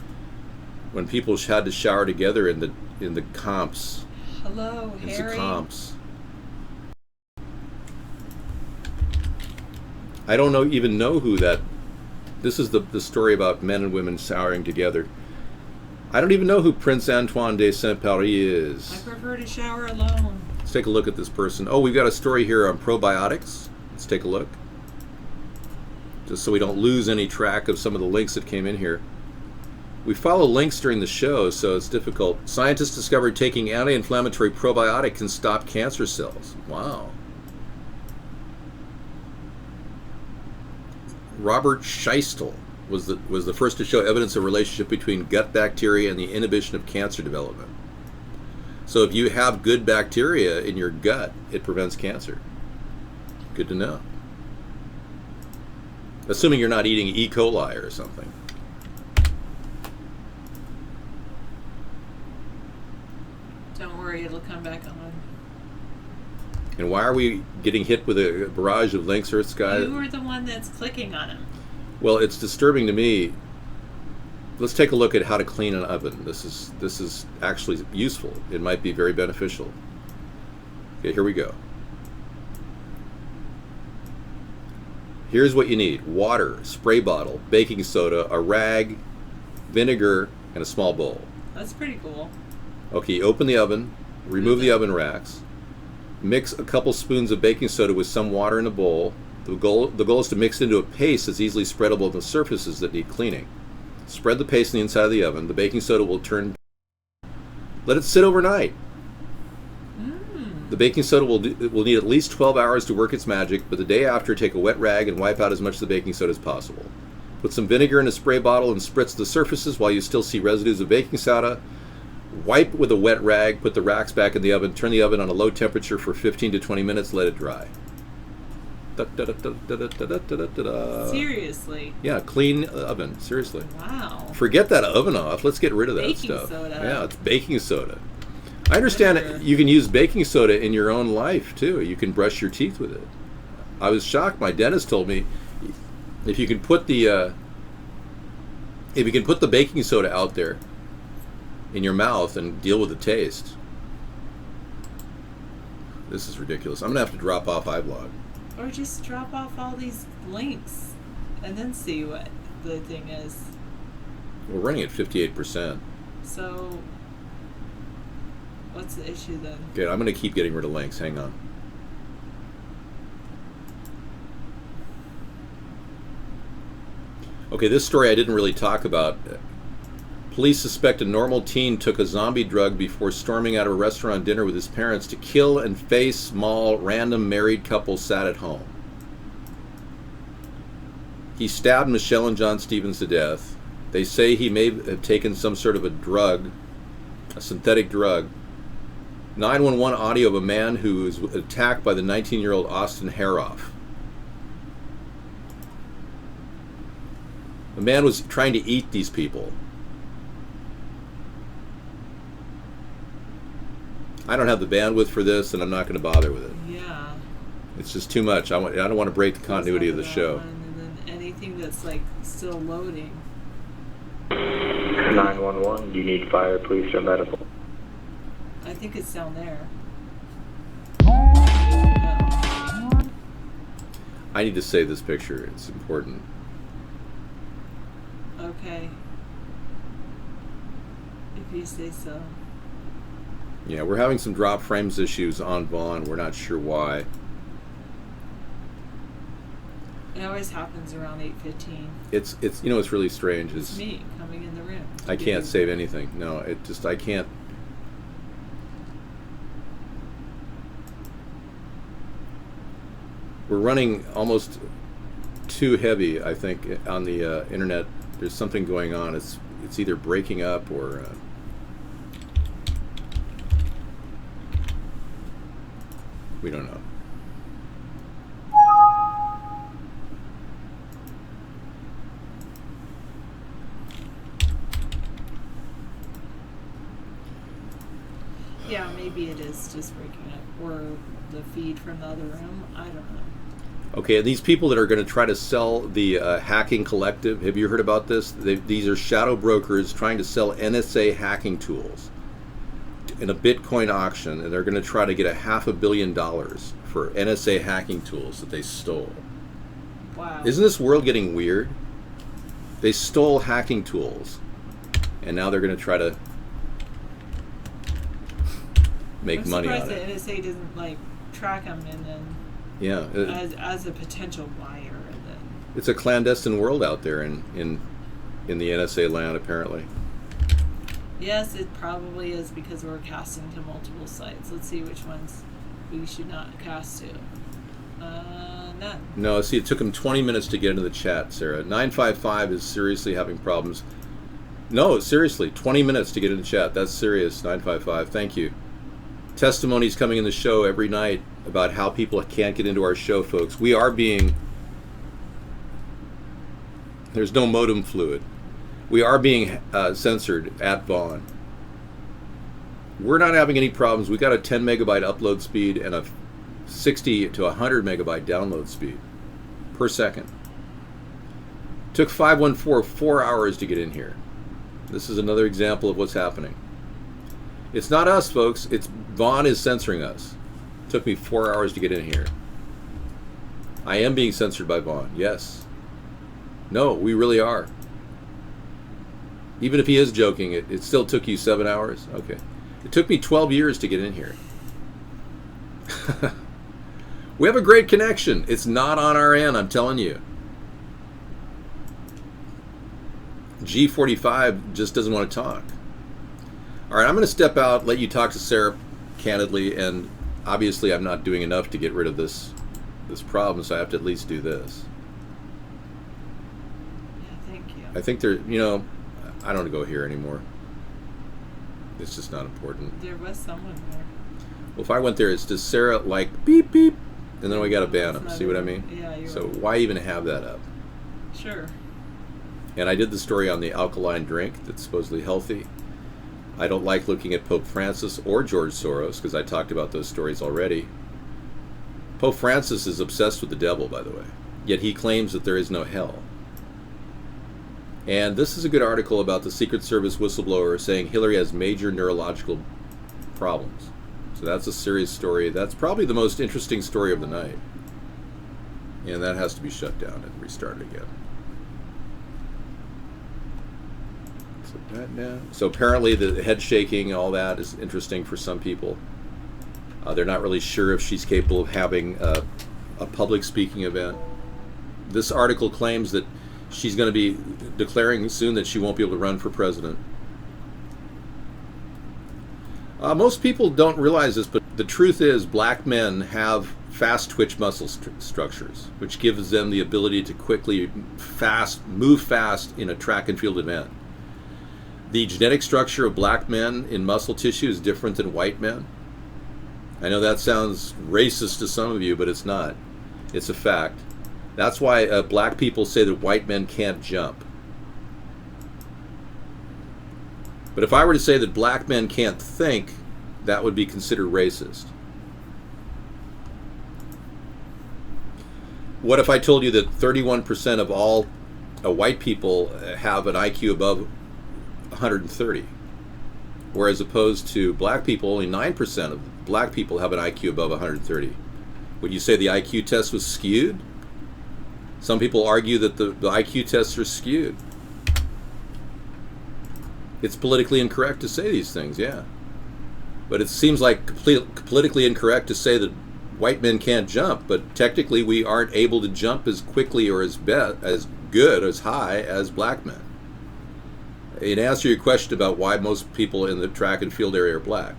when people had to shower together in the camps. Hello, Harry. Camps. I don't even know who that. This is the story about men and women showering together. I don't even know who Prince Antoine de Saint-Exupéry is. I prefer to shower alone. Let's take a look at this person. Oh, we've got a story here on probiotics. Let's take a look. Just so we don't lose any track of some of the links that came in here. We follow links during the show, so it's difficult. Scientists discovered taking anti-inflammatory probiotic can stop cancer cells. Wow. Robert Scheistel was the first to show evidence of relationship between gut bacteria and the inhibition of cancer development. So if you have good bacteria in your gut, it prevents cancer. Good to know. Assuming you're not eating E. coli or something. Don't worry, it'll come back on. And why are we getting hit with a barrage of links, Earth Sky? You were the one that's clicking on them. Well, it's disturbing to me. Let's take a look at how to clean an oven. This is actually useful. It might be very beneficial. Okay, here we go. Here's what you need: water, spray bottle, baking soda, a rag, vinegar, and a small bowl. That's pretty cool. Okay, open the oven, remove the oven racks, mix a couple spoons of baking soda with some water in a bowl. The goal is to mix into a paste that's easily spreadable on the surfaces that need cleaning. Spread the paste on the inside of the oven. The baking soda will turn. Let it sit overnight. The baking soda will need at least 12 hours to work its magic, but the day after, take a wet rag and wipe out as much of the baking soda as possible. Put some vinegar in a spray bottle and spritz the surfaces while you still see residues of baking soda. Wipe with a wet rag, put the racks back in the oven, turn the oven on a low temperature for 15 to 20 minutes, let it dry. Seriously? Yeah, clean oven, seriously. Wow. Forget that oven off, let's get rid of that Baking stuff. soda. Yeah, it's baking soda. I understand you can use baking soda in your own life, too. You can brush your teeth with it. I was shocked, my dentist told me, if you can put the baking soda out there in your mouth and deal with the taste. This is ridiculous. I'm gonna have to drop off iVlog. Or just drop off all these links and then see what the thing is. We're running at 58%. So what's the issue then? Okay, I'm gonna keep getting rid of links. Hang on. Okay, this story I didn't really talk about. Police suspect a normal teen took a zombie drug before storming out of a restaurant dinner with his parents to kill and face small, random married couple sat at home. He stabbed Michelle and John Stevens to death. They say he may have taken some sort of a drug, a synthetic drug. 911 audio of a man who was attacked by the 19-year-old Austin Haroff. The man was trying to eat these people. I don't have the bandwidth for this, and I'm not going to bother with it. Yeah. It's just too much. I don't want to break the continuity of the show. And then anything that's like still loading. 911, you need fire, police, or medical? I think it's down there. I need to save this picture. It's important. Okay. If you say so. Yeah, we're having some drop frames issues on Vaughn. We're not sure why. It always happens around 8:15. It's you know it's really strange. It's me coming in the room. I can't save anything. No, I can't. We're running almost too heavy, I think, on the internet. There's something going on. It's either breaking up or we don't know. Yeah, maybe it is just breaking up, or the feed from the other room. I don't know. Okay, these people that are going to try to sell the hacking collective, have you heard about this? These are shadow brokers trying to sell NSA hacking tools in a Bitcoin auction, and they're going to try to get $500 million for NSA hacking tools that they stole. Wow. Isn't this world getting weird? They stole hacking tools, and now they're going to try to make money on it. I'm surprised the NSA doesn't like track them and then as a potential buyer. And then it's a clandestine world out there in the NSA land, apparently. Yes, it probably is because we're casting to multiple sites. Let's see which ones we should not cast to. None. No, see, it took him 20 minutes to get into the chat, Sarah. 955 is seriously having problems. No, seriously, 20 minutes to get in the chat. That's serious, 955. Thank you. Testimonies coming in the show every night about how people can't get into our show, folks. We are being... There's no modem fluid. We are being censored at Vaughn. We're not having any problems. We got a 10 megabyte upload speed and a 60 to 100 megabyte download speed per second. Took 514 4 hours to get in here. This is another example of what's happening. It's not us, folks. It's Vaughn is censoring us. Took me 4 hours to get in here. I am being censored by Vaughn. Yes. No, we really are. Even if he is joking, it still took you 7 hours? Okay. It took me 12 years to get in here. We have a great connection. It's not on our end, I'm telling you. G45 just doesn't want to talk. All right, I'm going to step out, let you talk to Sarah candidly, and obviously I'm not doing enough to get rid of this problem, so I have to at least do this. Yeah, thank you. I think there, you know, I don't go here anymore. It's just not important. There was someone there. Well, if I went there, it's just Sarah like beep beep, and then we got to ban them. See what I mean? Yeah, you're So right. why even have that up? Sure. And I did the story on the alkaline drink that's supposedly healthy. I don't like looking at Pope Francis or George Soros because I talked about those stories already. Pope Francis is obsessed with the devil, by the way, yet he claims that there is no hell. And this is a good article about the Secret Service whistleblower saying Hillary has major neurological problems. So that's a serious story. That's probably the most interesting story of the night. And that has to be shut down and restarted again. So that now. So apparently the head shaking, all that is interesting for some people. They're not really sure if she's capable of having a public speaking event. This article claims that she's going to be declaring soon that she won't be able to run for president. Most people don't realize this, but the truth is black men have fast twitch muscle structures, which gives them the ability to quickly move fast in a track and field event. The genetic structure of black men in muscle tissue is different than white men. I know that sounds racist to some of you, but it's not. It's a fact. That's why black people say that white men can't jump. But if I were to say that black men can't think, that would be considered racist. What if I told you that 31% of all white people have an IQ above 130? Whereas opposed to black people, only 9% of black people have an IQ above 130. Would you say the IQ test was skewed? Some people argue that the IQ tests are skewed. It's politically incorrect to say these things, yeah. But it seems like politically incorrect to say that white men can't jump, but technically we aren't able to jump as quickly or as good, as high as black men. In answer to your question about why most people in the track and field area are black,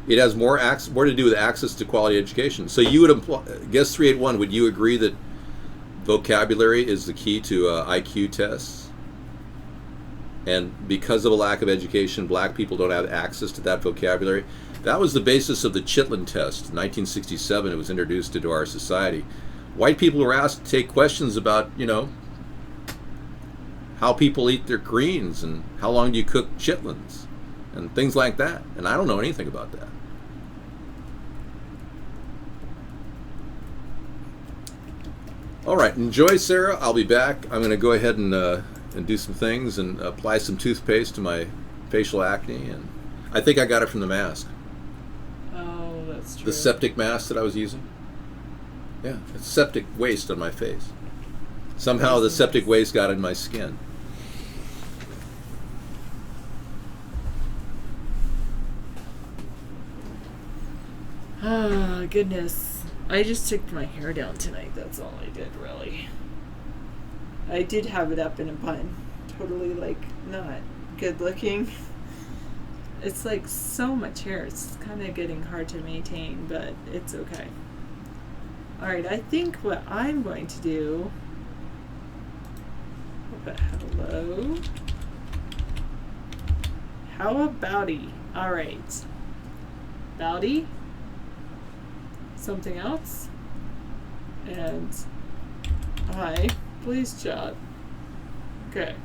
it has more to do with access to quality education. So you would guess 381, would you agree that vocabulary is the key to IQ tests? And because of a lack of education, black people don't have access to that vocabulary. That was the basis of the Chitlin test. In 1967, it was introduced into our society. White people were asked to take questions about, how people eat their greens and how long do you cook chitlins and things like that. And I don't know anything about that. All right, enjoy, Sarah. I'll be back. I'm going to go ahead and do some things and apply some toothpaste to my facial acne. And I think I got it from the mask. Oh, that's true. The septic mask that I was using. Yeah, it's septic waste on my face. Somehow the septic waste got in my skin. Oh, goodness. I just took my hair down tonight. That's all I did, really. I did have it up in a bun. Totally, not good looking. It's so much hair. It's kind of getting hard to maintain, but it's okay. Alright, I think what I'm going to do... But hello? How abouty? Alright. Bouty? Something else? And hi, please chat. Okay.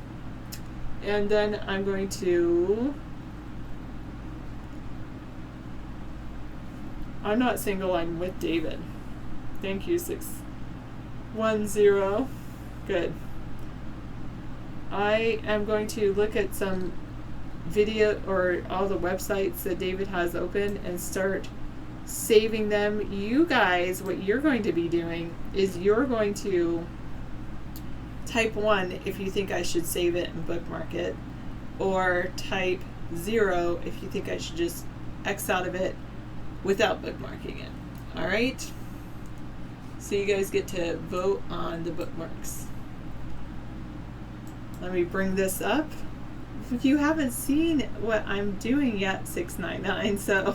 And then I'm going to... I'm not single, I'm with David. Thank you, 610. Good. I am going to look at some video or all the websites that David has open and start saving them. You guys, what you're going to be doing is you're going to type 1 if you think I should save it and bookmark it, or type 0 if you think I should just X out of it without bookmarking it. Alright? So you guys get to vote on the bookmarks. Let me bring this up You haven't seen what I'm doing yet, 699. So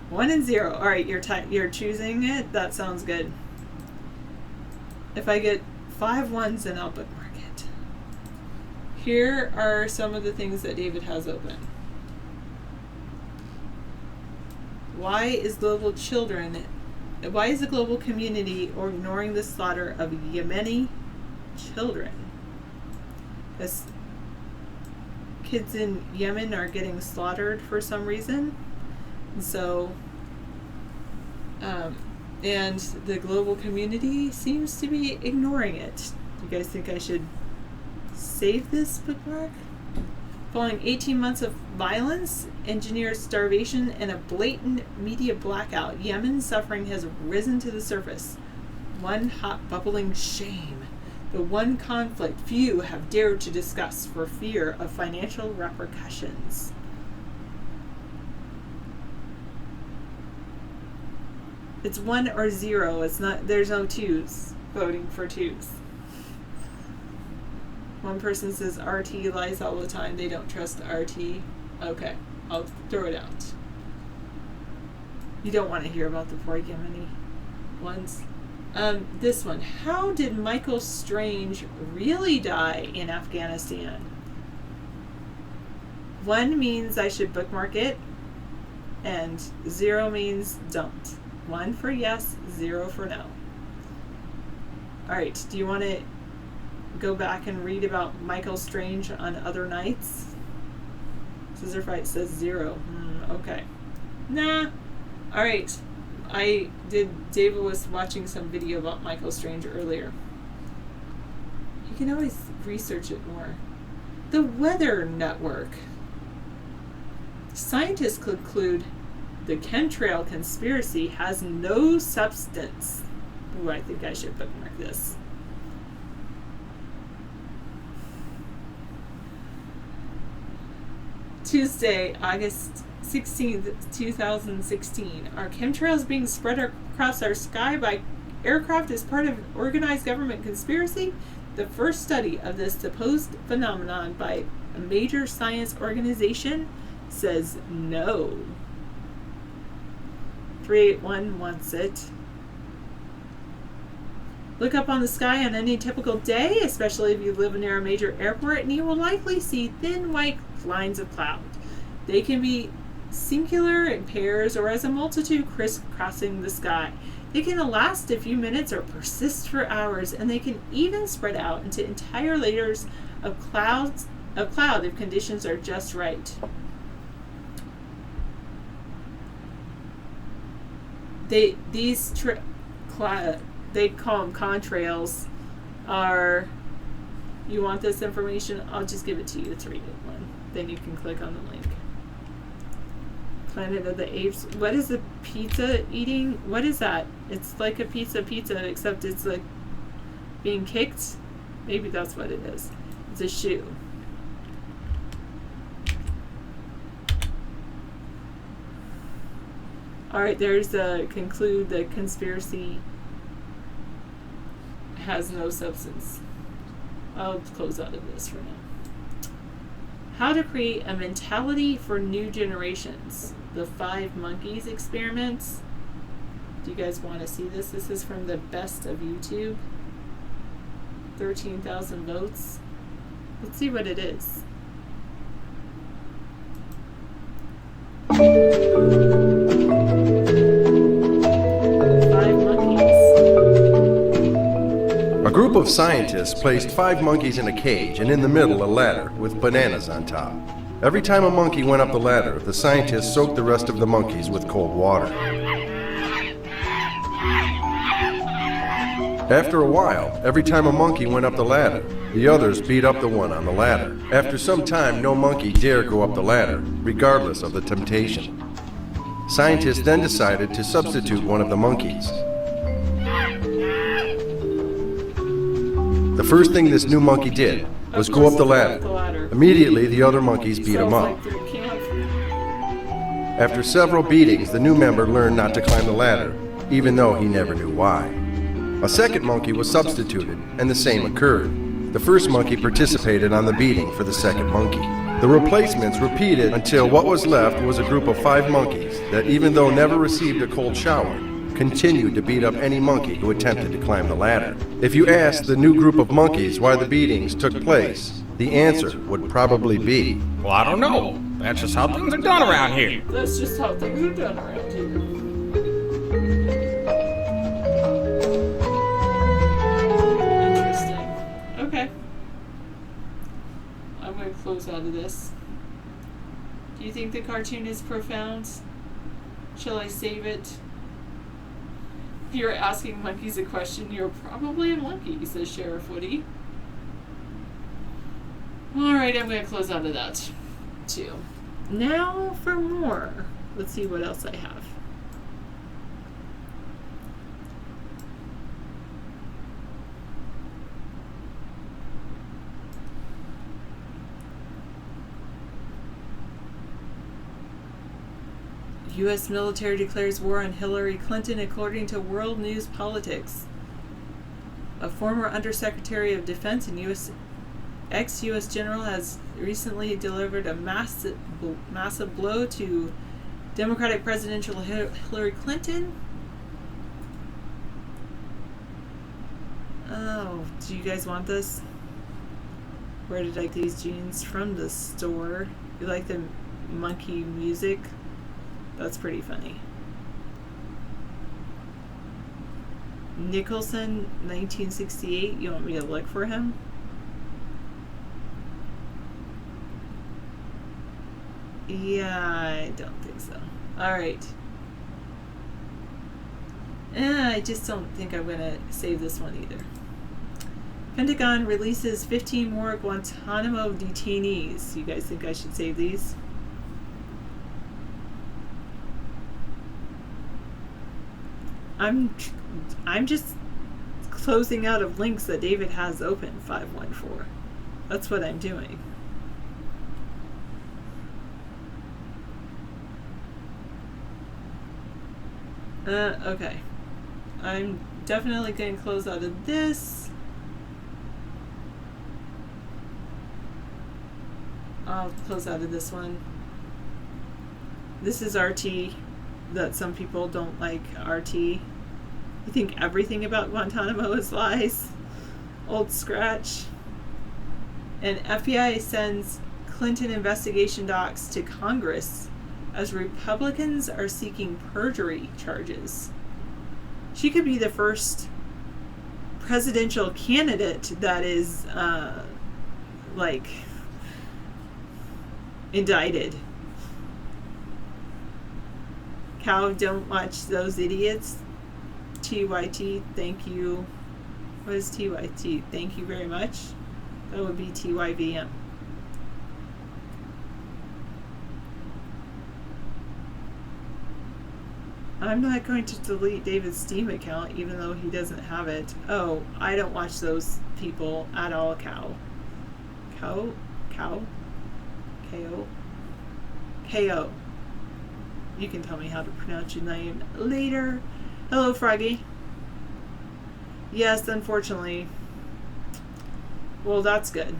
1 and 0. All right, you're choosing it. That sounds good. If I get 5 ones, then I'll bookmark it. Here are some of the things that David has open. Why is the global community ignoring the slaughter of Yemeni children? Because kids in Yemen are getting slaughtered for some reason. And so, and the global community seems to be ignoring it. Do you guys think I should save this bookmark? Following 18 months of violence, engineered starvation, and a blatant media blackout, Yemen's suffering has risen to the surface. One hot, bubbling shame. The one conflict few have dared to discuss for fear of financial repercussions. It's 1 or 0. It's not. There's no 2s. Voting for 2s. One person says RT lies all the time. They don't trust RT. Okay, I'll throw it out. You don't want to hear about the poor Yemeni ones. This one. How did Michael Strange really die in Afghanistan? 1 means I should bookmark it, and 0 means don't. 1 for yes, 0 for no. Alright, do you want to go back and read about Michael Strange on other nights? Scissor Fight says 0. Okay. Nah. Alright. David was watching some video about Michael Strange earlier. You can always research it more. The Weather Network. Scientists conclude the chemtrail conspiracy has no substance. Ooh, I think I should bookmark this. Tuesday, August 16th, 2016. Are chemtrails being spread across our sky by aircraft as part of an organized government conspiracy? The first study of this supposed phenomenon by a major science organization says no. 381 wants it. Look up on the sky on any typical day, especially if you live near a major airport, and you will likely see thin white lines of cloud. They can be singular in pairs or as a multitude crisscrossing the sky. They can last a few minutes or persist for hours, and they can even spread out into entire layers of cloud if conditions are just right. They call them contrails. Are, you want this information? I'll just give it to you. It's read it one. Then you can click on the link. Planet of the Apes. What is the pizza eating? What is that? It's like a pizza, except it's like being kicked. Maybe that's what it is. It's a shoe. Alright, there's the conclude the conspiracy has no substance. I'll close out of this for now. How to create a mentality for new generations. The 5 monkeys experiments. Do you guys want to see this? This is from the best of YouTube. 13,000 votes. Let's see what it is. A group of scientists placed 5 monkeys in a cage and in the middle a ladder with bananas on top. Every time a monkey went up the ladder, the scientists soaked the rest of the monkeys with cold water. After a while, every time a monkey went up the ladder, the others beat up the one on the ladder. After some time, no monkey dared go up the ladder, regardless of the temptation. Scientists then decided to substitute one of the monkeys. The first thing this new monkey did was go up the ladder. Immediately, the other monkeys beat him up. After several beatings, the new member learned not to climb the ladder, even though he never knew why. A second monkey was substituted, and the same occurred. The first monkey participated on the beating for the second monkey. The replacements repeated until what was left was a group of 5 monkeys that, even though never received a cold shower, continued to beat up any monkey who attempted to climb the ladder. If you asked the new group of monkeys why the beatings took place, the answer would probably be, well, I don't know. That's just how things are done around here. That's just how things are done around here. Interesting. Okay. I'm going to close out of this. Do you think the cartoon is profound? Shall I save it? If you're asking monkeys a question, you're probably a monkey, says Sheriff Woody. Alright, I'm going to close out of that, too. Now for more. Let's see what else I have. U.S. military declares war on Hillary Clinton according to World News Politics. A former Undersecretary of Defense and ex-U.S. general has recently delivered a massive blow to Democratic presidential Hillary Clinton. Oh, do you guys want this? Where did I get these jeans? From the store. You like the monkey music? That's pretty funny. Nicholson, 1968. You want me to look for him? Yeah, I don't think so. Alright. I just don't think I'm going to save this one either. Pentagon releases 15 more Guantanamo detainees. You guys think I should save these? I'm just closing out of links that David has open, 514. That's what I'm doing. Okay. I'm definitely going to close out of this. I'll close out of this one. This is RT. That some people don't like RT. You think everything about Guantanamo is lies? Old scratch. And FBI sends Clinton investigation docs to Congress as Republicans are seeking perjury charges. She could be the first presidential candidate that is, indicted. Cow, don't watch those idiots. TYT, thank you. What is TYT? Thank you very much. That would be TYVM. I'm not going to delete David's Steam account even though he doesn't have it. Oh, I don't watch those people at all, Cow. Cow? Cow? KO? KO. You can tell me how to pronounce your name later. Hello, Froggy. Yes, unfortunately. Well, that's good.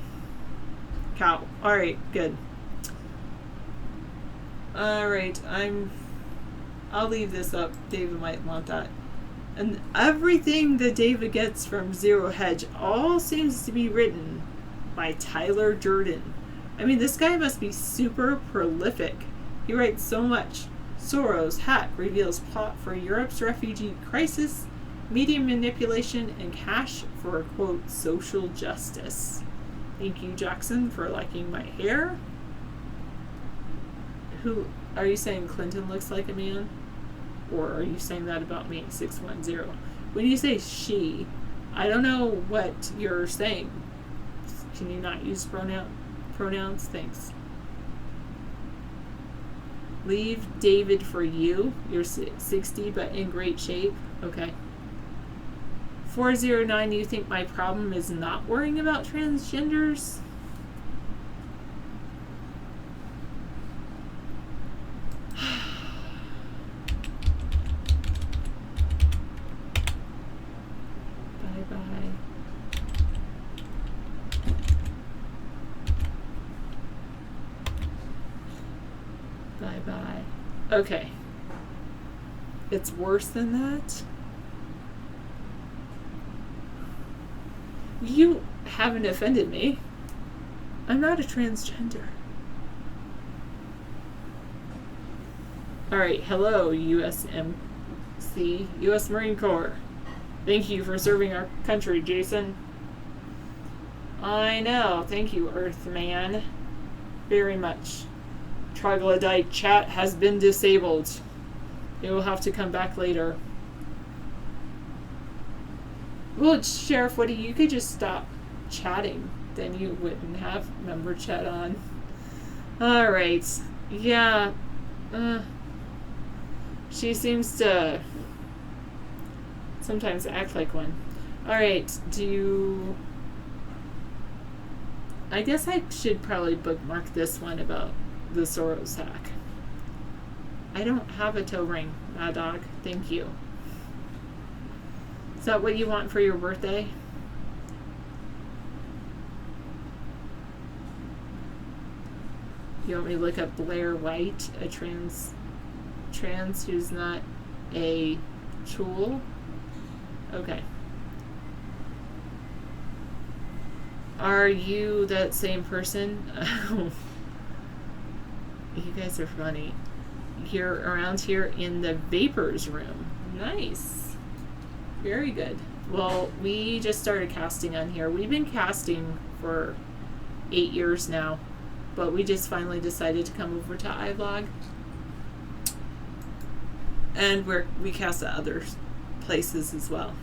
Cow. Alright, good. Alright, I'll leave this up. David might want that. And everything that David gets from Zero Hedge all seems to be written by Tyler Durden. I mean, this guy must be super prolific. He writes so much. Soros hack reveals plot for Europe's refugee crisis, media manipulation, and cash for, quote, social justice. Thank you, Jackson, for liking my hair. Who are you saying Clinton looks like a man? Or are you saying that about me, 610? When you say she, I don't know what you're saying. Can you not use pronouns? Thanks. Leave David for you. You're 60 but in great shape. Okay. 409, you think my problem is not worrying about transgenders? Bye-bye. Bye-bye. Okay. It's worse than that? You haven't offended me. I'm not a transgender. Alright, hello, USMC, U.S. Marine Corps. Thank you for serving our country, Jason. I know, thank you, Earthman. Very much. Troglodyte chat has been disabled. You will have to come back later. Well, Sheriff Woody, you could just stop chatting. Then you wouldn't have member chat on. Alright. Yeah. She seems to sometimes act like one. Alright, I guess I should probably bookmark this one about the Soros hack. I don't have a toe ring, Mad Dog. Thank you. Is that what you want for your birthday? You want me to look up Blair White, a trans who's not a tool? Okay. Are you that same person? You guys are funny. You're around here in the Vapors room. Nice. Very good. Well, we just started casting on here. We've been casting for 8 years now, but we just finally decided to come over to iVlog. And we cast at other places as well.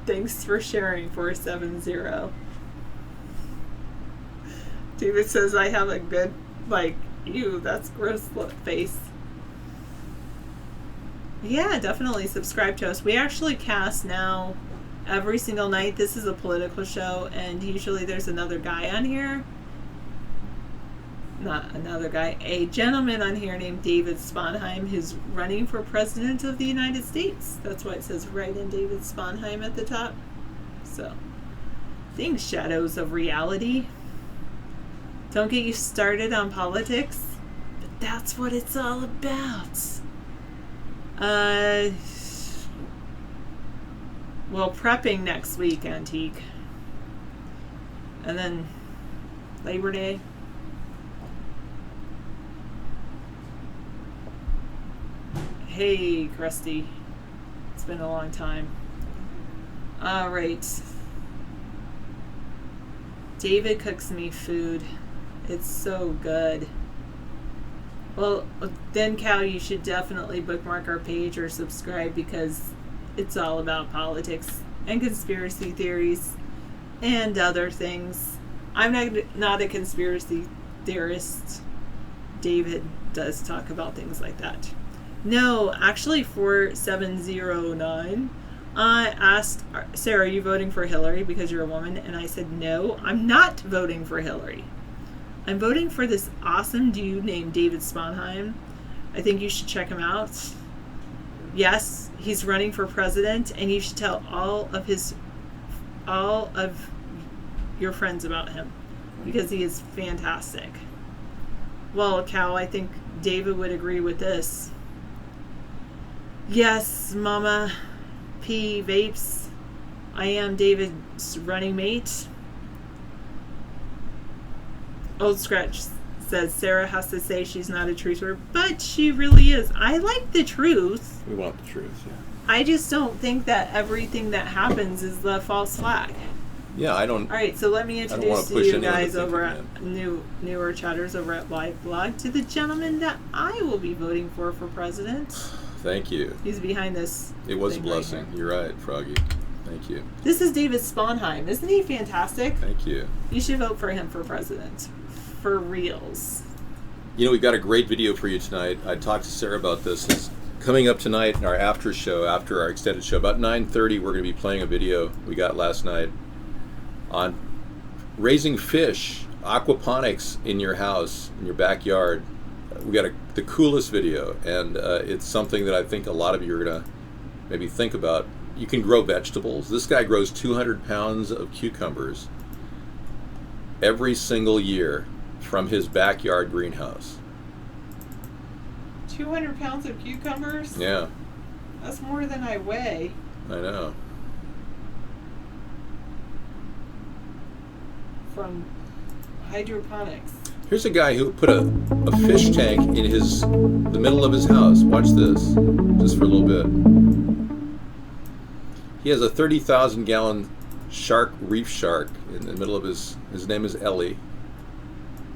Thanks for sharing, 470. David says I have a good, ew, that's gross face. Yeah, definitely subscribe to us. We actually cast now every single night. This is a political show, and usually there's another guy on here. Not another guy, a gentleman on here named David Sponheim who's running for president of the United States. That's why it says right in David Sponheim at the top. So, things, shadows of reality. Don't get you started on politics, but that's what it's all about. Well, prepping next week, Antique. And then Labor Day. Hey, Krusty. It's been a long time. Alright. David cooks me food. It's so good. Well, then, Cal, you should definitely bookmark our page or subscribe because it's all about politics and conspiracy theories and other things. I'm not a conspiracy theorist. David does talk about things like that. No, actually 4709. I asked Sarah, are you voting for Hillary because you're a woman? And I said, no, I'm not voting for Hillary. I'm voting for this awesome dude named David Sponheim. I think you should check him out. Yes, he's running for president, and you should tell all of your friends about him because he is fantastic. Well, Cal, I think David would agree with this. Yes, Mama P. Vapes. I am David's running mate. Old Scratch says Sarah has to say she's not a truther, but she really is. I like the truth. We want the truth, yeah. I just don't think that everything that happens is the false flag. Yeah, I don't. All right, so let me introduce to you guys over at newer chatters over at Live Blog to the gentleman that I will be voting for president. Thank you. He's behind this. It was a blessing. Right. You're right, Froggy. Thank you. This is David Sponheim. Isn't he fantastic? Thank you. You should vote for him for president. For reals. You know, we've got a great video for you tonight. I talked to Sarah about this. It's coming up tonight in our after show, after our extended show. About 9:30, we're going to be playing a video we got last night on raising fish, aquaponics in your house, in your backyard. We got the coolest video, and it's something that I think a lot of you are going to maybe think about. You can grow vegetables. This guy grows 200 pounds of cucumbers every single year from his backyard greenhouse. 200 pounds of cucumbers? Yeah. That's more than I weigh. I know. From hydroponics. Here's a guy who put a fish tank in the middle of his house. Watch this, just for a little bit. He has a 30,000 gallon reef shark in the middle of his name is Ellie.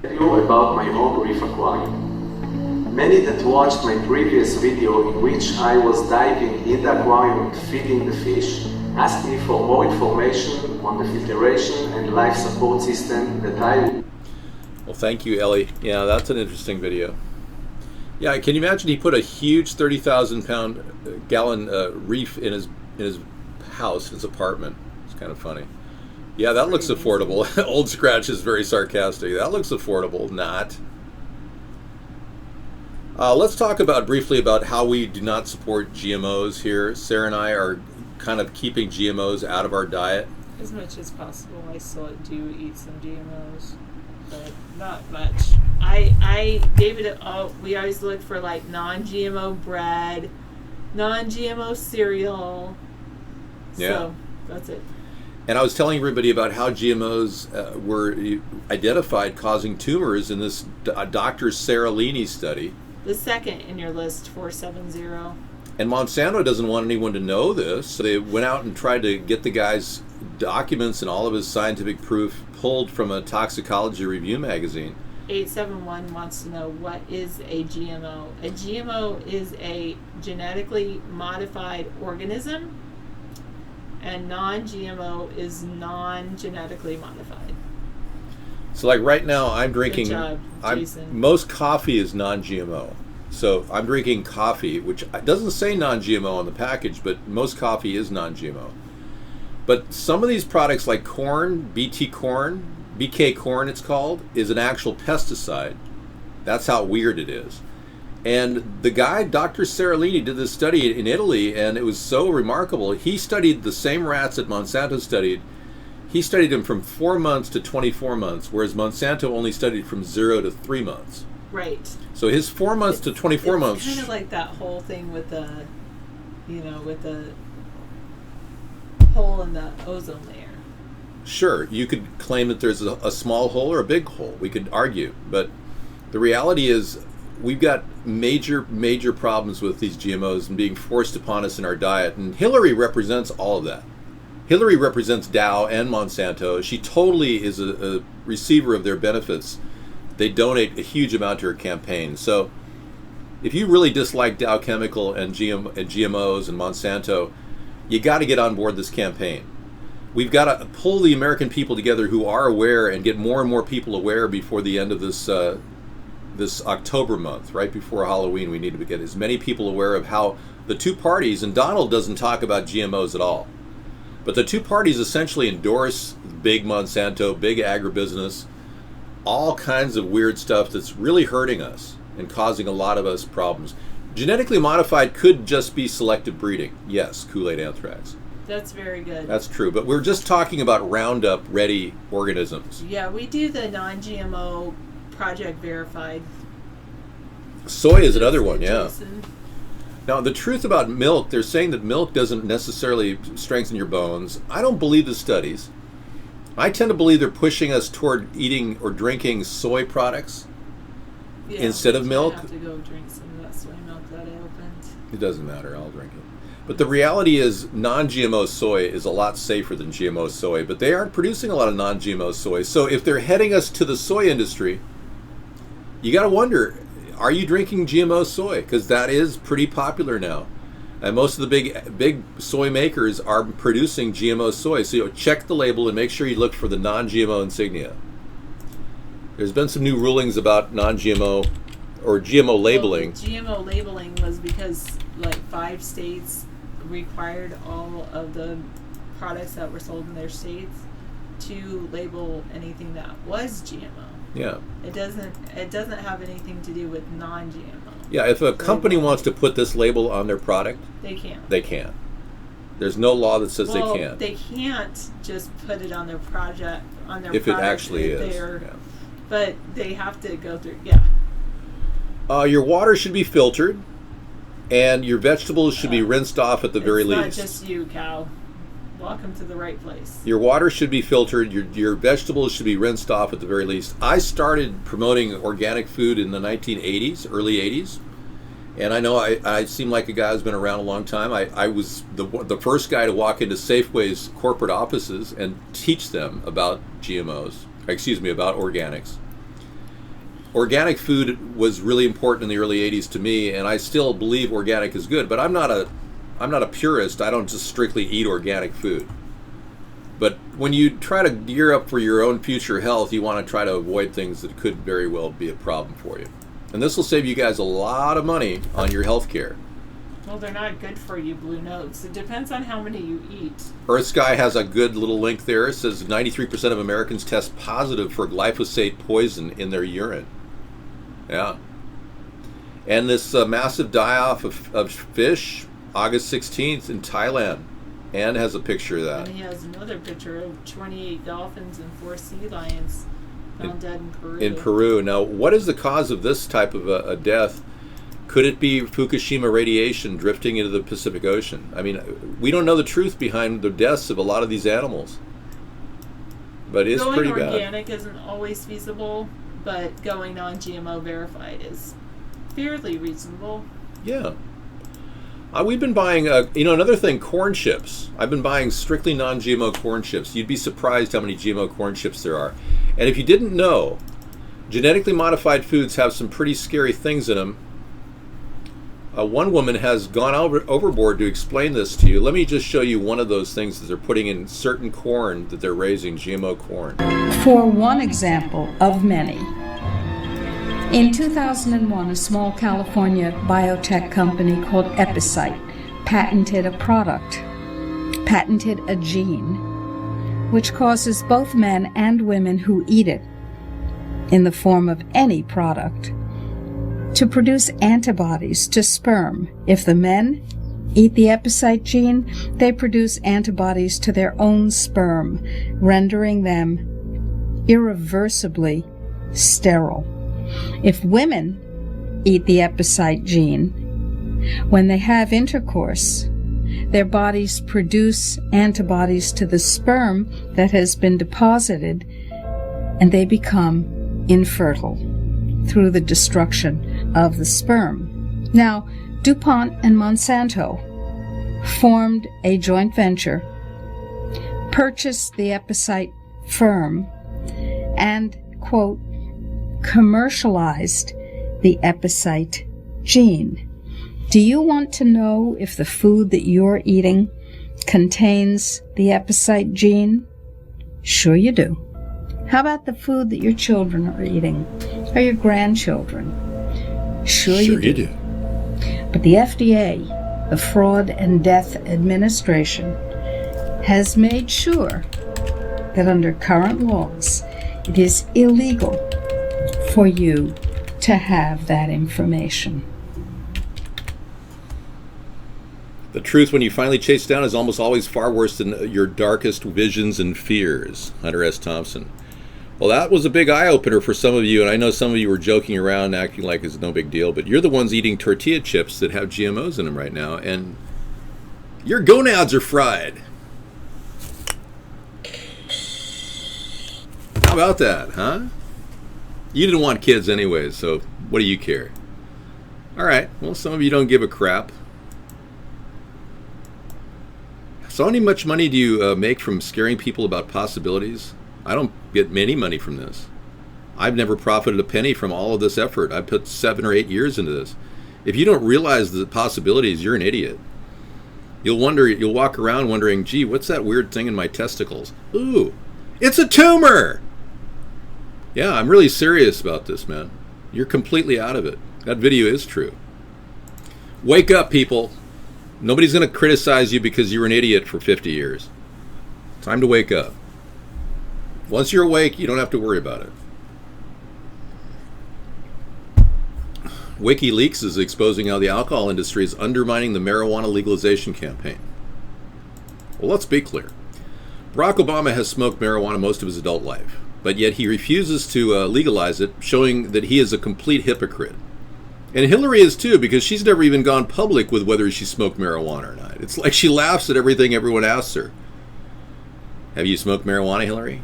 About my home reef aquarium. Many that watched my previous video in which I was diving in the aquarium and feeding the fish asked me for more information on the filtration and life support system that I... Well, thank you, Ellie. Yeah, that's an interesting video. Yeah, can you imagine he put a huge 30,000 gallon reef in his house, his apartment. It's kind of funny. Yeah, that looks affordable. Old Scratch is very sarcastic. That looks affordable. Not. Let's talk briefly about how we do not support GMOs here. Sarah and I are kind of keeping GMOs out of our diet. As much as possible. I still do eat some GMOs, but not much. David, we always look for like non-GMO bread, non-GMO cereal. Yeah. So that's it. And I was telling everybody about how GMOs were identified causing tumors in this Dr. Seralini study. The second in your list, 470. And Monsanto doesn't want anyone to know this, so they went out and tried to get the guy's documents and all of his scientific proof pulled from a toxicology review magazine. 871 wants to know, what is a GMO? A GMO is a genetically modified organism, and non-GMO is non-genetically modified. So like right now I'm drinking, Good job, Jason. Most coffee is non-GMO. So I'm drinking coffee, which doesn't say non-GMO on the package, but most coffee is non-GMO. But some of these products like corn, BK corn it's called, is an actual pesticide. That's how weird it is. And the guy, Dr. Seralini, did this study in Italy, and it was so remarkable. He studied the same rats that Monsanto studied. He studied them from 4 months to 24 months, whereas Monsanto only studied from 0 to 3 months. Right. So his 4 months to 24 months. It's kind of like that whole thing with the hole in the ozone layer. Sure, you could claim that there's a small hole or a big hole. We could argue, but the reality is we've got major problems with these GMOs and being forced upon us in our diet. And Hillary represents all of that. Hillary represents Dow and Monsanto. She totally is a receiver of their benefits. They donate a huge amount to her campaign. So if you really dislike Dow Chemical and GMOs and Monsanto, you got to get on board this campaign. We've got to pull the American people together who are aware and get more and more people aware before the end of this October month, right before Halloween. We need to get as many people aware of how the two parties, and Donald doesn't talk about GMOs at all, but the two parties essentially endorse big Monsanto, big agribusiness, all kinds of weird stuff that's really hurting us and causing a lot of us problems. Genetically modified could just be selective breeding. Yes, Kool-Aid anthrax. That's very good. That's true, but we're just talking about Roundup ready organisms. Yeah, we do the non-GMO Project Verified. Soy is another one, yeah. Jason. Now, the truth about milk, they're saying that milk doesn't necessarily strengthen your bones. I don't believe the studies. I tend to believe they're pushing us toward eating or drinking soy products instead of milk. I have to go drink some of that soy milk that I opened. It doesn't matter, I'll drink it. But the reality is non-GMO soy is a lot safer than GMO soy, but they aren't producing a lot of non-GMO soy. So if they're heading us to the soy industry, you got to wonder, are you drinking GMO soy? Because that is pretty popular now. And most of the big soy makers are producing GMO soy. So check the label and make sure you look for the non-GMO insignia. There's been some new rulings about non-GMO or GMO labeling. Well, GMO labeling was because like 5 states required all of the products that were sold in their states to label anything that was GMO. Yeah. It doesn't have anything to do with non-GMO. Yeah, if a company wants to put this label on their product, they can't. They can't. There's no law that says they can't. They can't just put it on their project, on their if product it actually if is. They're But they have to go through, yeah. Your water should be filtered, and your vegetables should be rinsed off at the very least. It's not just you, cow. Welcome to the right place. Your water should be filtered. Your vegetables should be rinsed off at the very least. I started promoting organic food in the 1980s, early 80s. And I know I seem like a guy who's been around a long time. I was the first guy to walk into Safeway's corporate offices and teach them about GMOs. Excuse me, about organics. Organic food was really important in the early 80s to me, and I still believe organic is good. But I'm not a purist. I don't just strictly eat organic food. But when you try to gear up for your own future health, you want to try to avoid things that could very well be a problem for you. And this will save you guys a lot of money on your health care. Well, they're not good for you, Blue Notes. It depends on how many you eat. Earth Sky has a good little link there. It says 93% of Americans test positive for glyphosate poison in their urine. Yeah. And this massive die-off of fish, August 16th in Thailand. Ann has a picture of that. And he has another picture of 28 dolphins and 4 sea lions found dead in Peru. In Peru. Now, what is the cause of this type of a death? Could it be Fukushima radiation drifting into the Pacific Ocean? I mean, we don't know the truth behind the deaths of a lot of these animals. But it's pretty bad. Going organic isn't always feasible, but going non-GMO verified is fairly reasonable. Yeah. We've been buying, another thing, corn chips. I've been buying strictly non-GMO corn chips. You'd be surprised how many GMO corn chips there are. And if you didn't know, genetically modified foods have some pretty scary things in them. One woman has gone overboard to explain this to you. Let me just show you one of those things that they're putting in certain corn that they're raising, GMO corn. For one example of many, in 2001, a small California biotech company called Epicite patented a gene, which causes both men and women who eat it, in the form of any product, to produce antibodies to sperm. If the men eat the Epicite gene, they produce antibodies to their own sperm, rendering them irreversibly sterile. If women eat the Epicite gene, when they have intercourse, their bodies produce antibodies to the sperm that has been deposited, and they become infertile through the destruction of the sperm. Now, DuPont and Monsanto formed a joint venture, purchased the Epicite firm, and, quote, commercialized the Epicite gene. Do you want to know if the food that you're eating contains the Epicite gene? Sure you do. How about the food that your children are eating, or your grandchildren? Sure you do. But the FDA, the Fraud and Death Administration, has made sure that under current laws, it is illegal for you to have that information. The truth, when you finally chase down, is almost always far worse than your darkest visions and fears. Hunter S. Thompson. Well, that was a big eye-opener for some of you, and I know some of you were joking around, acting like it's no big deal, but you're the ones eating tortilla chips that have GMOs in them right now, and your gonads are fried. How about that, huh? You didn't want kids anyways, so what do you care? All right, well, some of you don't give a crap. So how much money do you make from scaring people about possibilities? I don't get any money from this. I've never profited a penny from all of this effort. I put 7 or 8 years into this. If you don't realize the possibilities, you're an idiot. You'll walk around wondering, gee, what's that weird thing in my testicles? Ooh, it's a tumor! Yeah, I'm really serious about this, man. You're completely out of it. That video is true. Wake up, people. Nobody's going to criticize you because you were an idiot for 50 years. Time to wake up. Once you're awake, you don't have to worry about it. WikiLeaks is exposing how the alcohol industry is undermining the marijuana legalization campaign. Well, let's be clear. Barack Obama has smoked marijuana most of his adult life. but yet he refuses to legalize it, showing that he is a complete hypocrite. And Hillary is too, because she's never even gone public with whether she smoked marijuana or not. It's like she laughs at everything everyone asks her. Have you smoked marijuana, Hillary?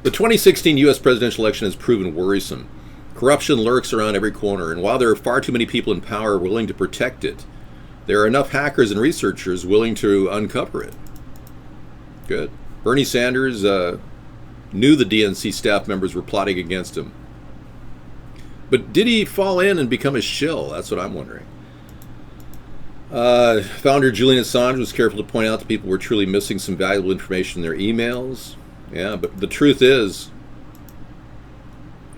The 2016 U.S. presidential election has proven worrisome. Corruption lurks around every corner, and while there are far too many people in power willing to protect it, there are enough hackers and researchers willing to uncover it. Good. Bernie Sanders knew the DNC staff members were plotting against him. But did he fall in and become a shill? That's what I'm wondering. Founder Julian Assange was careful to point out that people were truly missing some valuable information in their emails. Yeah, but the truth is,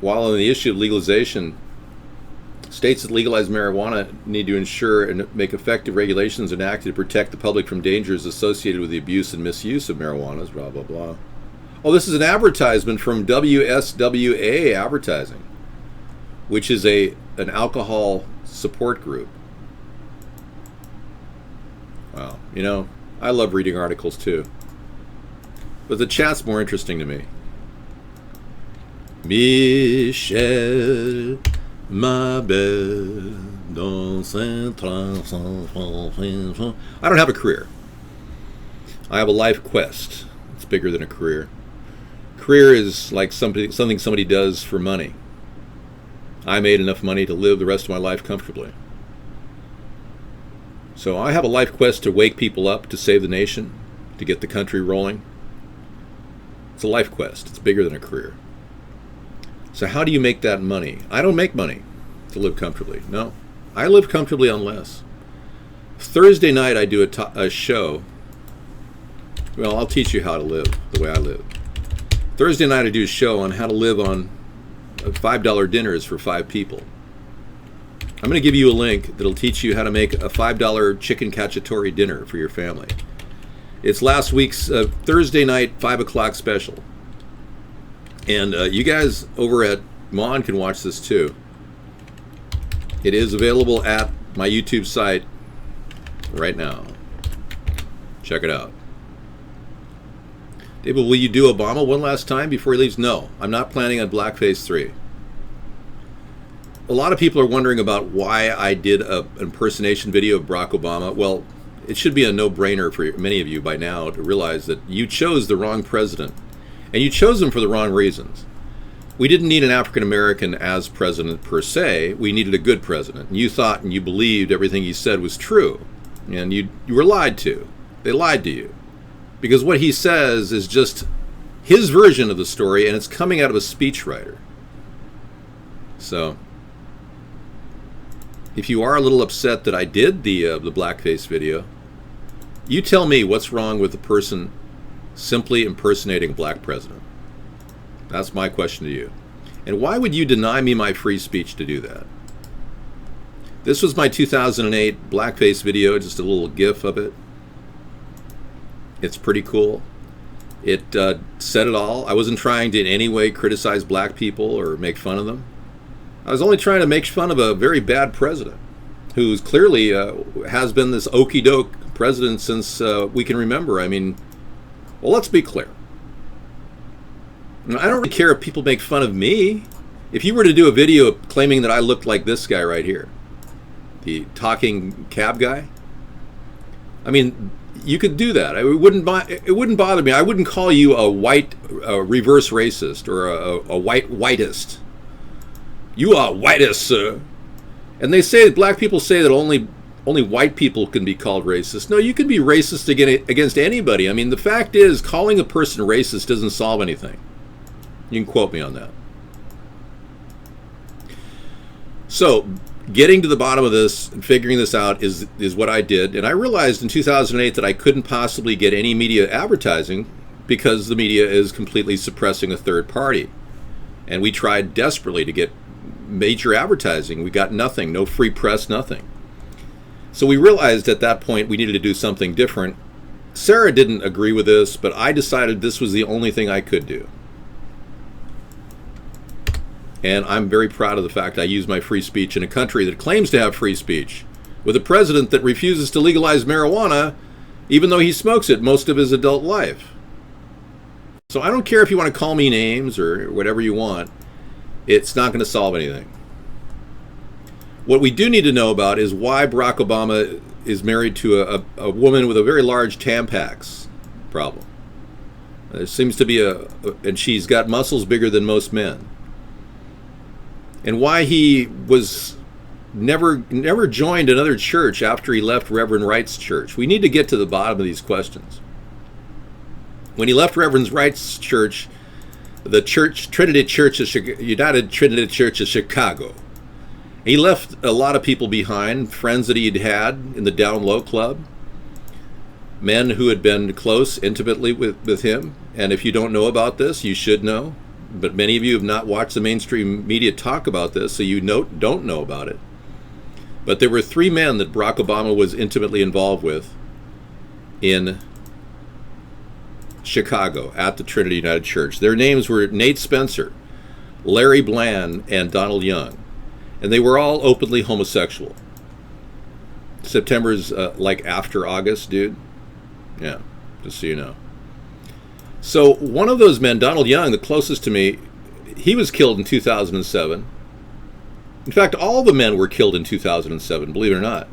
while on the issue of legalization, states that legalize marijuana need to ensure and make effective regulations enacted to protect the public from dangers associated with the abuse and misuse of marijuana, blah, blah, blah. Oh, this is an advertisement from WSWA Advertising, which is an alcohol support group. Wow, you know, I love reading articles too. But the chat's more interesting to me. Michel, ma belle, dans un I don't have a career. I have a life quest. It's bigger than a career. Career is like something somebody does for money. I made enough money to live the rest of my life comfortably. So I have a life quest to wake people up, to save the nation, to get the country rolling. It's a life quest. It's bigger than a career. So how do you make that money? I don't make money to live comfortably. No, I live comfortably on less. Thursday night I do a show. Well, I'll teach you how to live the way I live. Thursday night I do a show on how to live on $5 dinners for 5 people. I'm going to give you a link that'll teach you how to make a $5 chicken cacciatore dinner for your family. It's last week's Thursday night 5 o'clock special. And you guys over at Mon can watch this too. It is available at my YouTube site right now. Check it out. David, will you do Obama one last time before he leaves? No, I'm not planning on Blackface 3. A lot of people are wondering about why I did an impersonation video of Barack Obama. Well, it should be a no-brainer for many of you by now to realize that you chose the wrong president. And you chose him for the wrong reasons. We didn't need an African-American as president per se. We needed a good president. And you thought and you believed everything he said was true. And you were lied to. They lied to you. Because what he says is just his version of the story, and it's coming out of a speechwriter. So, if you are a little upset that I did the blackface video, you tell me what's wrong with the person simply impersonating a black president. That's my question to you. And why would you deny me my free speech to do that? This was my 2008 blackface video, just a little gif of it. It's pretty cool. It said it all. I wasn't trying to in any way criticize black people or make fun of them. I was only trying to make fun of a very bad president who's clearly has been this okey-doke president since we can remember. I mean, well, let's be clear. I don't really care if people make fun of me. If you were to do a video claiming that I looked like this guy right here, the talking cab guy, I mean, you could do that. It wouldn't bother me. I wouldn't call you a white reverse racist or a whitist. You are whitest, sir. And they say, black people say that only white people can be called racist. No, you can be racist against anybody. I mean, the fact is, calling a person racist doesn't solve anything. You can quote me on that. So, getting to the bottom of this and figuring this out is what I did. And I realized in 2008 that I couldn't possibly get any media advertising because the media is completely suppressing a third party. And we tried desperately to get major advertising. We got nothing, no free press, nothing. So we realized at that point we needed to do something different. Sarah didn't agree with this, but I decided this was the only thing I could do. And I'm very proud of the fact I use my free speech in a country that claims to have free speech, with a president that refuses to legalize marijuana, even though he smokes it most of his adult life. So I don't care if you want to call me names or whatever you want. It's not going to solve anything. What we do need to know about is why Barack Obama is married to a woman with a very large Tampax problem. There seems to be and she's got muscles bigger than most men. And why he was never joined another church after he left Reverend Wright's church. We need to get to the bottom of these questions. When he left Reverend Wright's church, the church, United Trinity Church of Chicago, he left a lot of people behind, friends that he'd had in the Down Low Club, men who had been close intimately with him. And if you don't know about this, you should know. But many of you have not watched the mainstream media talk about this, so you don't know about it. But there were 3 men that Barack Obama was intimately involved with in Chicago at the Trinity United Church. Their names were Nate Spencer, Larry Bland, and Donald Young. And they were all openly homosexual. September's like after August, dude. Yeah, just so you know. So one of those men, Donald Young, the closest to me, he was killed in 2007. In fact, all the men were killed in 2007, believe it or not.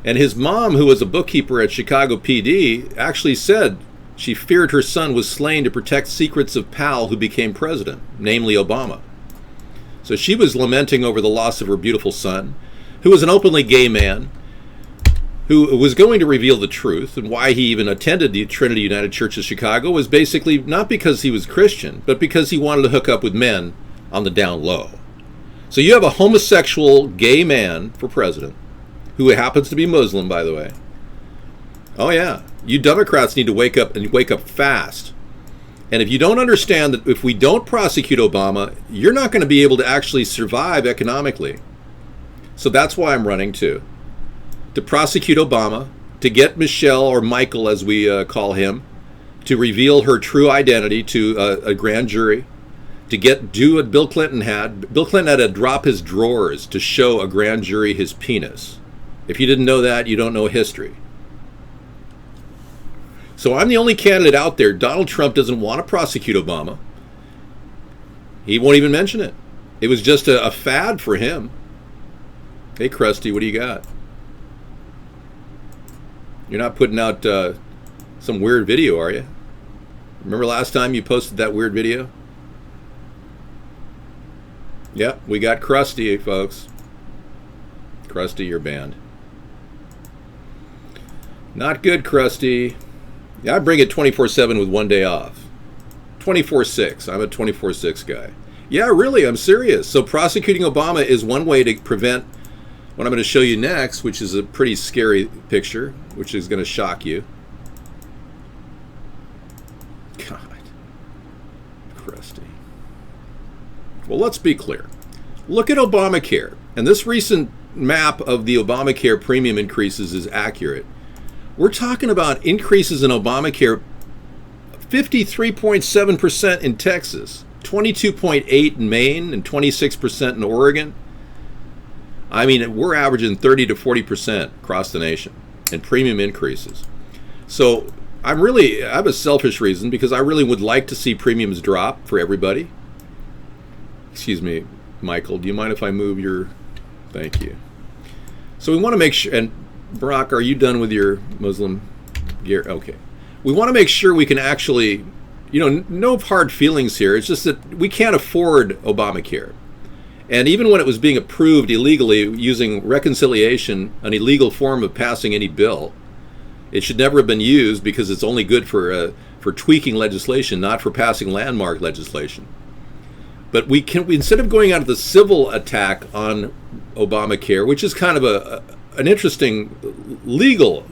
And his mom, who was a bookkeeper at Chicago PD, actually said she feared her son was slain to protect secrets of Pal, who became president, namely Obama. So she was lamenting over the loss of her beautiful son, who was an openly gay man, who was going to reveal the truth. And why he even attended the Trinity United Church of Chicago was basically not because he was Christian, but because he wanted to hook up with men on the down low. So you have a homosexual gay man for president, who happens to be Muslim, by the way. Oh yeah, you Democrats need to wake up, and wake up fast. And if you don't understand that if we don't prosecute Obama, you're not going to be able to actually survive economically. So that's why I'm running too. To prosecute Obama, to get Michelle, or Michael as we call him, to reveal her true identity to a grand jury, to do what Bill Clinton had. Bill Clinton had to drop his drawers to show a grand jury his penis. If you didn't know that, you don't know history. So I'm the only candidate out there. Donald Trump doesn't want to prosecute Obama. He won't even mention it. It was just a fad for him. Hey, Krusty, what do you got? You're not putting out some weird video, are you? Remember last time you posted that weird video? Yep, we got Krusty, folks. Krusty, you're banned. Not good, Krusty. Yeah, I bring it 24/7 with one day off. 24/6. I'm a 24/6 guy. Yeah, really, I'm serious. So prosecuting Obama is one way to prevent what I'm going to show you next, which is a pretty scary picture, which is going to shock you. God. Krusty. Well, let's be clear. Look at Obamacare. And this recent map of the Obamacare premium increases is accurate. We're talking about increases in Obamacare, 53.7% in Texas, 22.8% in Maine, and 26% in Oregon. I mean, we're averaging 30 to 40% across the nation in premium increases. So I have a selfish reason, because I really would like to see premiums drop for everybody. Excuse me, Michael, do you mind if I move your... Thank you. So we want to make sure, and Barack, are you done with your Muslim gear? Okay. We want to make sure we can actually, no hard feelings here. It's just that we can't afford Obamacare. And even when it was being approved illegally using reconciliation, an illegal form of passing any bill, it should never have been used, because it's only good for tweaking legislation, not for passing landmark legislation. But we instead of going out of the civil attack on Obamacare, which is kind of an interesting legal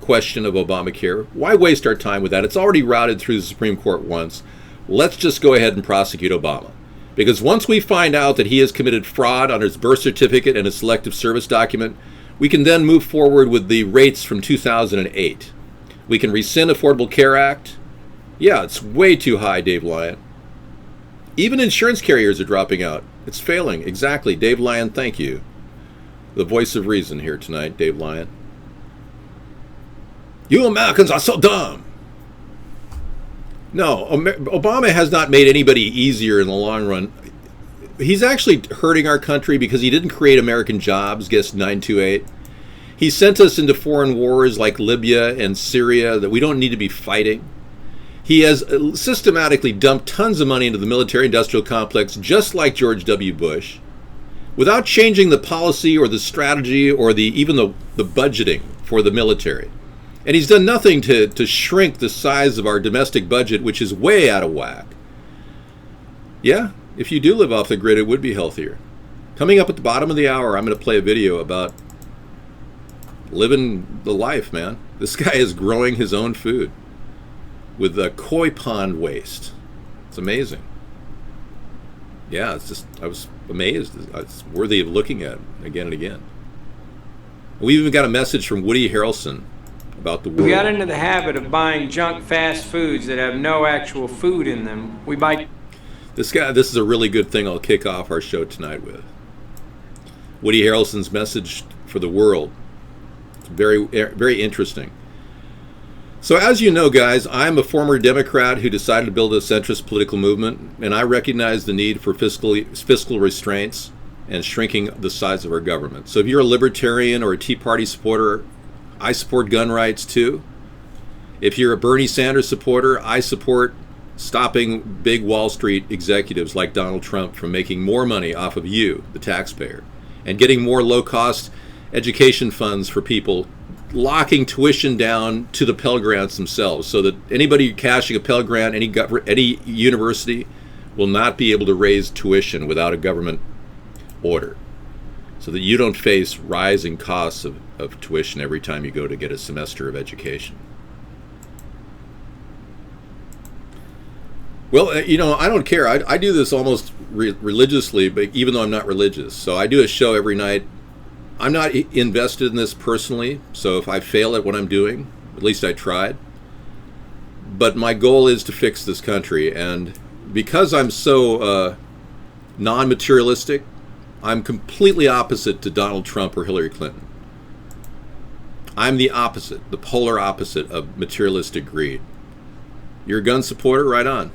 question of Obamacare, why waste our time with that? It's already routed through the Supreme Court once. Let's just go ahead and prosecute Obama. Because once we find out that he has committed fraud on his birth certificate and his selective service document, we can then move forward with the rates from 2008. We can rescind Affordable Care Act. Yeah, it's way too high, Dave Lyon. Even insurance carriers are dropping out. It's failing. Exactly. Dave Lyon, thank you. The voice of reason here tonight, Dave Lyon. You Americans are so dumb. No, Obama has not made anybody easier in the long run. He's actually hurting our country because he didn't create American jobs, guess 928. He sent us into foreign wars like Libya and Syria that we don't need to be fighting. He has systematically dumped tons of money into the military-industrial complex, just like George W. Bush, without changing the policy or the strategy or even the budgeting for the military. And he's done nothing to shrink the size of our domestic budget, which is way out of whack. Yeah, if you do live off the grid, it would be healthier. Coming up at the bottom of the hour, I'm going to play a video about living the life, man. This guy is growing his own food with koi pond waste. It's amazing. Yeah, it's just, I was amazed. It's worthy of looking at again and again. We even got a message from Woody Harrelson about the world. We got into the habit of buying junk fast foods that have no actual food in them. We buy... This is a really good thing I'll kick off our show tonight with. Woody Harrelson's message for the world. It's very, very interesting. So as you know, guys, I'm a former Democrat who decided to build a centrist political movement, and I recognize the need for fiscal restraints and shrinking the size of our government. So if you're a libertarian or a Tea Party supporter, I support gun rights too. If you're a Bernie Sanders supporter, I support stopping big Wall Street executives like Donald Trump from making more money off of you, the taxpayer, and getting more low-cost education funds for people, locking tuition down to the Pell Grants themselves, so that anybody cashing a Pell Grant, any university, will not be able to raise tuition without a government order, so that you don't face rising costs of tuition every time you go to get a semester of education. Well, I don't care. I do this almost religiously, but even though I'm not religious. So I do a show every night. I'm not invested in this personally, so if I fail at what I'm doing, at least I tried. But my goal is to fix this country, and because I'm so non-materialistic, I'm completely opposite to Donald Trump or Hillary Clinton. I'm the opposite, the polar opposite of materialistic greed. You're a gun supporter? Right on.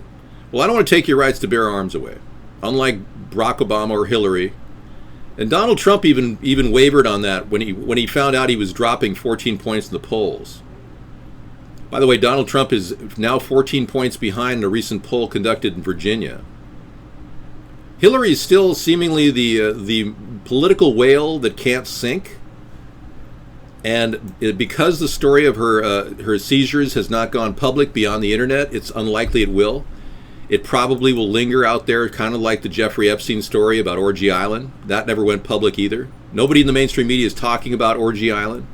Well, I don't want to take your rights to bear arms away, unlike Barack Obama or Hillary. And Donald Trump even wavered on that when he found out he was dropping 14 points in the polls. By the way, Donald Trump is now 14 points behind a recent poll conducted in Virginia. Hillary is still seemingly the political whale that can't sink. And because the story of her seizures has not gone public beyond the internet, it's unlikely it will. It probably will linger out there, kind of like the Jeffrey Epstein story about Orgy Island. That never went public either. Nobody in the mainstream media is talking about Orgy Island.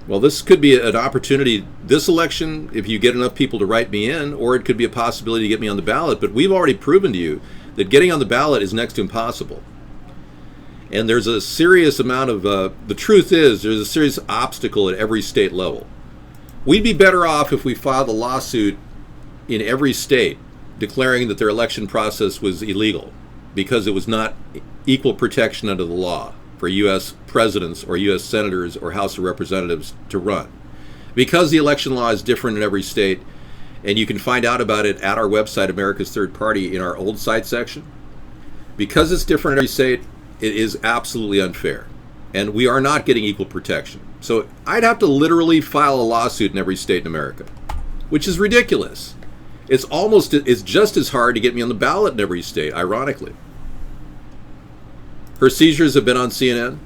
Well, this could be an opportunity, this election, if you get enough people to write me in, or it could be a possibility to get me on the ballot. But we've already proven to you that getting on the ballot is next to impossible. And there's a serious amount of, the truth is, there's a serious obstacle at every state level. We'd be better off if we filed a lawsuit in every state declaring that their election process was illegal because it was not equal protection under the law for U.S. presidents or U.S. senators or House of Representatives to run. Because the election law is different in every state, and you can find out about it at our website, America's Third Party, in our old site section. Because it's different in every state, it is absolutely unfair. And we are not getting equal protection. So I'd have to literally file a lawsuit in every state in America, which is ridiculous. It's just as hard to get me on the ballot in every state, ironically. Her seizures have been on CNN.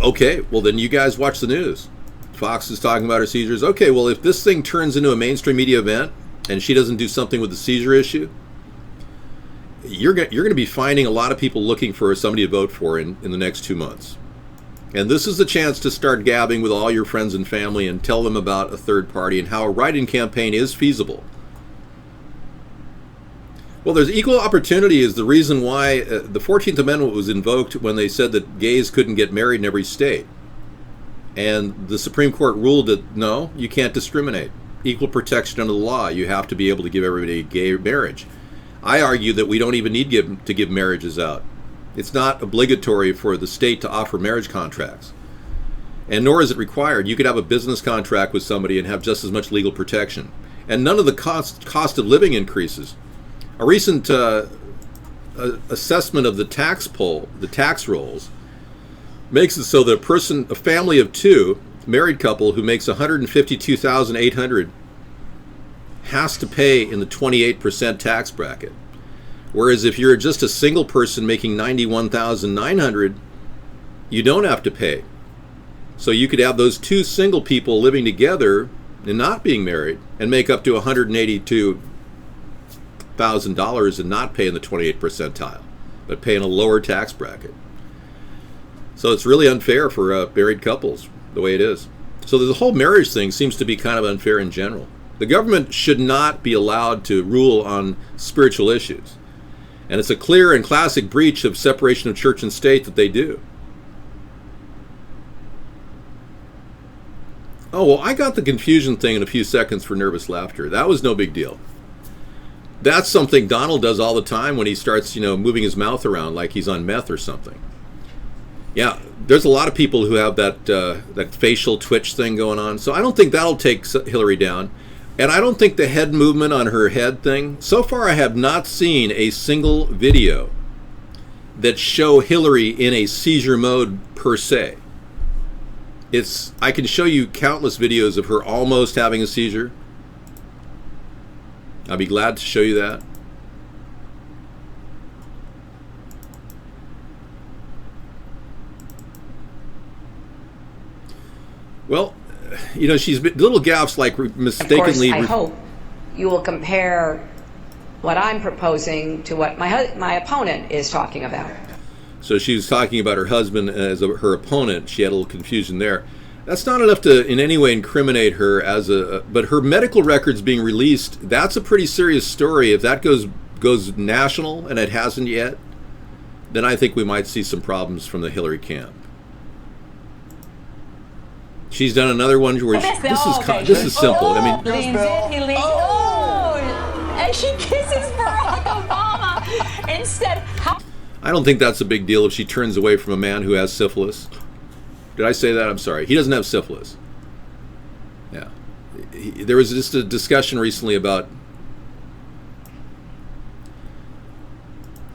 Okay, well then you guys watch the news. Fox is talking about her seizures. Okay, well if this thing turns into a mainstream media event and she doesn't do something with the seizure issue, you're going to be finding a lot of people looking for somebody to vote for in the next 2 months. And this is the chance to start gabbing with all your friends and family and tell them about a third party and how a write-in campaign is feasible. Well, there's equal opportunity is the reason why the 14th Amendment was invoked when they said that gays couldn't get married in every state. And the Supreme Court ruled that, no, you can't discriminate. Equal protection under the law. You have to be able to give everybody a gay marriage. I argue that we don't even need to give marriages out. It's not obligatory for the state to offer marriage contracts. And nor is it required. You could have a business contract with somebody and have just as much legal protection. And none of the cost of living increases. A recent assessment of the tax rolls, makes it so that a family of two, married couple who makes $152,800 has to pay in the 28% tax bracket. Whereas if you're just a single person making $91,900, you don't have to pay. So you could have those two single people living together and not being married and make up to $182,000 and not pay in the 28th percentile, but pay in a lower tax bracket. So it's really unfair for married couples, the way it is. So the whole marriage thing seems to be kind of unfair in general. The government should not be allowed to rule on spiritual issues. And it's a clear and classic breach of separation of church and state that they do. Oh, well, I got the confusion thing in a few seconds for nervous laughter. That was no big deal. That's something Donald does all the time when he starts, moving his mouth around like he's on meth or something. Yeah, there's a lot of people who have that facial twitch thing going on. So I don't think that'll take Hillary down. And I don't think the head movement on her head thing, so far I have not seen a single video that show Hillary in a seizure mode per se. I can show you countless videos of her almost having a seizure. I'll be glad to show you that. Well, she's been little gaffes like mistakenly. Of course, I hope you will compare what I'm proposing to what my opponent is talking about. So she was talking about her husband as her opponent. She had a little confusion there. That's not enough to in any way incriminate her but her medical records being released, that's a pretty serious story. If that goes national, and it hasn't yet, then I think we might see some problems from the Hillary camp. She's done another one where this is simple. I mean, and she kisses Barack Obama instead. I don't think that's a big deal if she turns away from a man who has syphilis. Did I say that? I'm sorry. He doesn't have syphilis. Yeah. There was just a discussion recently about...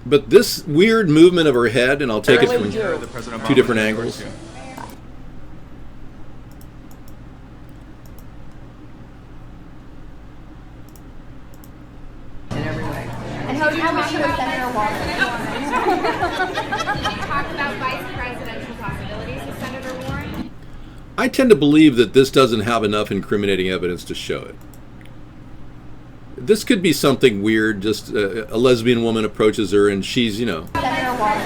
But this weird movement of her head, and I'll take it from two different angles. And how much you with Senator Warren? Talk about vice presidential possibilities with Senator Warren. I tend to believe that this doesn't have enough incriminating evidence to show it. This could be something weird, just a lesbian woman approaches her and she's, Senator Warren.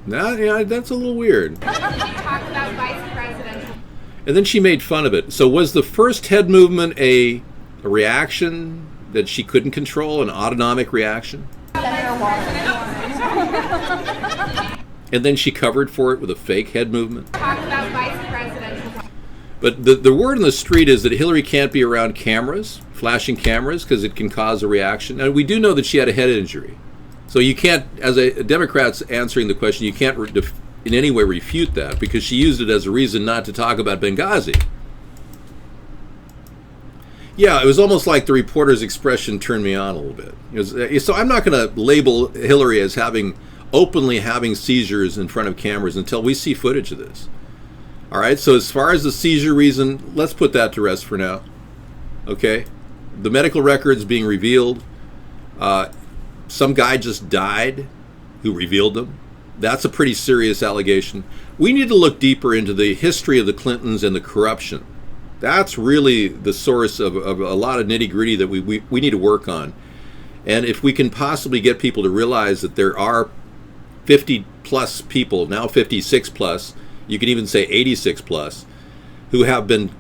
Yeah, that's a little weird. Talk about vice presidential. And then she made fun of it. So was the first head movement a reaction that she couldn't control, an autonomic reaction? And then she covered for it with a fake head movement. Talk about vice presidential. But the word on the street is that Hillary can't be around cameras, flashing cameras, because it can cause a reaction. And we do know that she had a head injury. So you can't, as a Democrat's answering the question, you can't in any way refute that, because she used it as a reason not to talk about Benghazi. Yeah, it was almost like the reporter's expression turned me on a little bit. So I'm not going to label Hillary as openly having seizures in front of cameras until we see footage of this. All right, so as far as the seizure reason, let's put that to rest for now. Okay? The medical records being revealed. Some guy just died who revealed them. That's a pretty serious allegation. We need to look deeper into the history of the Clintons and the corruption. That's really the source of a lot of nitty-gritty that we need to work on. And if we can possibly get people to realize that there are 50-plus people, now 56-plus, you can even say 86-plus, who have been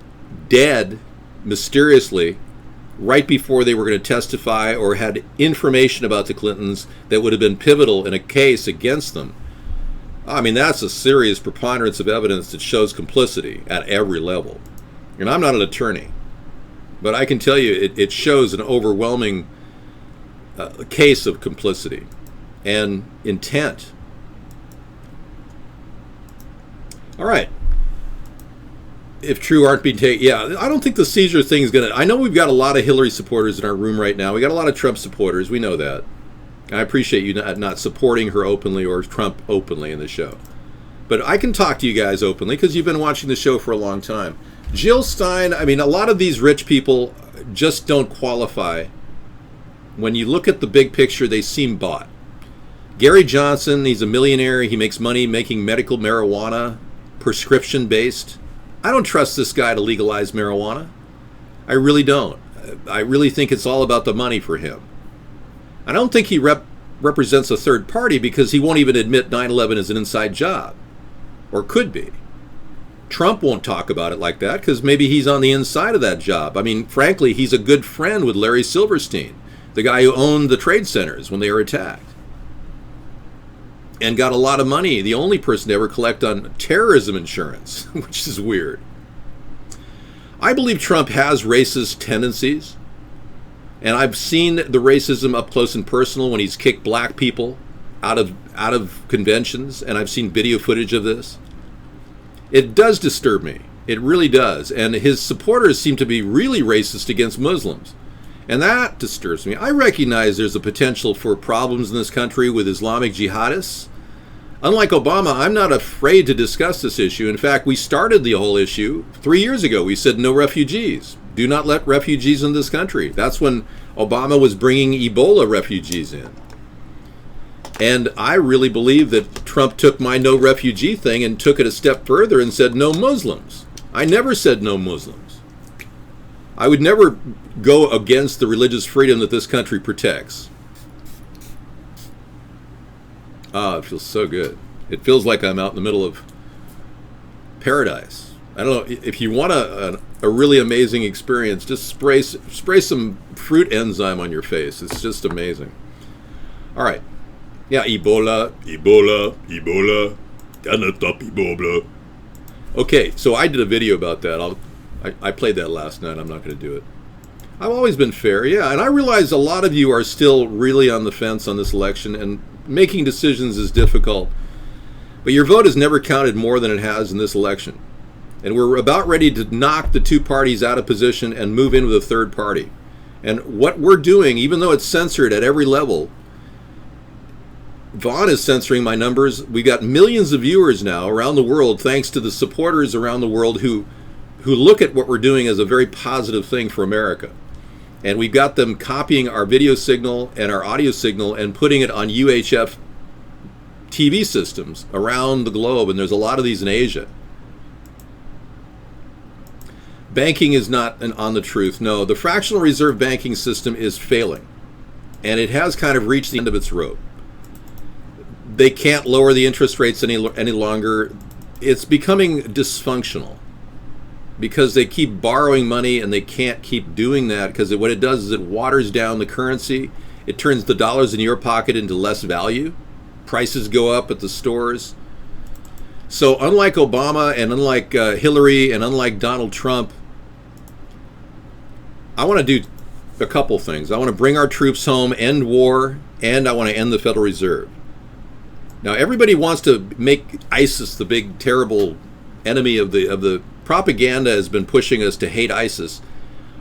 dead mysteriously right before they were going to testify or had information about the Clintons that would have been pivotal in a case against them. I mean, that's a serious preponderance of evidence that shows complicity at every level. And I'm not an attorney, but I can tell you it shows an overwhelming case of complicity and intent. All right. If true aren't being taken, yeah, I don't think the seizure thing is going to. I know we've got a lot of Hillary supporters in our room right now. We got a lot of Trump supporters. We know that. I appreciate you not supporting her openly or Trump openly in the show. But I can talk to you guys openly because you've been watching the show for a long time. Jill Stein, I mean, a lot of these rich people just don't qualify. When you look at the big picture, they seem bought. Gary Johnson, he's a millionaire. He makes money making medical marijuana, prescription-based. I don't trust this guy to legalize marijuana. I really don't. I really think it's all about the money for him. I don't think he represents a third party because he won't even admit 9/11 is an inside job. Or could be. Trump won't talk about it like that because maybe he's on the inside of that job. I mean, frankly, he's a good friend with Larry Silverstein, the guy who owned the trade centers when they were attacked. And got a lot of money, the only person to ever collect on terrorism insurance, which is weird. I believe Trump has racist tendencies, and I've seen the racism up close and personal when he's kicked black people out of conventions, and I've seen video footage of this. It does disturb me. It really does. And his supporters seem to be really racist against Muslims. And that disturbs me. I recognize there's a potential for problems in this country with Islamic jihadists. Unlike Obama, I'm not afraid to discuss this issue. In fact, we started the whole issue 3 years ago. We said no refugees. Do not let refugees in this country. That's when Obama was bringing Ebola refugees in. And I really believe that Trump took my no refugee thing and took it a step further and said no Muslims. I never said no Muslims. I would never go against the religious freedom that this country protects. Ah, it feels so good. It feels like I'm out in the middle of paradise. I don't know, if you want a really amazing experience, just spray some fruit enzyme on your face. It's just amazing. All right. Yeah, Ebola. Cannot stop Ebola. Okay, so I did a video about that. I played that last night. I'm not going to do it. I've always been fair, yeah, and I realize a lot of you are still really on the fence on this election, and making decisions is difficult. But your vote has never counted more than it has in this election. And we're about ready to knock the two parties out of position and move in with a third party. And what we're doing, even though it's censored at every level, Vaughn is censoring my numbers. We've got millions of viewers now around the world, thanks to the supporters around the world who look at what we're doing as a very positive thing for America. And we've got them copying our video signal and our audio signal and putting it on UHF TV systems around the globe, and there's a lot of these in Asia. Banking is not on the truth. No, the fractional reserve banking system is failing, and it has kind of reached the end of its rope. They can't lower the interest rates any longer. It's becoming dysfunctional because they keep borrowing money, and they can't keep doing that because what it does is it waters down the currency. It turns the dollars in your pocket into less value. Prices go up at the stores. So unlike Obama and unlike Hillary and unlike Donald Trump, I want to do a couple things. I want to bring our troops home, end war, and I want to end the Federal Reserve. Now, everybody wants to make ISIS the big, terrible enemy of the propaganda has been pushing us to hate ISIS.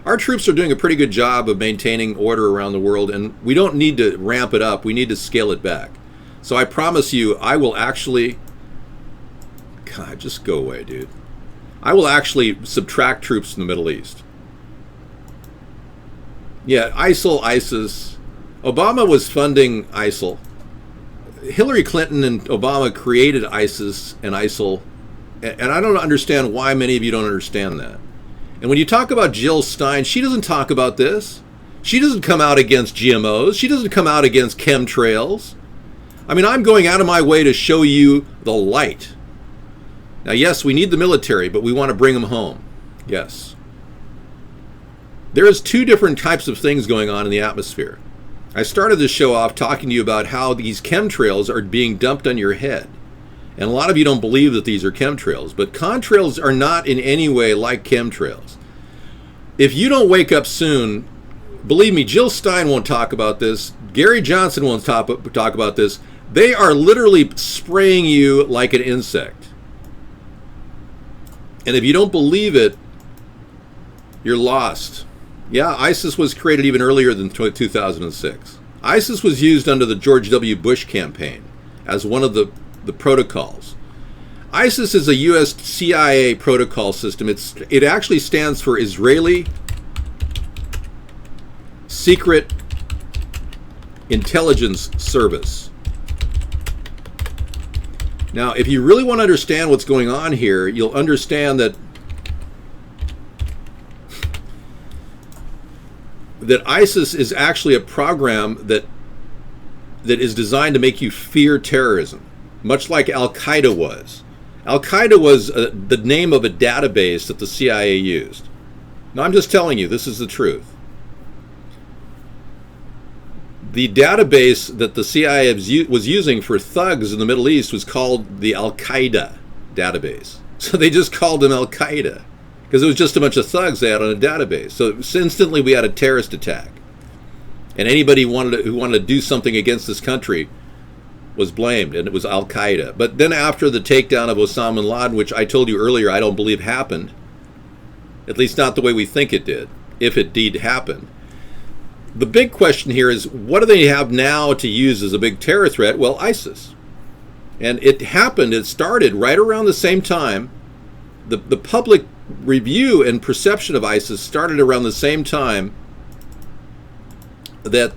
Our troops are doing a pretty good job of maintaining order around the world, and we don't need to ramp it up. We need to scale it back. So I promise you, I will actually... God, just go away, dude. I will actually subtract troops from the Middle East. Yeah, ISIL, ISIS. Obama was funding ISIL. Hillary Clinton and Obama created ISIS and ISIL, and I don't understand why many of you don't understand that. And when you talk about Jill Stein, she doesn't talk about this. She doesn't come out against GMOs. She doesn't come out against chemtrails. I mean, I'm going out of my way to show you the light. Now, yes, we need the military, but we want to bring them home. Yes. There is two different types of things going on in the atmosphere. I started this show off talking to you about how these chemtrails are being dumped on your head. And a lot of you don't believe that these are chemtrails, but contrails are not in any way like chemtrails. If you don't wake up soon, believe me, Jill Stein won't talk about this. Gary Johnson won't talk about this. They are literally spraying you like an insect. And if you don't believe it, you're lost. Yeah, ISIS was created even earlier than 2006. ISIS was used under the George W. Bush campaign as one of the protocols. ISIS is a U.S. CIA protocol system. It actually stands for Israeli Secret Intelligence Service. Now, if you really want to understand what's going on here, you'll understand that ISIS is actually a program that is designed to make you fear terrorism, much like Al-Qaeda was. Al-Qaeda was the name of a database that the CIA used. Now, I'm just telling you, this is the truth. The database that the CIA was using for thugs in the Middle East was called the Al-Qaeda database. So they just called them Al-Qaeda because it was just a bunch of thugs they had on a database. So instantly we had a terrorist attack. And anybody who wanted to do something against this country was blamed, and it was Al-Qaeda. But then after the takedown of Osama bin Laden, which I told you earlier I don't believe happened, at least not the way we think it did, if it did happen, the big question here is, what do they have now to use as a big terror threat? Well, ISIS. And it started right around the same time. The public review and perception of ISIS started around the same time that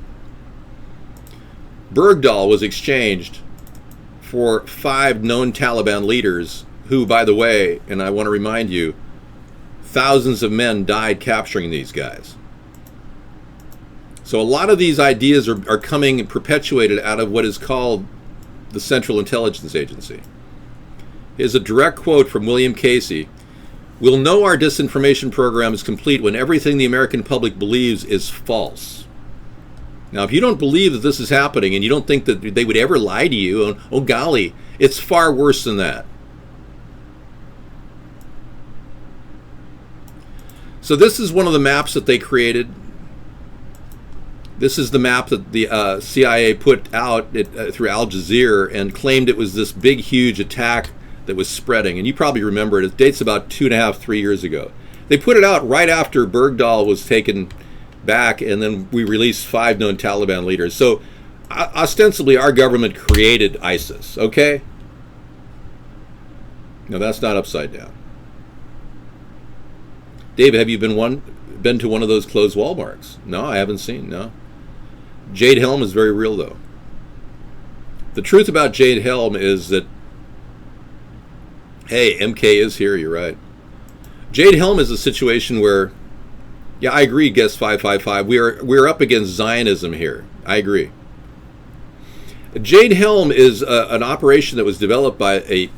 Bergdahl was exchanged for 5 known Taliban leaders who, by the way, and I want to remind you, thousands of men died capturing these guys. So a lot of these ideas are coming and perpetuated out of what is called the Central Intelligence Agency. Here's a direct quote from William Casey. "We'll know our disinformation program is complete when everything the American public believes is false." Now, if you don't believe that this is happening and you don't think that they would ever lie to you, oh golly, it's far worse than that. So this is one of the maps that they created. This is the map that the CIA put out through Al Jazeera and claimed it was this big, huge attack that was spreading. And you probably remember it. It dates about 2.5, 3 years ago. They put it out right after Bergdahl was taken back, and then we released 5 known Taliban leaders. So ostensibly our government created ISIS, okay? No, that's not upside down. David, have you been to one of those closed Walmarts? No, I haven't seen, no. Jade Helm is very real, though. The truth about Jade Helm is that, hey, MK is here, you're right. Jade Helm is a situation where, yeah, I agree, Guest 555. We're up against Zionism here. I agree. Jade Helm is an operation that was developed by a...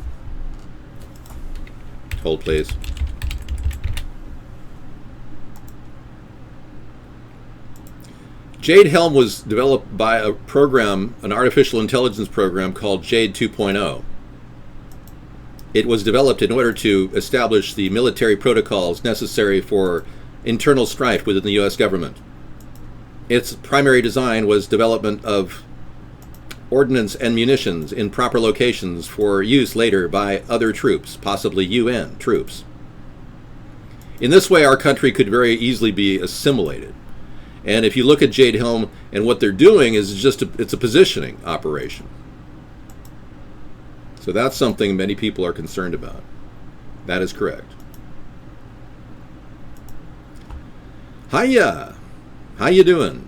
Hold, please. Jade Helm was developed by a program, an artificial intelligence program called Jade 2.0. It was developed in order to establish the military protocols necessary for internal strife within the U.S. government. Its primary design was development of ordnance and munitions in proper locations for use later by other troops, possibly UN troops. In this way, our country could very easily be assimilated. And if you look at Jade Helm and what they're doing is it's a positioning operation. So that's something many people are concerned about. That is correct. Hiya! How you doing?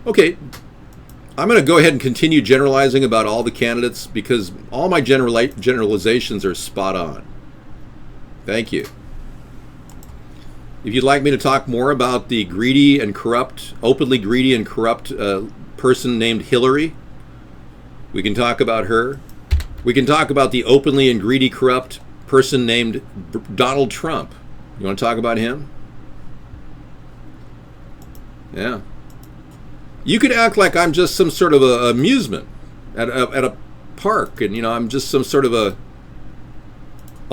Okay, I'm going to go ahead and continue generalizing about all the candidates because all my generalizations are spot on. Thank you. If you'd like me to talk more about the greedy and corrupt, openly greedy and corrupt person named Hillary, we can talk about her. We can talk about the openly and greedy, corrupt person named Donald Trump. You want to talk about him? Yeah. You could act like I'm just some sort of a amusement at a park, and I'm just some sort of a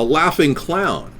laughing clown.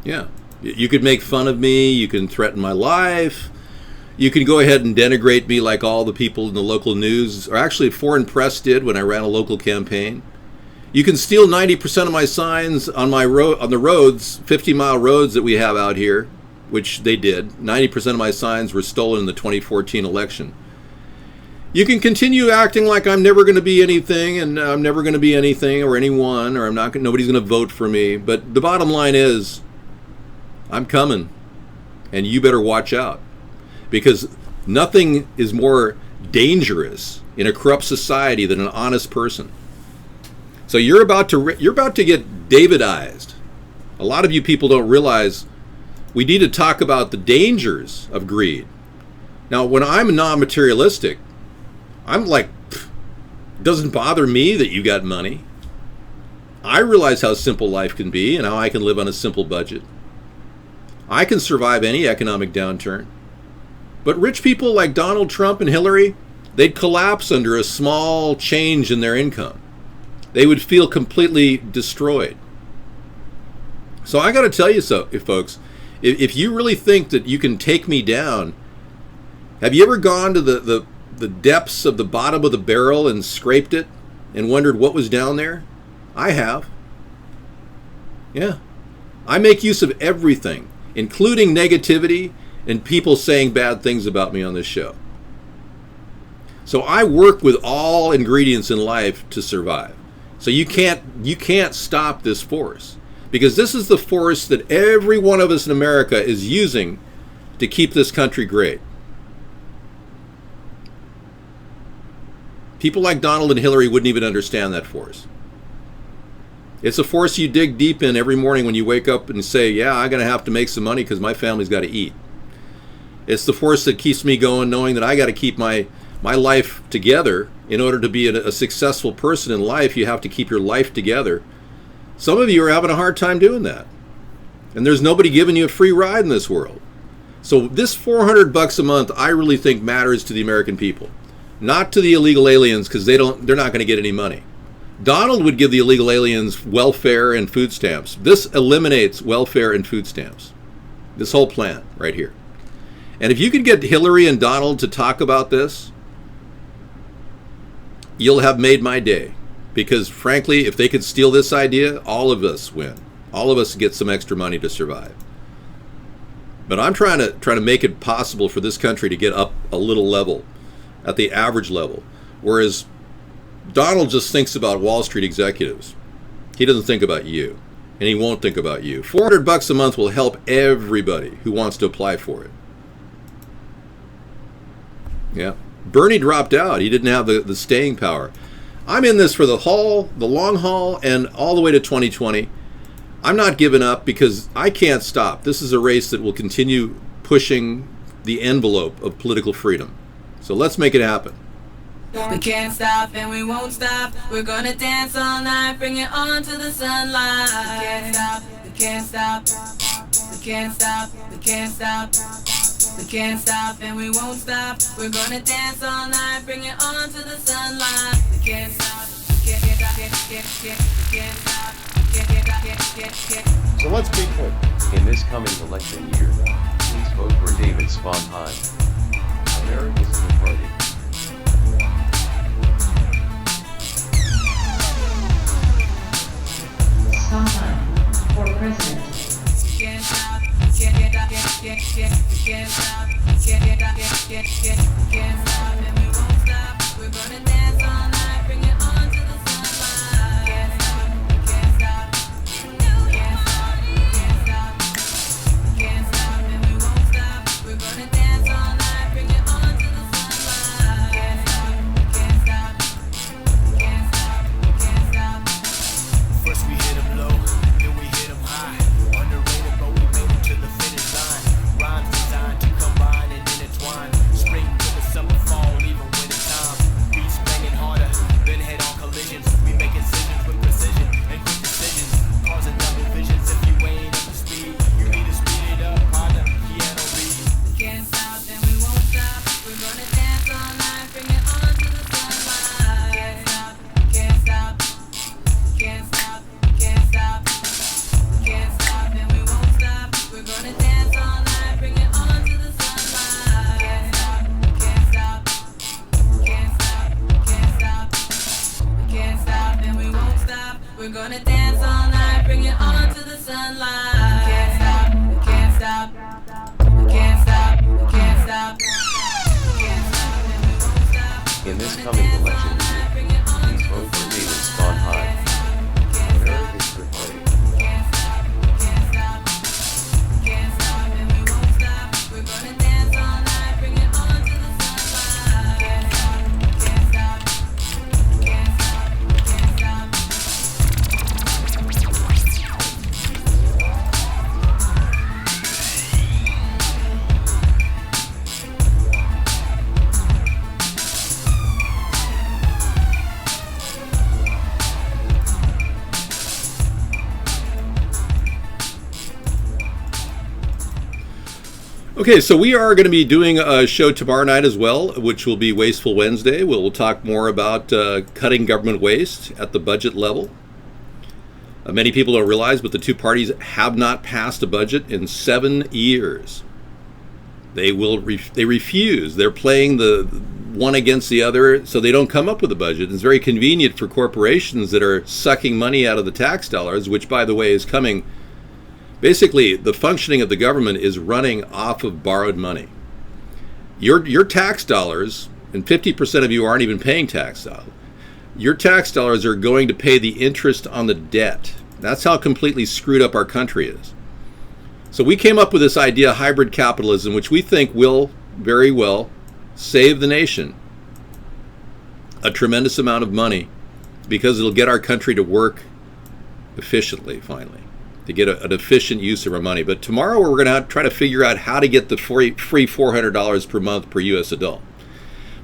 Yeah. You could make fun of me. You can threaten my life. You can go ahead and denigrate me like all the people in the local news, or actually foreign press did when I ran a local campaign. You can steal 90% of my signs on the roads, 50-mile roads that we have out here, which they did. 90% of my signs were stolen in the 2014 election. You can continue acting like I'm never going to be anything, and I'm never going to be anything or anyone, or nobody's going to vote for me. But the bottom line is, I'm coming, and you better watch out, because nothing is more dangerous in a corrupt society than an honest person. So you're about to get Davidized. A lot of you people don't realize we need to talk about the dangers of greed. Now, when I'm non-materialistic, I'm like, it doesn't bother me that you got money. I realize how simple life can be and how I can live on a simple budget. I can survive any economic downturn. But rich people like Donald Trump and Hillary, they'd collapse under a small change in their income. They would feel completely destroyed. So I got to tell you folks, if you really think that you can take me down, have you ever gone to the depths of the bottom of the barrel and scraped it and wondered what was down there? I have. Yeah. I make use of everything, including negativity and people saying bad things about me on this show. So I work with all ingredients in life to survive. So you can't stop this force, because this is the force that every one of us in America is using to keep this country great. People like Donald and Hillary wouldn't even understand that force. It's a force you dig deep in every morning when you wake up and say, yeah, I'm going to have to make some money because my family's got to eat. It's the force that keeps me going, knowing that I got to keep my life together. In order to be a successful person in life, you have to keep your life together. Some of you are having a hard time doing that. And there's nobody giving you a free ride in this world. So this $400 a month, I really think matters to the American people. Not to the illegal aliens, because they're not going to get any money. Donald would give the illegal aliens welfare and food stamps. This eliminates welfare and food stamps. This whole plan right here. And if you could get Hillary and Donald to talk about this, you'll have made my day. Because frankly, if they could steal this idea, all of us win. All of us get some extra money to survive. But I'm trying to make it possible for this country to get up a little level, at the average level. Whereas Donald just thinks about Wall Street executives. He doesn't think about you. And he won't think about you. $400 a month will help everybody who wants to apply for it. Yeah. Bernie dropped out. He didn't have the staying power. I'm in this for the long haul, and all the way to 2020. I'm not giving up because I can't stop. This is a race that will continue pushing the envelope of political freedom. So let's make it happen. We can't stop and we won't stop. We're gonna dance all night, bring it on to the sunlight. We can't stop, we can't stop. We can't stop, we can't stop. We can't stop and we won't stop. We're gonna dance all night, bring it on to the sunlight. We can't stop, we can't stop, we can't stop. So let's be clear. In this coming election year, please vote for David Sponheim. America's Third Party. Sponheim for president. We can't stop, we can't stop, we can't stop, we can't stop, and we won't stop. We're gonna dance all night, bring it on to the sunlight. We can't stop, we can't stop, we can't stop, we can't stop, and we won't stop. We're gonna dance all night, bring it on to the sunlight. We're gonna dance all night, bring it on to the sunlight. We can't stop, we can't stop. We can't stop, we can't stop. We can't stop and we won't stop. In this coming election year, please vote for David Sponheim. America's Third Party. Okay, so we are going to be doing a show tomorrow night as well, which will be Wasteful Wednesday. We'll talk more about cutting government waste at the budget level. Many people don't realize, but the two parties have not passed a budget in 7 years. They refuse. They're playing the one against the other, so they don't come up with a budget. It's very convenient for corporations that are sucking money out of the tax dollars, which, by the way, is coming. Basically, the functioning of the government is running off of borrowed money. Your tax dollars, and 50% of you aren't even paying tax dollars, your tax dollars are going to pay the interest on the debt. That's how completely screwed up our country is. So we came up with this idea, hybrid capitalism, which we think will very well save the nation a tremendous amount of money, because it'll get our country to work efficiently, finally, to get an efficient use of our money. But tomorrow we're going to try to figure out how to get the free $400 per month per U.S. adult.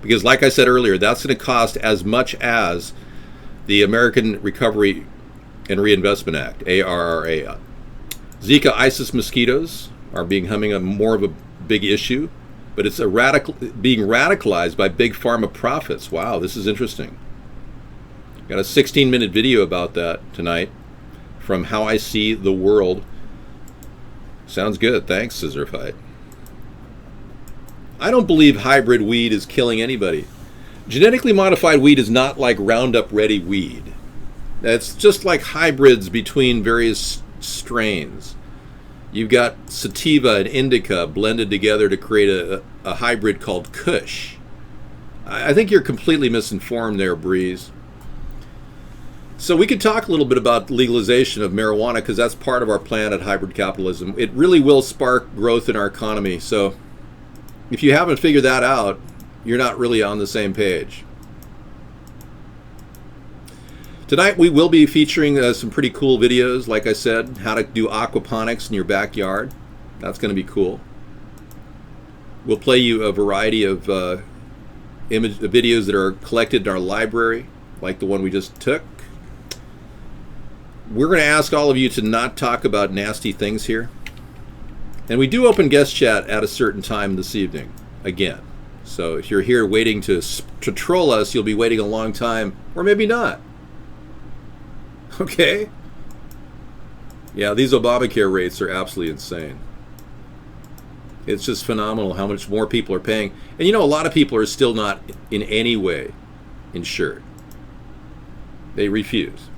Because like I said earlier, that's going to cost as much as the American Recovery and Reinvestment Act, ARRA. Zika ISIS mosquitoes are becoming more of a big issue, but it's being radicalized by big pharma profits. Wow, this is interesting. Got a 16-minute video about that tonight from How I See the World. Sounds good. Thanks, Scissorfight. I don't believe hybrid weed is killing anybody. Genetically modified weed is not like Roundup Ready weed. It's just like hybrids between various strains. You've got sativa and indica blended together to create a hybrid called Kush. I think you're completely misinformed there, Breeze. So we could talk a little bit about legalization of marijuana, because that's part of our plan at Hybrid Capitalism. It really will spark growth in our economy. So if you haven't figured that out, you're not really on the same page. Tonight we will be featuring some pretty cool videos, like I said, how to do aquaponics in your backyard. That's going to be cool. We'll play you a variety of videos that are collected in our library, like the one we just took. We're going to ask all of you to not talk about nasty things here. And we do open guest chat at a certain time this evening, again. So if you're here waiting to troll us, you'll be waiting a long time, or maybe not. Okay? Yeah, these Obamacare rates are absolutely insane. It's just phenomenal how much more people are paying. And you know, a lot of people are still not in any way insured. They refuse.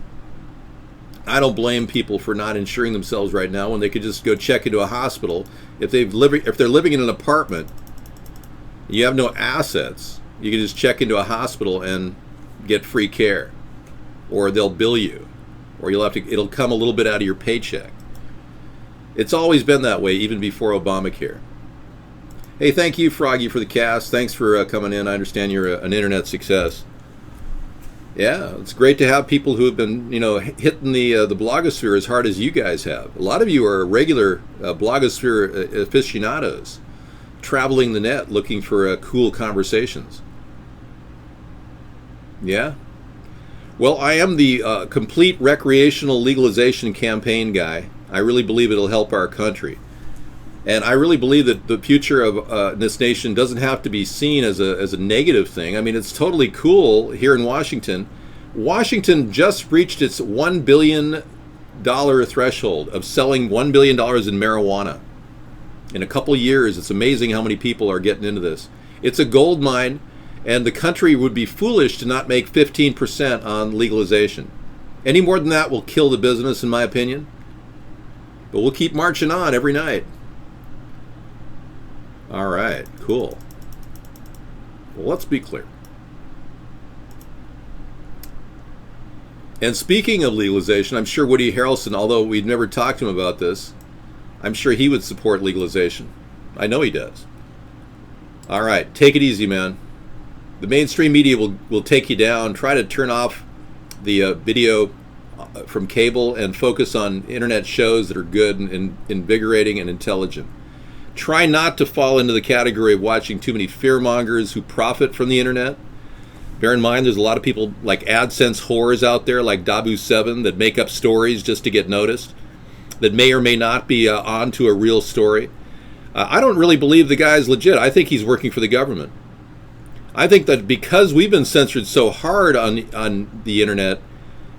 I don't blame people for not insuring themselves right now when they could just go check into a hospital. If they're living in an apartment, you have no assets, you can just check into a hospital and get free care, or they'll bill you, or it'll come a little bit out of your paycheck. It's always been that way, even before Obamacare. Hey, thank you, Froggy, for the cast. Thanks for coming in. I understand you're an internet success. Yeah, it's great to have people who have been, hitting the blogosphere as hard as you guys have. A lot of you are regular blogosphere aficionados, traveling the net looking for cool conversations. Yeah. Well, I am the complete recreational legalization campaign guy. I really believe it'll help our country. And I really believe that the future of this nation doesn't have to be seen as a negative thing. I mean, it's totally cool here in Washington. Washington just reached its $1 billion threshold of selling $1 billion in marijuana. In a couple of years, it's amazing how many people are getting into this. It's a gold mine, and the country would be foolish to not make 15% on legalization. Any more than that will kill the business, in my opinion. But we'll keep marching on every night. All right, cool. Well, let's be clear. And speaking of legalization, I'm sure Woody Harrelson, although we'd never talked to him about this, I'm sure he would support legalization. I know he does. All right, take it easy, man. The mainstream media will take you down. Try to turn off the video from cable and focus on internet shows that are good and invigorating and intelligent. Try not to fall into the category of watching too many fearmongers who profit from the internet. Bear in mind, there's a lot of people like AdSense whores out there, like Dabu7, that make up stories just to get noticed, that may or may not be onto a real story. I don't really believe the guy's legit. I think he's working for the government. I think that because we've been censored so hard on the internet,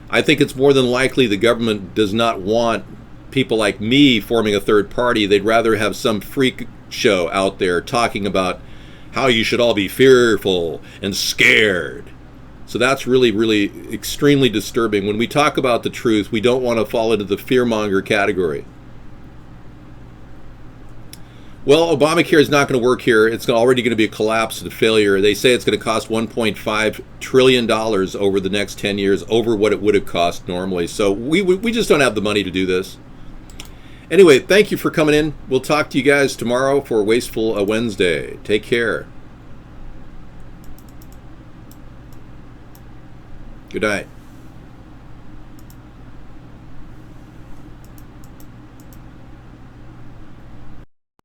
I think it's more than likely the government does not want people like me forming a third party. They'd rather have some freak show out there talking about how you should all be fearful and scared. So that's really, really extremely disturbing. When we talk about the truth, we don't want to fall into the fearmonger category. Well, Obamacare is not going to work here. It's already going to be a collapse and a failure. They say it's going to cost $1.5 trillion over the next 10 years, over what it would have cost normally. So we just don't have the money to do this. Anyway, thank you for coming in. We'll talk to you guys tomorrow for Wasteful Wednesday. Take care. Good night.